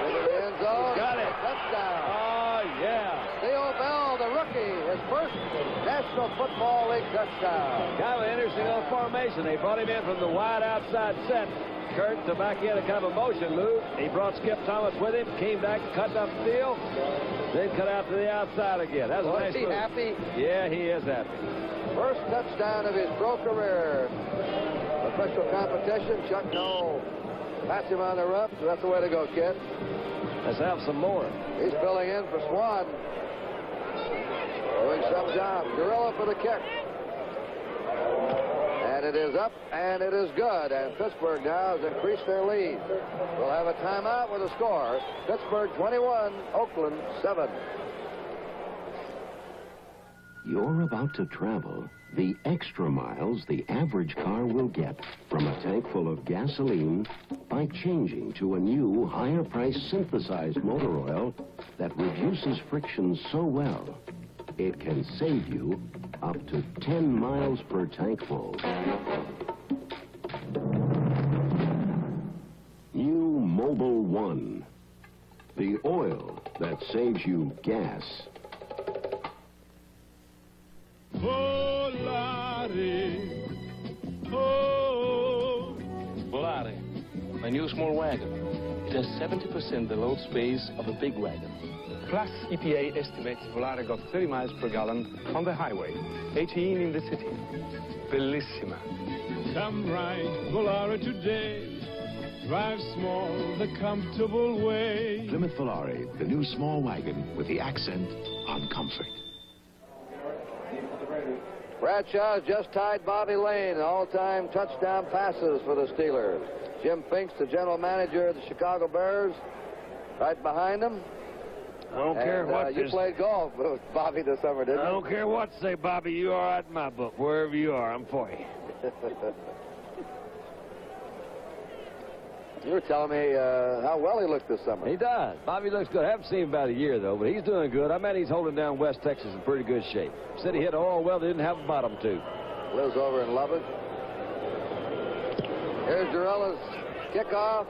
A: Into the end zone.
B: Got it.
A: Touchdown.
B: Oh, yeah.
A: Theo Bell, the rookie, his first National Football League touchdown.
B: Kind of an interesting little formation. They brought him in from the wide outside set. Kurt to back in a kind of a motion move. He brought Skip Thomas with him, came back, cut up field, then cut out to the outside again. That was a nice move.
A: Is he happy?
B: Yeah, he is happy.
A: First touchdown of his pro career. Official competition, Chuck Noll. Pass him on the rough, so that's the way to go, kid.
B: Let's have some more.
A: He's filling in for Swan. Doing some job. Gorilla for the kick. And it is up, and it is good. And Pittsburgh now has increased their lead. We'll have a timeout with a score. Pittsburgh 21, Oakland 7.
L: You're about to travel the extra miles the average car will get from a tank full of gasoline by changing to a new, higher-priced synthesized motor oil that reduces friction so well, it can save you up to 10 miles per tank full. New Mobil 1, the oil that saves you gas.
K: Volare, oh.
D: Volare, my new small wagon. It has 70% the load space of a big wagon. Plus, EPA estimates Volare got 30 miles per gallon on the highway, 18 in the city. Bellissima.
K: Come ride Volare today. Drive small the comfortable way.
L: Plymouth Volare, the new small wagon with the accent on comfort.
A: Bradshaw has just tied Bobby Lane in all-time touchdown passes for the Steelers. Jim Finks, the general manager of the Chicago Bears, right behind him.
B: I don't care what
A: you played golf with Bobby this summer, didn't you?
B: I don't care what to say, Bobby. You are right in my book. Wherever you are, I'm for you.
A: You were telling me how well he looked this summer.
B: He does. Bobby looks good. I haven't seen him about a year, though, but he's doing good. I mean, he's holding down West Texas in pretty good shape. Said he hit all well, they didn't have a bottom to.
A: Lives over in Lubbock. Here's Durella's kickoff.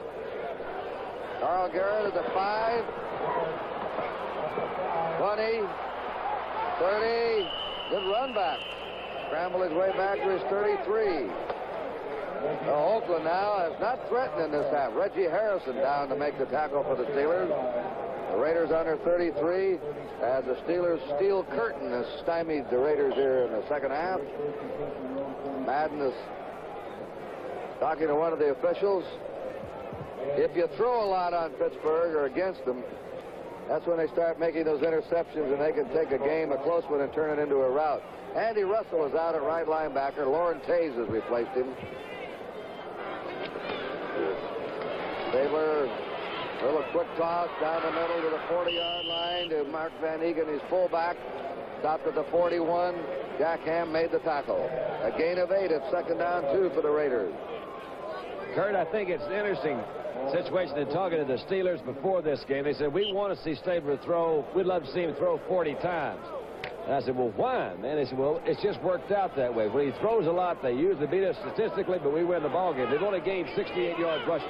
A: Carl Garrett at the 5. 20. 30. Good run back. Scrambled his way back to his 33. Oakland now is not threatened in this half. Reggie Harrison down to make the tackle for the Steelers. The Raiders under 33 as the Steelers' steel curtain has stymied the Raiders here in the second half. Madden is talking to one of the officials. If you throw a lot on Pittsburgh or against them, that's when they start making those interceptions and they can take a game, a close one, and turn it into a rout. Andy Russell is out at right linebacker. Lauren Taze has replaced him. Stabler, a little quick toss down the middle to the 40-yard line to Mark Van Eegen, his fullback. Stopped at the 41. Jack Ham made the tackle. A gain of 8 at second down 2 for the Raiders.
B: Kurt, I think it's an interesting situation in talking to the Steelers before this game. They said, we want to see Stabler throw. We'd love to see him throw 40 times. And I said, well, why, man? They said, well, it's just worked out that way. When he throws a lot, they usually beat us statistically, but we win the ball game. They've only gained 68 yards rushing.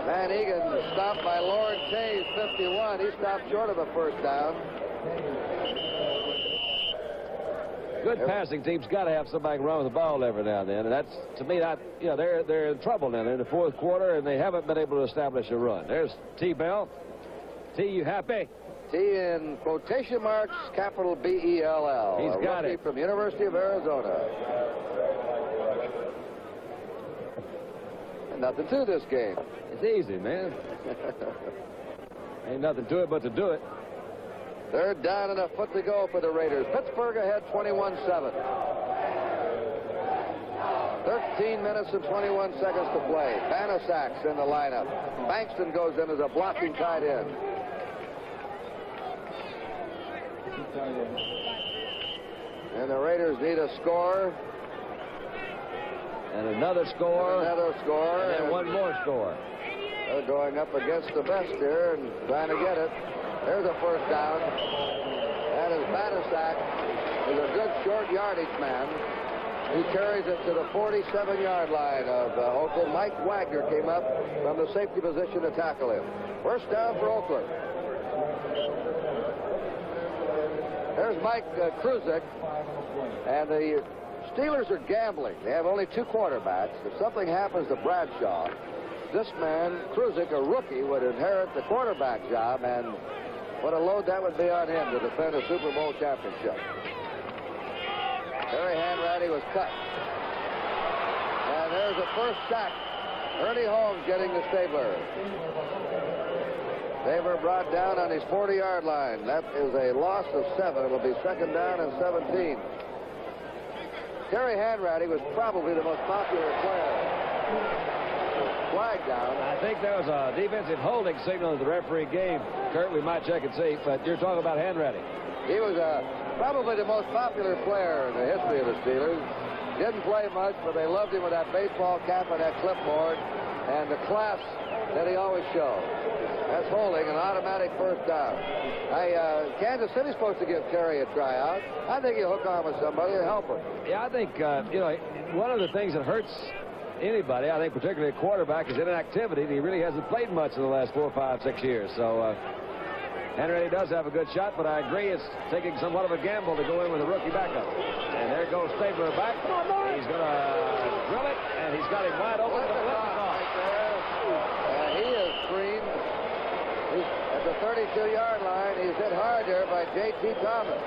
A: Van Eegen stopped by Lauren Taze, 51. He stopped short of a first down.
B: Good passing team's got to have somebody run with the ball every now and then, and that's, to me, they're in trouble now. They're in the fourth quarter, and they haven't been able to establish a run. There's T. Bell. T, you happy?
A: T in quotation marks, capital B-E-L-L.
B: He's got it.
A: From the University of Arizona. And nothing to this game.
B: It's easy, man. Ain't nothing to it but to do it.
A: Third down and a foot to go for the Raiders. Pittsburgh ahead 21-7. 13 minutes and 21 seconds to play. Banasak's in the lineup. Bankston goes in as a blocking tight end. And the Raiders need a score.
B: And another score.
A: And another score.
B: And then one more score.
A: They're going up against the best here and trying to get it. There's a first down. That is Banasak, who's a good short yardage man. He carries it to the 47-yard line of Oakland. Mike Wagner came up from the safety position to tackle him. First down for Oakland. There's Mike Kruzik, and the Steelers are gambling. They have only 2 quarterbacks. If something happens to Bradshaw, this man, Kruzik, a rookie, would inherit the quarterback job, and what a load that would be on him to defend a Super Bowl championship. Terry Hanratty was cut. And there's a first sack. Ernie Holmes getting the Stabler. Stabler brought down on his 40-yard line. That is a loss of 7. It'll be second down and 17. Terry Hanratty was probably the most popular player. flag down.
B: I think there was a defensive holding signal that the referee gave. Kurt, we might check and see, but you're talking about Hanratty.
A: He was probably the most popular player in the history of the Steelers. Didn't play much, but they loved him with that baseball cap and that clipboard and the class that he always showed. That's holding, an automatic first down. Kansas City's supposed to give Terry a tryout. I think he'll hook on with somebody to help him.
B: Yeah, I think, you know, one of the things that hurts anybody, I think particularly a quarterback, is inactivity. And he really hasn't played much in the last 4, 5, 6 years. So Henry does have a good shot, but I agree it's taking somewhat of a gamble to go in with a rookie backup. And there goes Stabler back. He's going to drill it, and he's got him wide open.
A: He is screened. He's at the 32-yard line. He's hit hard there by J.T. Thomas.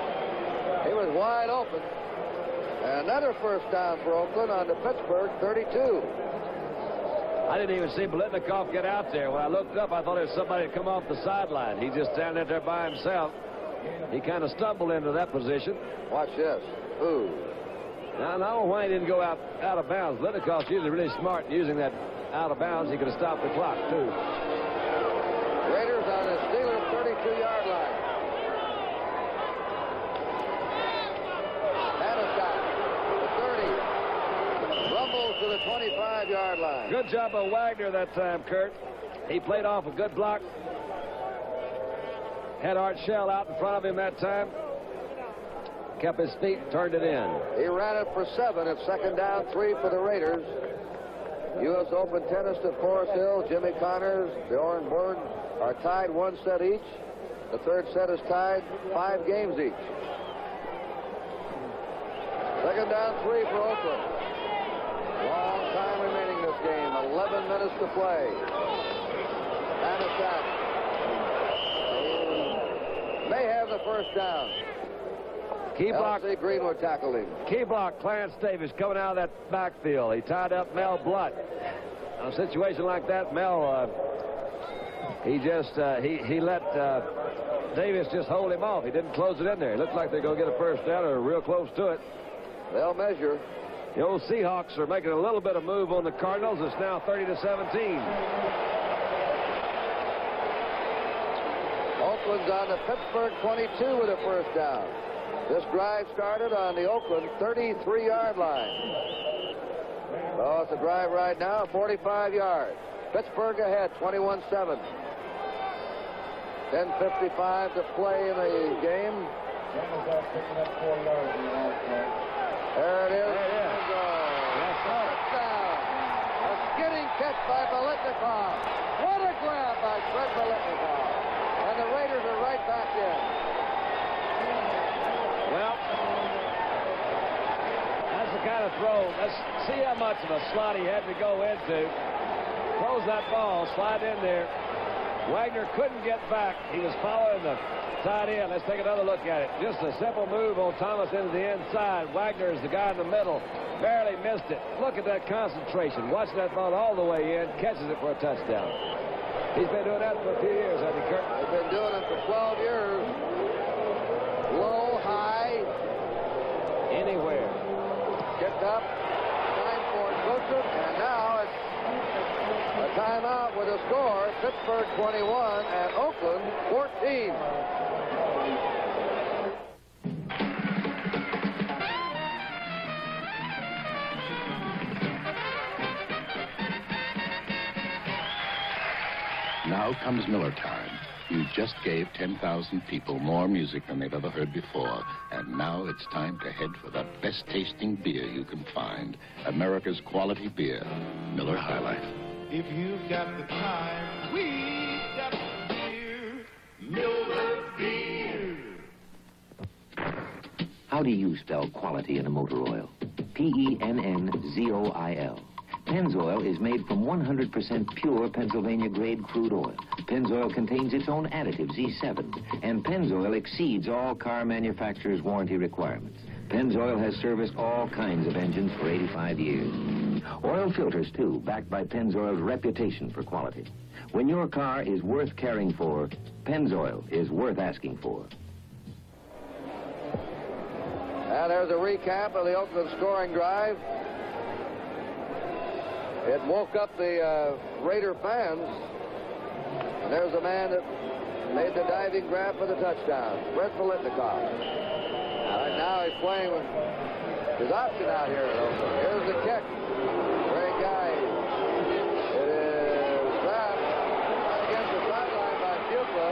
A: He was wide open. And another first down for Oakland on the Pittsburgh 32.
B: I didn't even see Biletnikoff get out there. When I looked up, I thought it was somebody had come off the sideline. He's just standing there by himself. He kind of stumbled into that position.
A: Watch this. Ooh.
B: Now, I don't know why he didn't go out of bounds. Biletnikoff's usually really smart in using that out of bounds. He could have stopped the clock, too.
A: Raiders on the Steelers 32-yard line. To the 25-yard line.
B: Good job of Wagner that time, Kurt. He played off a good block. Had Art Shell out in front of him that time. Kept his feet, turned it in.
A: He ran it for 7 at second down, 3 for the Raiders. U.S. Open tennis at Forest Hill. Jimmy Connors, the Orange Bird are tied 1 set each. The third set is tied 5 games each. Second down, 3 for Oakland. Long time remaining this game. 11 minutes to play. And attack. May have the first down.
B: Key block.
A: L.C. Greenwood tackled him.
B: Key block, Clarence Davis coming out of that backfield. He tied up Mel Blunt. In a situation like that, Mel, he let Davis just hold him off. He didn't close it in there. It looked like they're going to get a first down or real close to it.
A: They'll measure.
B: The old Seahawks are making a little bit of move on the Cardinals. It's now 30-17.
A: Oakland's on the Pittsburgh 22 with a first down. This drive started on the Oakland 33-yard line. So it's a drive right now, 45 yards. Pittsburgh ahead, 21-7. 10:55 to play in the game. There it is. Touchdown. A skidding catch by Biletnikoff. What a grab by Fred Biletnikoff. And the Raiders are right back in.
B: Well, that's the kind of throw. Let's see how much of a slot he had to go into. Throws that ball, slide in there. Wagner couldn't get back. He was following the tight end. Let's take another look at it. Just a simple move on Thomas into the inside. Wagner is the guy in the middle. Barely missed it. Look at that concentration. Watch that ball all the way in. Catches it for a touchdown. He's been doing that for a few years, hasn't he, Kurt?
A: He's been doing it for 12 years. Low, high.
B: Anywhere.
A: Kicked up. Time for Joseph. And now it's a timeout with a score. Pittsburgh 21 and Oakland 14.
F: Now comes Miller time. You just gave 10,000 people more music than they've ever heard before. And now it's time to head for the best tasting beer you can find. America's quality beer, Miller High Life.
N: If you've got the time, we've got the beer. Miller Beer.
G: How do you spell quality in a motor oil? P-E-N-N-Z-O-I-L. Pennzoil is made from 100% pure Pennsylvania-grade crude oil. Pennzoil contains its own additive, Z7, and Pennzoil exceeds all car manufacturers' warranty requirements. Pennzoil has serviced all kinds of engines for 85 years. Oil filters, too, backed by Pennzoil's reputation for quality. When your car is worth caring for, Pennzoil is worth asking for.
A: And there's a recap of the Oakland scoring drive. It woke up the Raider fans. And there's a man that made the diving grab for the touchdown. Brett Politnikov. Right now he's playing with his option out here. Here's the kick. Great guy. It is grabbed against the sideline by Bukla.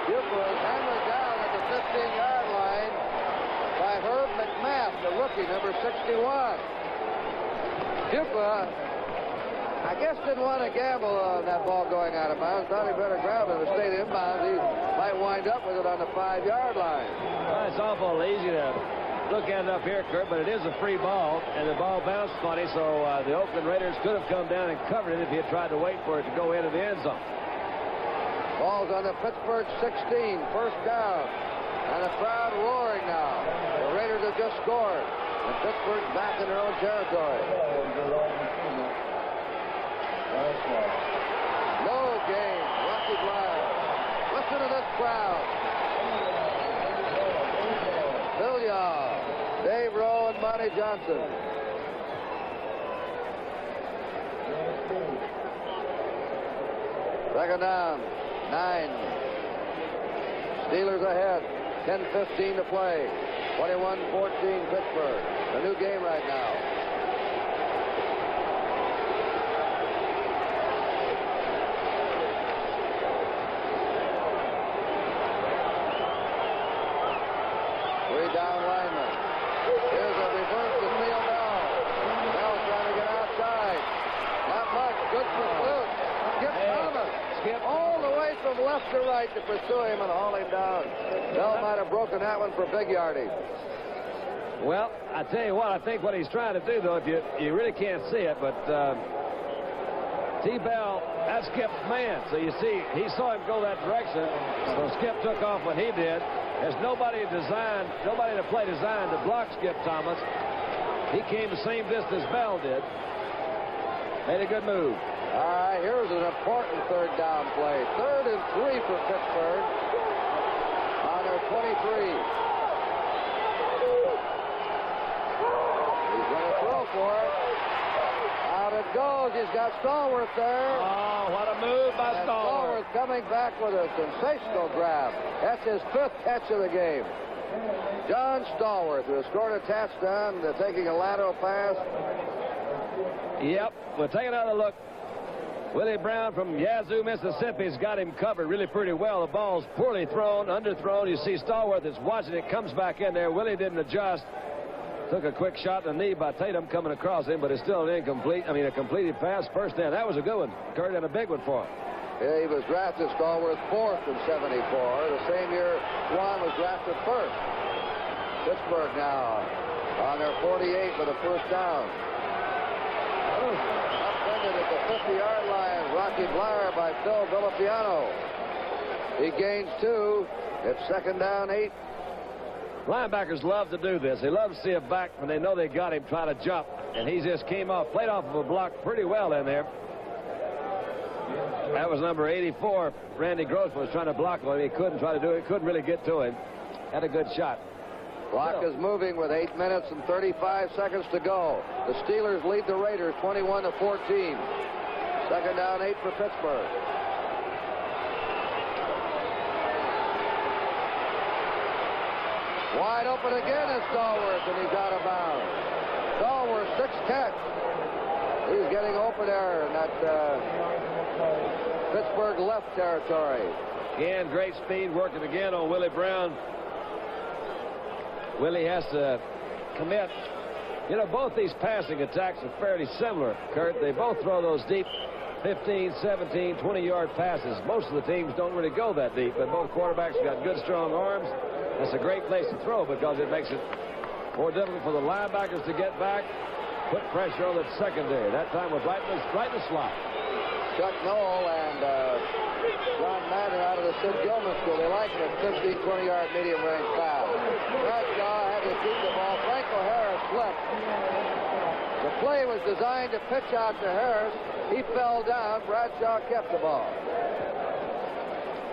A: Bukla is hammered down at the 15-yard line by Herb McMath, the rookie, number 61. Bukla, I guess, didn't want to gamble on that ball going out of bounds. Thought he better grab it. If it stayed inbounds, he might wind up with it on the 5-yard line.
B: Well, it's awful easy to look at it up here, Kurt, but it is a free ball, and the ball bounced funny, so the Oakland Raiders could have come down and covered it if he had tried to wait for it to go into the end zone.
A: Ball's on the Pittsburgh 16, first down, and the crowd roaring now. The Raiders have just scored, and Pittsburgh's back in their own territory. No game, Rocky Blind. Listen to this crowd. Villiard, Dave Rowe, and Monty Johnson. Second down, 9. Steelers ahead, 10:15 to play. 21-14 Pittsburgh. A new game right now. Down lineman. Here's a reverse to Neil Bell. Bell trying to get outside. Not much. Good pursuit. Skip Thomas.
B: Skip
A: all the way from left to right to pursue him and haul him down. Bell might have broken that one for big yardage.
B: Well, I tell you what, I think what he's trying to do, though, if you really can't see it, but T. Bell, that's Skip's man. So you see, he saw him go that direction. So Skip took off when he did. There's nobody in the play designed to block Skip Thomas. He came the same distance Bell did. Made a good move.
A: All right, here's an important third down play. 3rd and 3 for Pittsburgh on their 23. He's going to throw for it. Out it goes. He's got Stallworth there.
B: Oh, what a move by Stallworth.
A: Stallworth coming back with a sensational grab. That's his 5th catch of the game. John Stallworth, who has scored a touchdown, taking a lateral pass.
B: Yep, we'll take another look. Willie Brown from Yazoo, Mississippi has got him covered really pretty well. The ball's poorly thrown, underthrown. You see Stallworth is watching it, comes back in there. Willie didn't adjust. Took a quick shot in the knee by Tatum coming across him, but it's still a completed pass. First down. That was a good one, Kurt, and a big one for him.
A: Yeah, he was drafted, Stallworth, 4th in 74. The same year Swan was drafted 1st. Pittsburgh now on their 48 for the first down. Upended at the 50-yard line. Rocky Blyer by Phil Villapiano. He gains 2. It's 2nd down, 8.
B: Linebackers love to do this. They love to see a back when they know they got him try to jump. And he just played off of a block pretty well in there. That was number 84. Randy Grossman was trying to block him. He couldn't try to do it. Couldn't really get to him. Had a good shot.
A: Clock is moving with 8 minutes and 35 seconds to go. The Steelers lead the Raiders 21-14. 2nd down, 8 for Pittsburgh. Wide open again is Stallworth, and he's out of bounds. Stallworth, 6th catch. He's getting open there in that Pittsburgh left territory.
B: Again, great speed working again on Willie Brown. Willie has to commit. You know, both these passing attacks are fairly similar, Kurt. They both throw those deep 15, 17, 20-yard passes. Most of the teams don't really go that deep, but both quarterbacks have got good, strong arms. That's a great place to throw because it makes it more difficult for the linebackers to get back, put pressure on the secondary. That time was right in the slot.
A: Chuck Noll and John Madden out of the Sid Gilman school. They like the 15, 20-yard medium-range pass. Bradshaw had to keep the ball. Franco Harris slipped. The play was designed to pitch out to Harris. He fell down. Bradshaw kept the ball.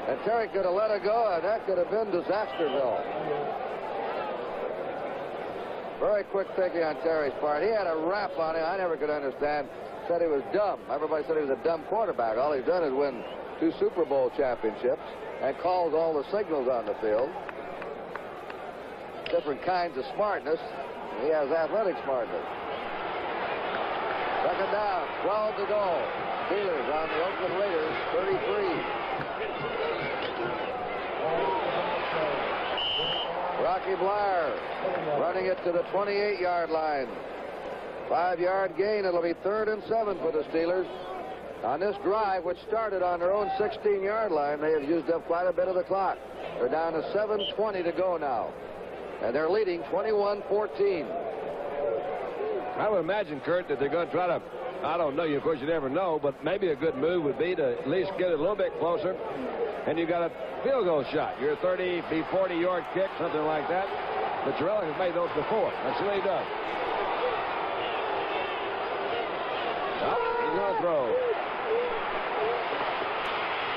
A: And Terry could have let it go, and that could have been Disasterville. Very quick thinking on Terry's part. He had a rap on him. I never could understand. said he was dumb. Everybody said he was a dumb quarterback. All he's done is win 2 Super Bowl championships and calls all the signals on the field. Different kinds of smartness. He has athletic smartness. Second down, 12 to go. Steelers on the Oakland Raiders, 33. Rocky Blair running it to the 28-yard line. 5-yard gain. It'll be 3rd and 7 for the Steelers. On this drive, which started on their own 16-yard line, they have used up quite a bit of the clock. They're down to 7:20 to go now. And they're leading 21-14.
B: I would imagine, Kurt, that they're going to try to, I don't know, of course you never know, but maybe a good move would be to at least get it a little bit closer. And you got a field goal shot. Your 30, 40-yard kick, something like that. But Jarrell has made those before. That's what he does. He's going to throw.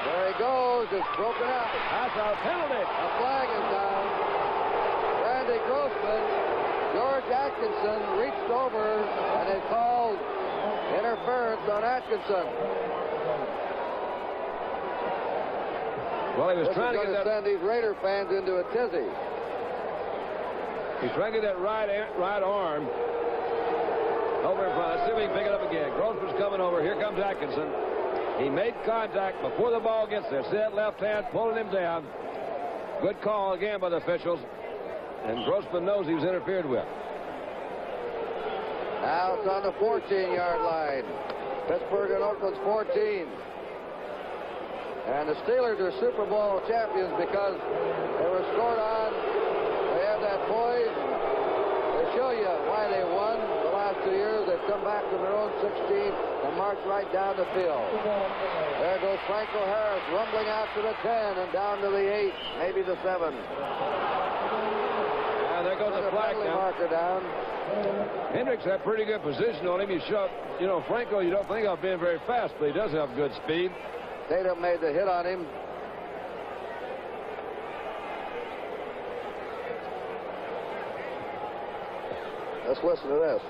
A: There he goes. It's broken out.
B: That's a penalty.
A: A flag is down. Randy Grossman, George Atkinson reached over, and they called interference on Atkinson.
B: Well, he was trying to
A: get send these Raider fans into a tizzy.
B: He's trying to get that right arm over in front. Let's see if we can pick it up again. Grossman's coming over. Here comes Atkinson. He made contact before the ball gets there. See that left hand pulling him down. Good call again by the officials. And Grossman knows he was interfered with.
A: Now it's on the 14-yard line. Pittsburgh and Oakland's 14. And the Steelers are Super Bowl champions because they were scored on. They have that poise. They show you why they won the last 2 years. They've come back from their own 16 and marched right down the field. There goes Franco Harris rumbling out to the 10 and down to the 8, maybe the 7.
B: There goes the flag
A: marker down.
B: Hendricks had pretty good position on him. He shot, you know, Franco, you don't think of being very fast, but he does have good speed.
A: Tatum made the hit on him. Let's listen to this.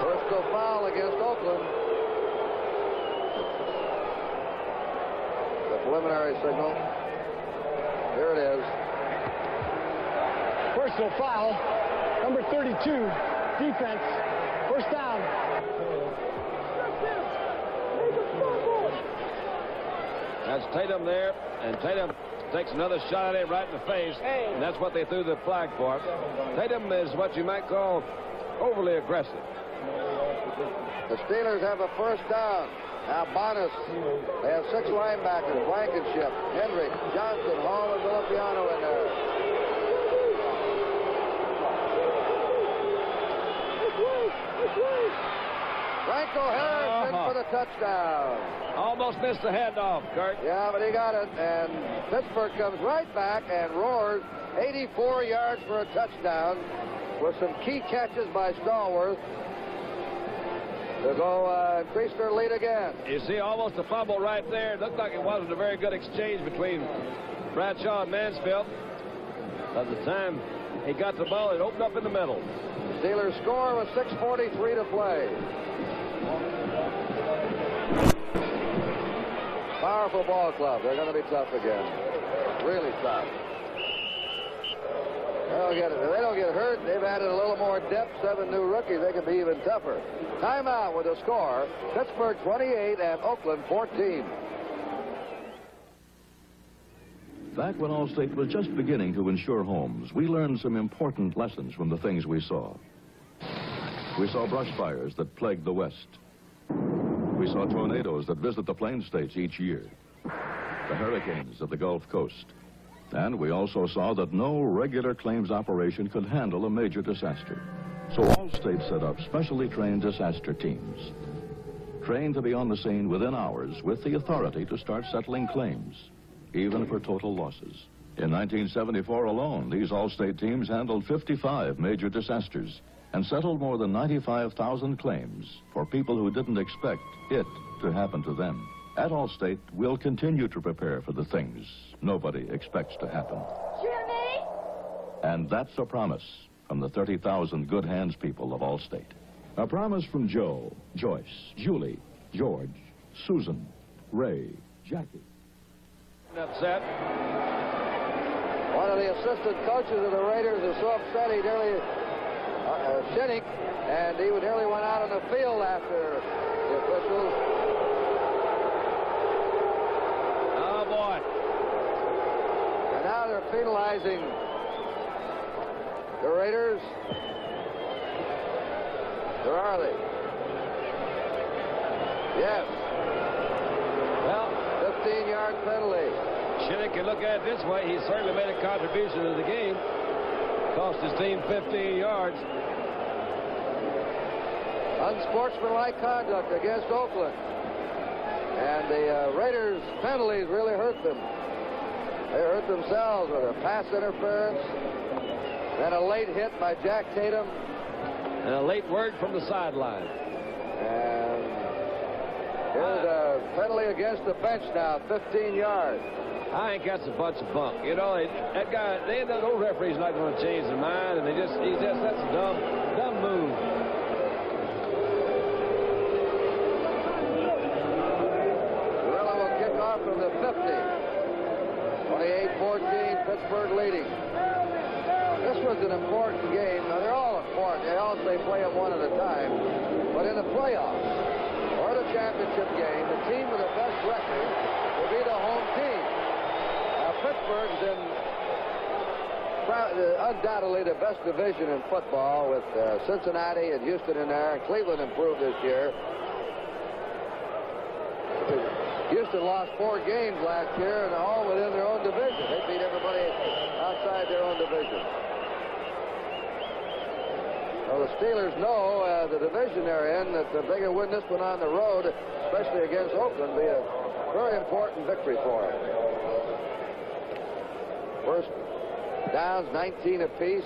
A: Personal foul against Oakland. The preliminary signal. Here it is.
H: Personal foul. Number 32. Defense. First down.
B: That's Tatum there, and Tatum takes another shot at him right in the face, and that's what they threw the flag for. Tatum is what you might call overly aggressive.
A: The Steelers have a first down. Now Bonus. They have 6 linebackers. Blankenship, Hendrick, Johnson, Hall, and Villapiano in there. Franco Harris in for the touchdown.
B: Almost missed the handoff, Kurt.
A: Yeah, but he got it, and Pittsburgh comes right back and roars 84 yards for a touchdown with some key catches by Stallworth to go increase their lead again.
B: You see almost a fumble right there. It looked like it wasn't a very good exchange between Bradshaw and Mansfield. By the time he got the ball, it opened up in the middle.
A: Steelers score with 6:43 to play. Powerful ball club. They're going to be tough again. Really tough. They don't get hurt. They've added a little more depth. 7 new rookies. They can be even tougher. Timeout with a score. Pittsburgh 28 and Oakland 14.
I: Back when Allstate was just beginning to insure homes, we learned some important lessons from the things we saw. We saw brush fires that plagued the West. We saw tornadoes that visit the Plain States each year. The hurricanes of the Gulf Coast. And we also saw that no regular claims operation could handle a major disaster. So Allstate set up specially trained disaster teams, trained to be on the scene within hours with the authority to start settling claims, even for total losses. In 1974 alone, these Allstate teams handled 55 major disasters and settled more than 95,000 claims for people who didn't expect it to happen to them. At Allstate, we'll continue to prepare for the things nobody expects to happen.
Q: Jimmy!
I: And that's a promise from the 30,000 good hands people of Allstate. A promise from Joe, Joyce, Julie, George, Susan, Ray, Jackie.
B: Upset.
A: One of the assistant coaches of the Raiders is so upset he nearly, Shinnick, and he nearly went out on the field after the officials.
B: Oh, boy.
A: And now they're penalizing the Raiders. Where are they? Yes.
B: Well,
A: 15-yard penalty.
B: Shinnick can look at it this way. He certainly made a contribution to the game. Cost his team 15 yards.
A: Unsportsmanlike conduct against Oakland. And the Raiders' penalties really hurt them. They hurt themselves with a pass interference, then a late hit by Jack Tatum.
B: And a late word from the sideline.
A: And here's a penalty against the bench now, 15 yards.
B: I think that's a bunch of bunk. You know, that guy, those referees not going to change their mind, and that's a dumb move.
A: Gorilla will kick off from the 50. 28-14, Pittsburgh leading. This was an important game. Now, they're all important. They all say play them one at a time. But in the playoffs or the championship game, the team with the best record will be the home team. Now, Pittsburgh's in undoubtedly the best division in football with Cincinnati and Houston in there. And Cleveland improved this year. Houston lost 4 games last year, and all within their own division. They beat everybody outside their own division. Well, the Steelers know the division they're in, that if they can win this one on the road, especially against Oakland, be a very important victory for them. First downs, 19 apiece.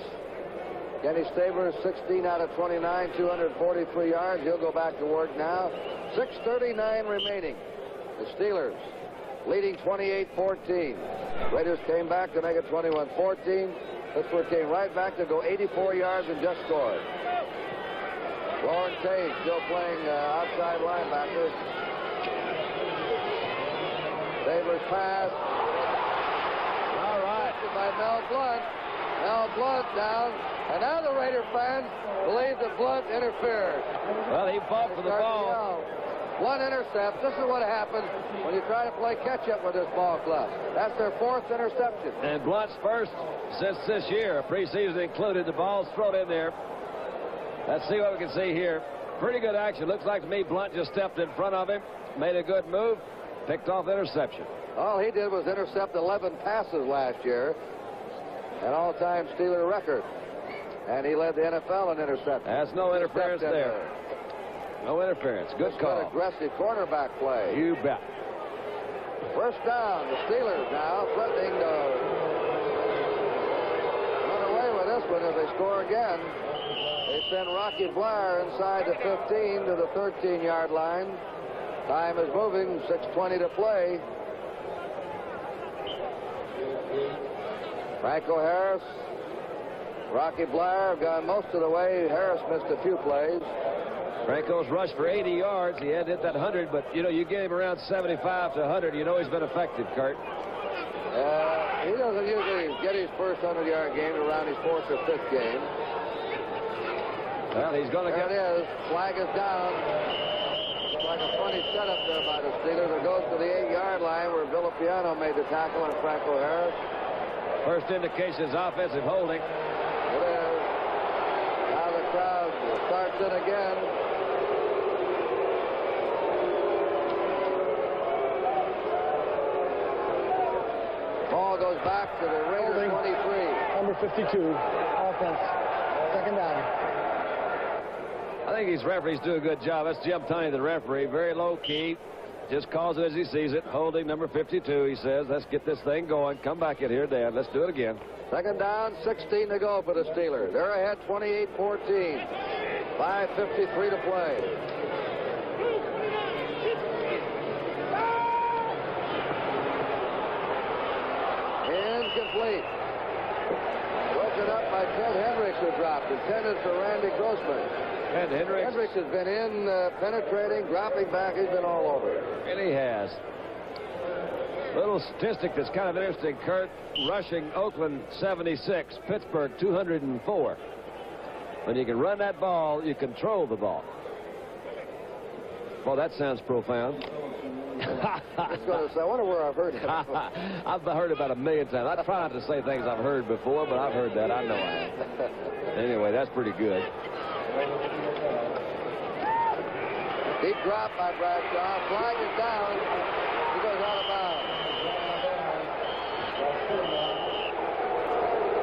A: Kenny Stabler, 16 out of 29, 243 yards. He'll go back to work now. 6:39 remaining. The Steelers leading 28-14. Raiders came back to make it 21-14. Pittsburgh came right back to go 84 yards and just scored. Warren Tage still playing outside linebacker. Stabler's pass.
B: All right.
A: By Mel Blount. Mel Blount down. And now the Raider fans believe that Blount interfered.
B: Well, he fought for the ball.
A: One intercept. This is what happens when you try to play catch-up with this ball club. That's their 4th interception.
B: And Blount's first since this year, preseason included. The ball's thrown in there. Let's see what we can see here. Pretty good action. Looks like to me Blount just stepped in front of him, made a good move, picked off the interception.
A: All he did was intercept 11 passes last year, an all-time Steeler record. And he led the NFL in interceptions.
B: That's no interference there. No interference. Good call.
A: Good aggressive cornerback play.
B: You bet.
A: First down. The Steelers now threatening to run away with this one if they score again. They send Rocky Blair inside the 15 to the 13-yard line. Time is moving. 6:20 to play. Franco Harris, Rocky Blair have gone most of the way. Harris missed a few plays.
B: Franco's rushed for 80 yards. He had hit that 100, but, you know, you gave him around 75 to 100. You know he's been effective, Kurt.
A: He doesn't usually get his first 100-yard game around his 4th or 5th game.
B: Well, he's going to get...
A: There it is. Flag is down. Looks like a funny setup there by the Steelers. It goes to the 8-yard line where Villapiano made the tackle on Franco Harris.
B: First indication is offensive holding.
A: It is. Now the crowd starts in again. Ball goes back to the Raiders 23.
H: Number 52, offense. 2nd down.
B: I think these referees do a good job. That's Jim Tunney, the referee. Very low key. Just calls it as he sees it. Holding number 52, he says. Let's get this thing going. Come back in here, Dad. Let's do it again.
A: 2nd down, 16 to go for the Steelers. They're ahead 28-14. 5:53 to play. Incomplete. Wilson broken up by Ted Hendricks, who dropped. Intended for Randy Grossman.
B: Ted Hendricks.
A: Hendricks has been in, penetrating, dropping back. He's been all over.
B: Really has. Little statistic that's kind of interesting, Kurt. Rushing Oakland 76, Pittsburgh 204. When you can run that ball, you control the ball. Well, that sounds profound.
A: I wonder where I've heard that.
B: I've heard about 1,000,000 times. I try not to say things I've heard before, but I've heard that. I know I have. Anyway, that's pretty good.
A: Deep drop by Bradshaw. Flag is down. He goes out of bounds.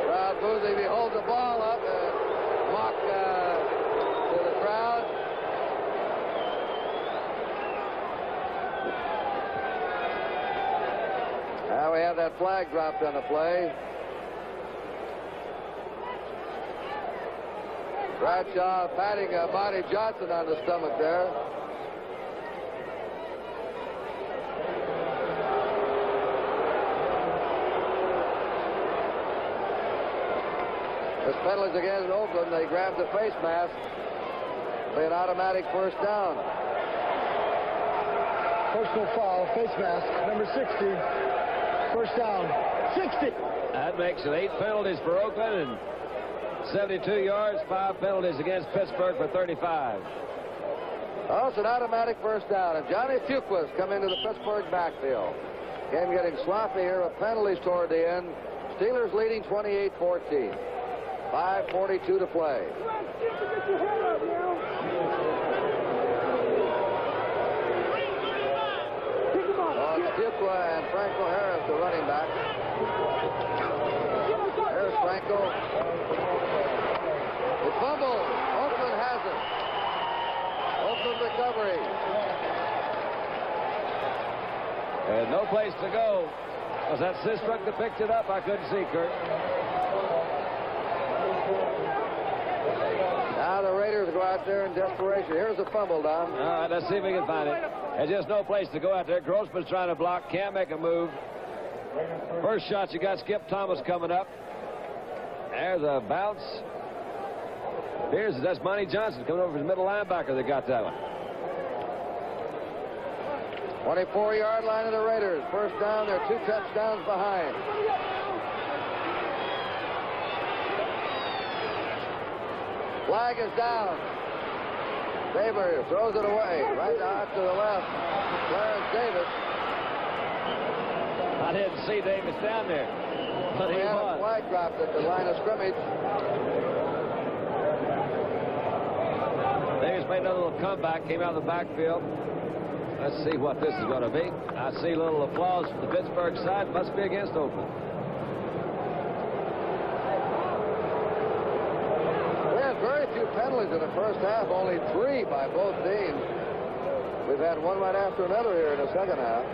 A: Crowd boozing. He holds the ball up. Mock to the crowd. Now we have that flag dropped on the play. Bradshaw patting Monty Johnson on the stomach there. This penalty's against Oakland. They grabbed the face mask. Be an automatic first down.
H: Personal foul, face mask, number 60. First down, 60.
B: That makes it 8 penalties for Oakland and 72 yards, 5 penalties against Pittsburgh for 35.
A: Oh, it's an automatic first down. And Johnny Fuqua's come into the Pittsburgh backfield. Game getting sloppy here with penalties toward the end. Steelers leading 28-14. 5:42 to play. Fuqua and Franco Harris, the running back. There's Franco. The fumble. Oakland has it. Oakland recovery.
B: And no place to go. Was that Sistruck that picked it up? I couldn't see, Kurt.
A: Now the Raiders go out there in desperation. Here's a fumble, Don.
B: All right, let's see if we can find it. There's just no place to go out there. Grossman's trying to block, can't make a move. First shot, you got Skip Thomas coming up. There's a bounce. That's Monty Johnson coming over from the middle linebacker that got that one.
A: 24-yard line of the Raiders. First down, they're 2 touchdowns behind. Flag is down. Faber throws it away. Right out to the left. Clarence Davis.
B: I didn't see Davis down there. But he
A: had
B: was.
A: A flag dropped at the line of scrimmage.
B: Davis made another little comeback, came out of the backfield. Let's see what this is going to be. I see a little applause from the Pittsburgh side. Must be against Oakland.
A: We had very few penalties in the first half, only 3 by both teams. We've had one right after another here in the second half.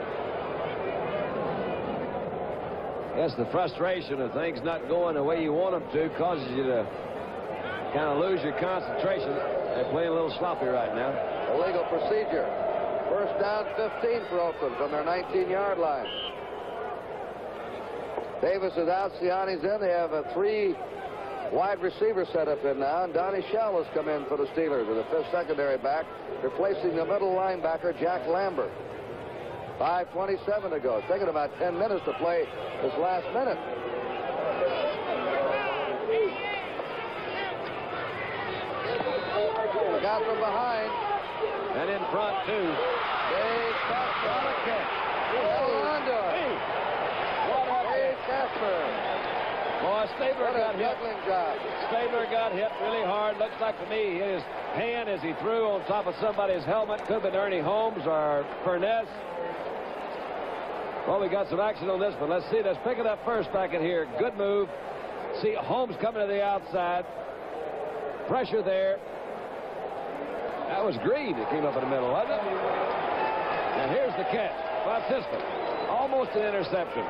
B: Yes, the frustration of things not going the way you want them to causes you to kind of lose your concentration. They're playing a little sloppy right now.
A: Illegal procedure. First down 15 for Oakland from their 19-yard line. Davis is out. Siani's in. They have a 3 wide receiver set up in now, and Donnie Shell has come in for the Steelers with a 5th secondary back, replacing the middle linebacker, Jack Lambert. 5:27 to go. It's taken about 10 minutes to play this last minute. Got from behind.
B: And in front, too.
A: Dave Casper.
B: What a catch.
A: Held on to it. Dave Casper.
B: Boy, Stabler got hit.
A: Job.
B: Stabler got hit really hard. Looks like to me his hand as he threw on top of somebody's helmet. Could have been Ernie Holmes or Furness. Well, we got some action on this one. Let's see. Let's pick it up first back in here. Good move. See Holmes coming to the outside. Pressure there. That was Green that came up in the middle, wasn't it? And here's the catch. Francisco. Almost an interception.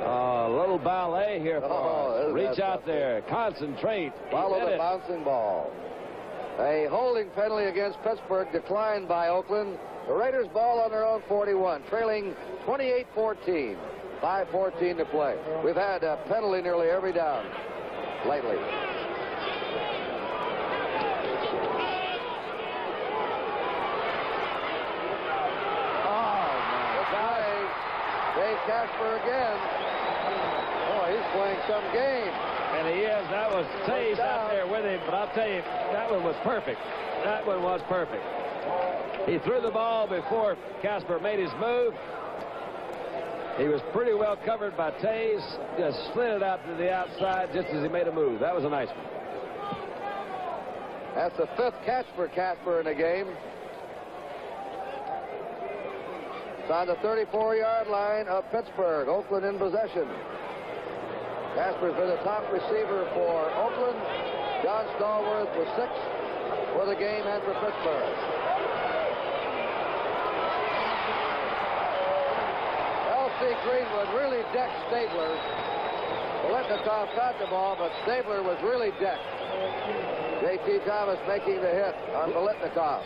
B: A little ballet here for us. Reach out there. Concentrate.
A: Follow the bouncing ball. A holding penalty against Pittsburgh declined by Oakland. The Raiders ball on their own 41, trailing 28-14. 5:14 to play. We've had a penalty nearly every down lately. Dave Casper again. Oh, he's playing some game.
B: And he is. That was Tays out there with him, but I'll tell you, that one was perfect. That one was perfect. He threw the ball before Casper made his move. He was pretty well covered by Tays. Just slid it out to the outside just as he made a move. That was a nice one.
A: That's the 5th catch for Casper in the game. It's on the 34-yard line of Pittsburgh. Oakland in possession. Casper's been the top receiver for Oakland. John Stallworth was 6th for the game and for Pittsburgh. L.C. Greenwood really decked Stabler. Biletnikoff got the ball, but Stabler was really decked. J.T. Thomas making the hit on Biletnikoff.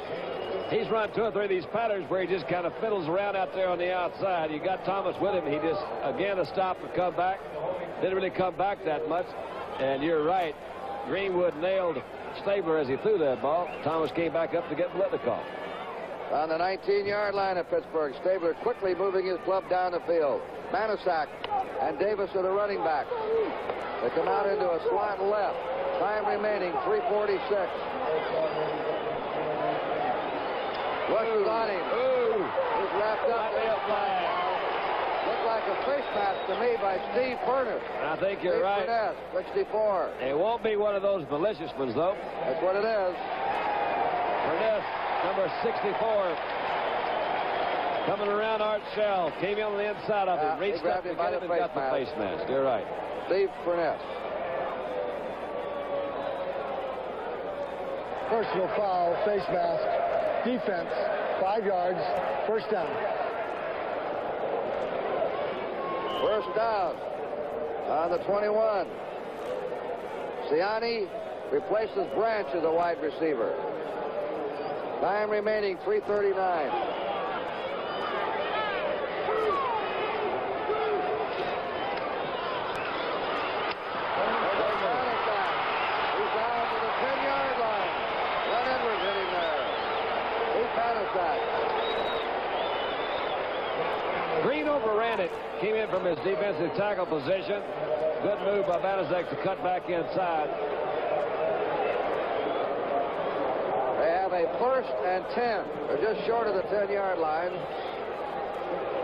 B: He's run 2 or 3 of these patterns where he just kind of fiddles around out there on the outside. You got Thomas with him. He just, again, a stop and come back. Didn't really come back that much. And you're right. Greenwood nailed Stabler as he threw that ball. Thomas came back up to get Biletnikoff.
A: On the 19-yard line of Pittsburgh, Stabler quickly moving his club down the field. Manasak and Davis are the running back. They come out into a slot left. Time remaining, 3:46. Rushes on him. He's wrapped up. Looked like a face mask to me by Steve Furness.
B: I think you're right.
A: Furness, 64.
B: It won't be one of those malicious ones, though.
A: That's what it is.
B: Furness, number 64. Coming around Art Shell. Came in on the inside of him. Reached up to get him and got the face mask. You're right.
A: Steve Furness.
H: Personal foul, face mask, defense, 5 yards, first down.
A: First down on the 21. Siani replaces Branch as a wide receiver. Time remaining, 3:39.
B: Green overran it. Came in from his defensive tackle position. Good move by Banaszak to cut back inside.
A: They have a 1st and 10. They're just short of the 10-yard line.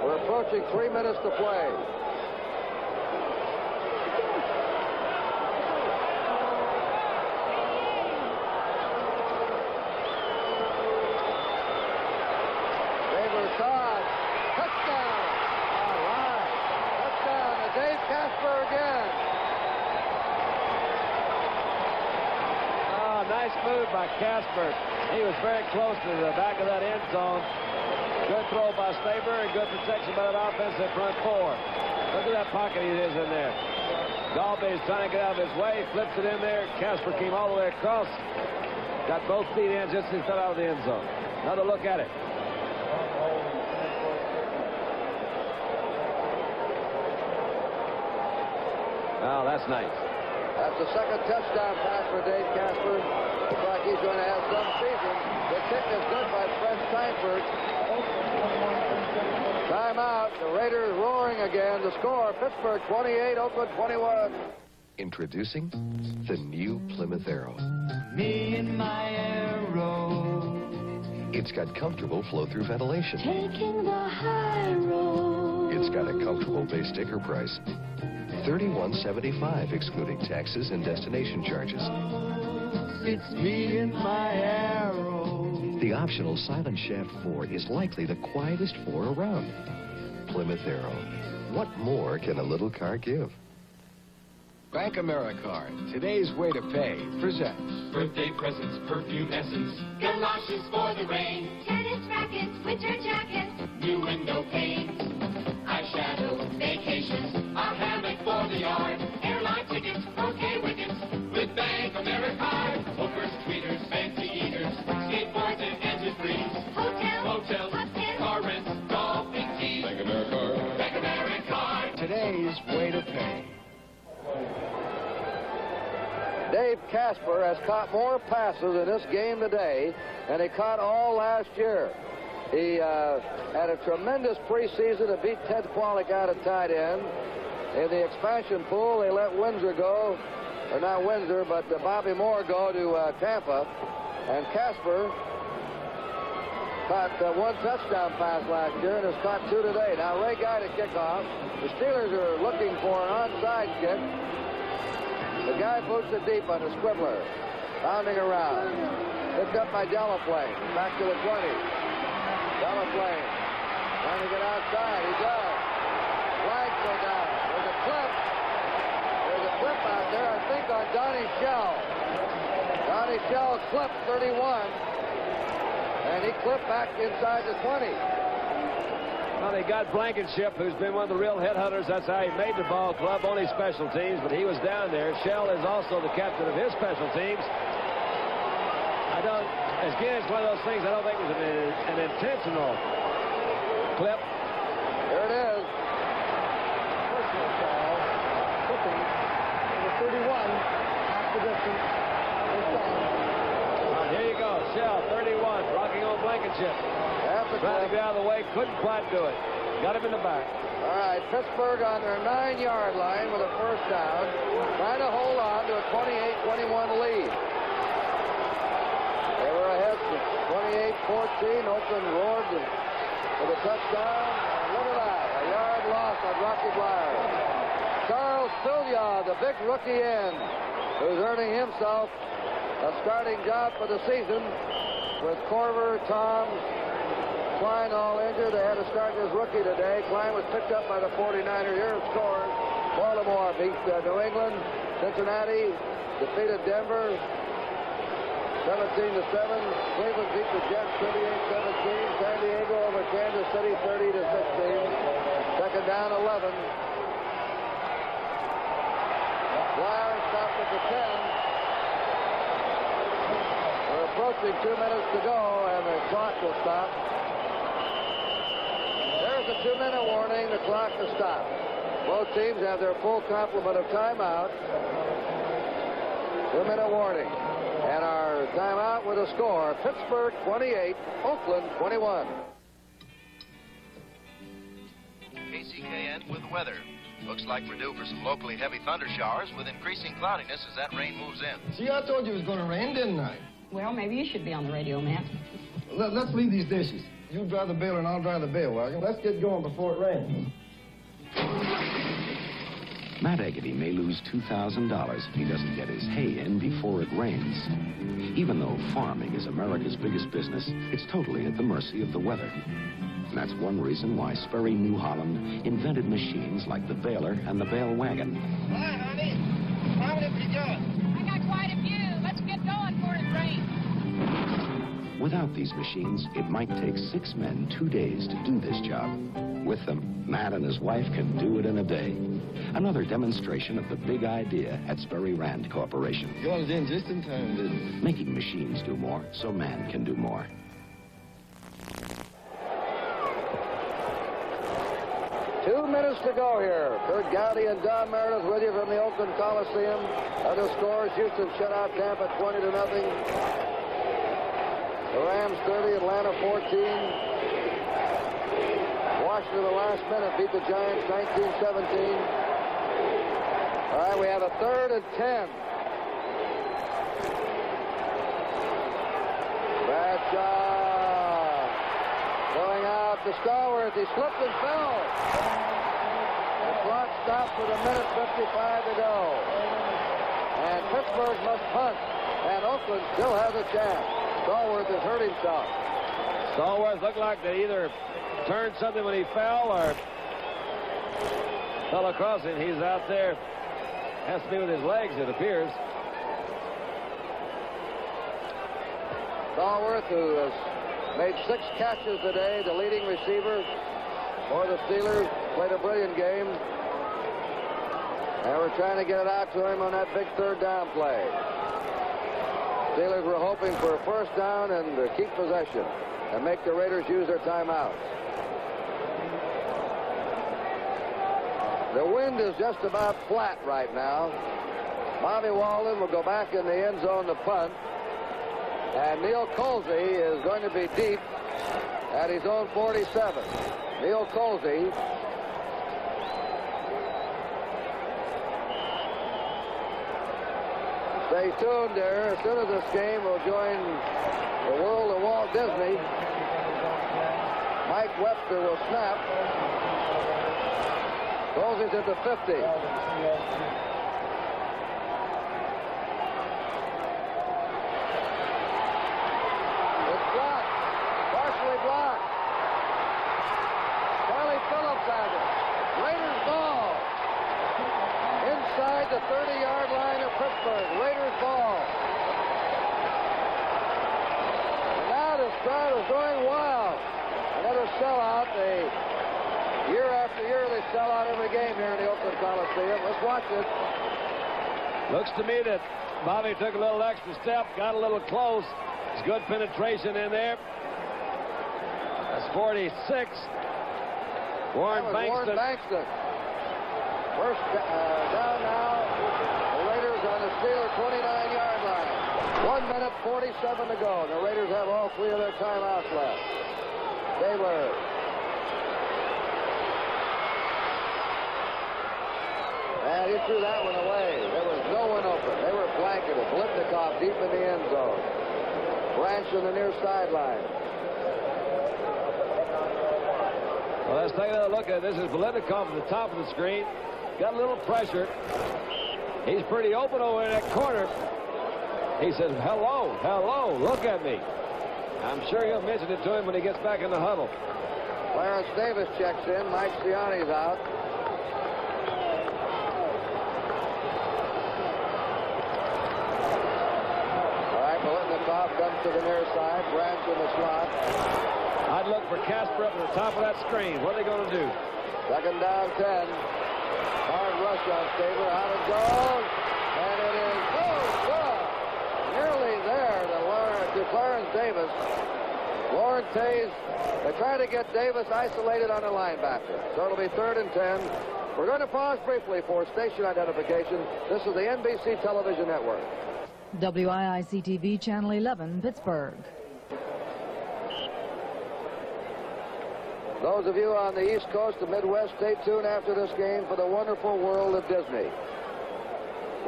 A: We're approaching 3 minutes to play.
B: Move by Casper. He was very close to the back of that end zone. Good throw by Stabler and good protection by that offensive front 4. Look at that pocket he is in there. Galbe is trying to get out of his way. Flips it in there. Casper came all the way across. Got both feet in just as he fell out of the end zone. Another look at it. Oh, that's nice.
A: That's the 2nd touchdown pass for Dave Casper. Looks like he's going to have some season. The kick is good by Fred Steinfurt. Timeout. The Raiders roaring again. The score, Pittsburgh 28, Oakland 21.
M: Introducing the new Plymouth Arrow.
N: Me and my Arrow.
M: It's got comfortable flow-through ventilation.
N: Taking the high road.
M: It's got a comfortable base sticker price. $31.75, excluding taxes and destination charges.
N: It's me and my Arrow.
M: The optional Silent Shaft 4 is likely the quietest 4 around. Plymouth Arrow. What more can a little car give?
O: Bank AmeriCard, today's way to pay, presents
N: Birthday presents, perfume essence, galoshes for the rain, tennis rackets, winter jackets, new window panes, eyeshadow, vacations, a hammock for the yard, airline tickets, bouquet wickets, with Bank AmeriCard, hookers, tweeters, fancy eaters, skateboards and antifreeze, hotels, car rents, golfing tees, Bank AmeriCard, Bank AmeriCard.
A: Casper has caught more passes in this game today than he caught all last year. He had a tremendous preseason to beat Ted Kwolek out at tight end. In the expansion pool, they let Windsor go, or not Windsor, but Bobby Moore go to Tampa. And Casper caught one touchdown pass last year and has caught 2 today. Now Ray Guy to kick off. The Steelers are looking for an onside kick. The guy boots it deep on the squibbler. Bounding around. Picked up by Delaplane. Back to the 20. Delaplane trying to get outside. He does. Flags go down. There's a clip. There's a clip out there, I think, on Donnie Shell. Donnie Shell clipped 31. And he clipped back inside the 20.
B: Well, they got Blankenship, who's been one of the real headhunters. That's how he made the ball club, only special teams, but he was down there. Shell is also the captain of his special teams. Again, it's one of those things I don't think was an intentional clip.
A: There it is.
H: Personal foul. Clipping. Number 31. Half the distance.
B: Here you go. Shell, 31, blocking on Blankenship. Trying to get out of the way, couldn't quite do it. Got him in the back.
A: All right, Pittsburgh on their 9-yard line with a first down, trying to hold on to a 28-21 lead. They were ahead 28-14. Oakland roared for the touchdown. And look at that, a yard loss on Rocky Bleier. Charles Filya, the big rookie end, who's earning himself a starting job for the season with Corver, Tom, Klein all injured. They had to start this rookie today. Klein was picked up by the 49er. Here are scores. Baltimore beat New England. Cincinnati defeated Denver 17-7. Cleveland beat the Jets 38-17. San Diego over Kansas City 30-16. Second down 11. Bleier stopped at the 10. We're approaching 2 minutes to go, and the clock will stop. There's a 2-minute warning. The clock will stop. Both teams have their full complement of timeout. 2-minute warning. And our timeout with a score, Pittsburgh 28, Oakland 21.
P: KCKN with weather. Looks like we're due for some locally heavy thunder showers with increasing cloudiness as that rain moves in.
R: See, I told you it was going to rain, didn't I?
S: Well, maybe you should be on the radio, Matt.
R: Let's leave these dishes. You drive the baler and I'll drive the bale wagon. Let's get going before it rains.
L: Matt Eggety may lose $2,000 if he doesn't get his hay in before it rains. Even though farming is America's biggest business, it's totally at the mercy of the weather. And that's one reason why Sperry New Holland invented machines like the baler and the bale wagon.
V: Hi, honey. How many have you got? I got quite a few. Let's get going before it rains.
L: Without these machines, it might take 6 men 2 days to do this job. With them, Matt and his wife can do it in a day. Another demonstration of the big idea at Sperry Rand Corporation.
R: You got it in just in time, didn't you?
L: Making machines do more so man can do more.
A: Two minutes to go here. Kurt Gowdy and Don Meredith with you from the Oakland Coliseum. Other scores, Houston shut out Tampa 20-0. The Rams 30, Atlanta 14. Washington the last minute beat the Giants 19-17. All right, we have a 3rd and 10. Bradshaw going out to Stallworth. He slipped and fell. The clock stopped with 1:55 to go. And Pittsburgh must punt. And Oakland still has a chance. Stallworth has hurt himself.
B: Stallworth looked like they either turned something when he fell or fell across him. He's out there. Has to be with his legs, it appears.
A: Stallworth, who has made 6 catches today, the leading receiver for the Steelers, played a brilliant game. And we're trying to get it out to him on that big 3rd down play. Steelers were hoping for a first down and to keep possession and make the Raiders use their timeouts. The wind is just about flat right now. Bobby Walden will go back in the end zone to punt. And Neil Colsey is going to be deep at his own 47. Neil Colsey. Stay tuned there. As soon as this game will join the world of Walt Disney, Mike Webster will snap. Colsey's at the 50. It's blocked. Partially blocked. Charlie Phillips has it. Raiders ball. Inside the 30-yard line of Pittsburgh. Raiders ball. And now this crowd is going wild. Another sellout. Year after year, they sell out every game here in the Oakland Coliseum. Let's watch it.
B: Looks to me that Bobby took a little extra step, got a little close. It's good penetration in there. That's 46. Warren Bankston.
A: First down now. The Raiders on the Steelers 29-yard line. 1 minute 47 to go. The Raiders have all three of their timeouts left. Stabler. And he threw that one away. There was no one open. They were blanketed. Blitnikoff deep in the end zone. Branch on the near sideline.
B: Well, let's take another look at it. This is Blitnikoff at the top of the screen. Got a little pressure. He's pretty open over in that corner. He says, hello, hello, look at me. I'm sure he'll mention it to him when he gets back in the huddle.
A: Clarence Davis checks in. Mike Siani's out. Comes to the near side. Branch in the slot.
B: I'd look for Casper up at the top of that screen. What are they going to do?
A: Second down 10. Hard rush on Stabler. Out it goes. And it is good. Nearly there to Clarence Davis. Lauren Tays. They try to get Davis isolated on the linebacker. So it'll be 3rd and 10. We're going to pause briefly for station identification. This is the NBC Television Network.
C: WIIC-TV Channel 11, Pittsburgh.
A: Those of you on the East Coast and Midwest, stay tuned after this game for the wonderful world of Disney.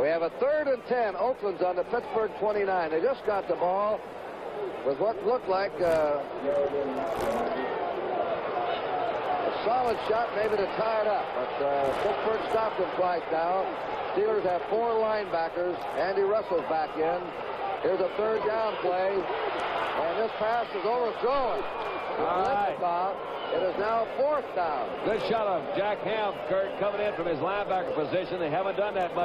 A: We have a 3rd and 10. Oakland's on the Pittsburgh 29. They just got the ball with what looked like a solid shot, maybe to tie it up. But Pittsburgh stopped them twice now. Steelers have 4 linebackers. Andy Russell's back in. Here's a 3rd down play. And this pass is overthrown.
B: All right.
A: It is now 4th down.
B: Good shot of Jack Ham, Kurt, coming in from his linebacker position. They haven't done that much.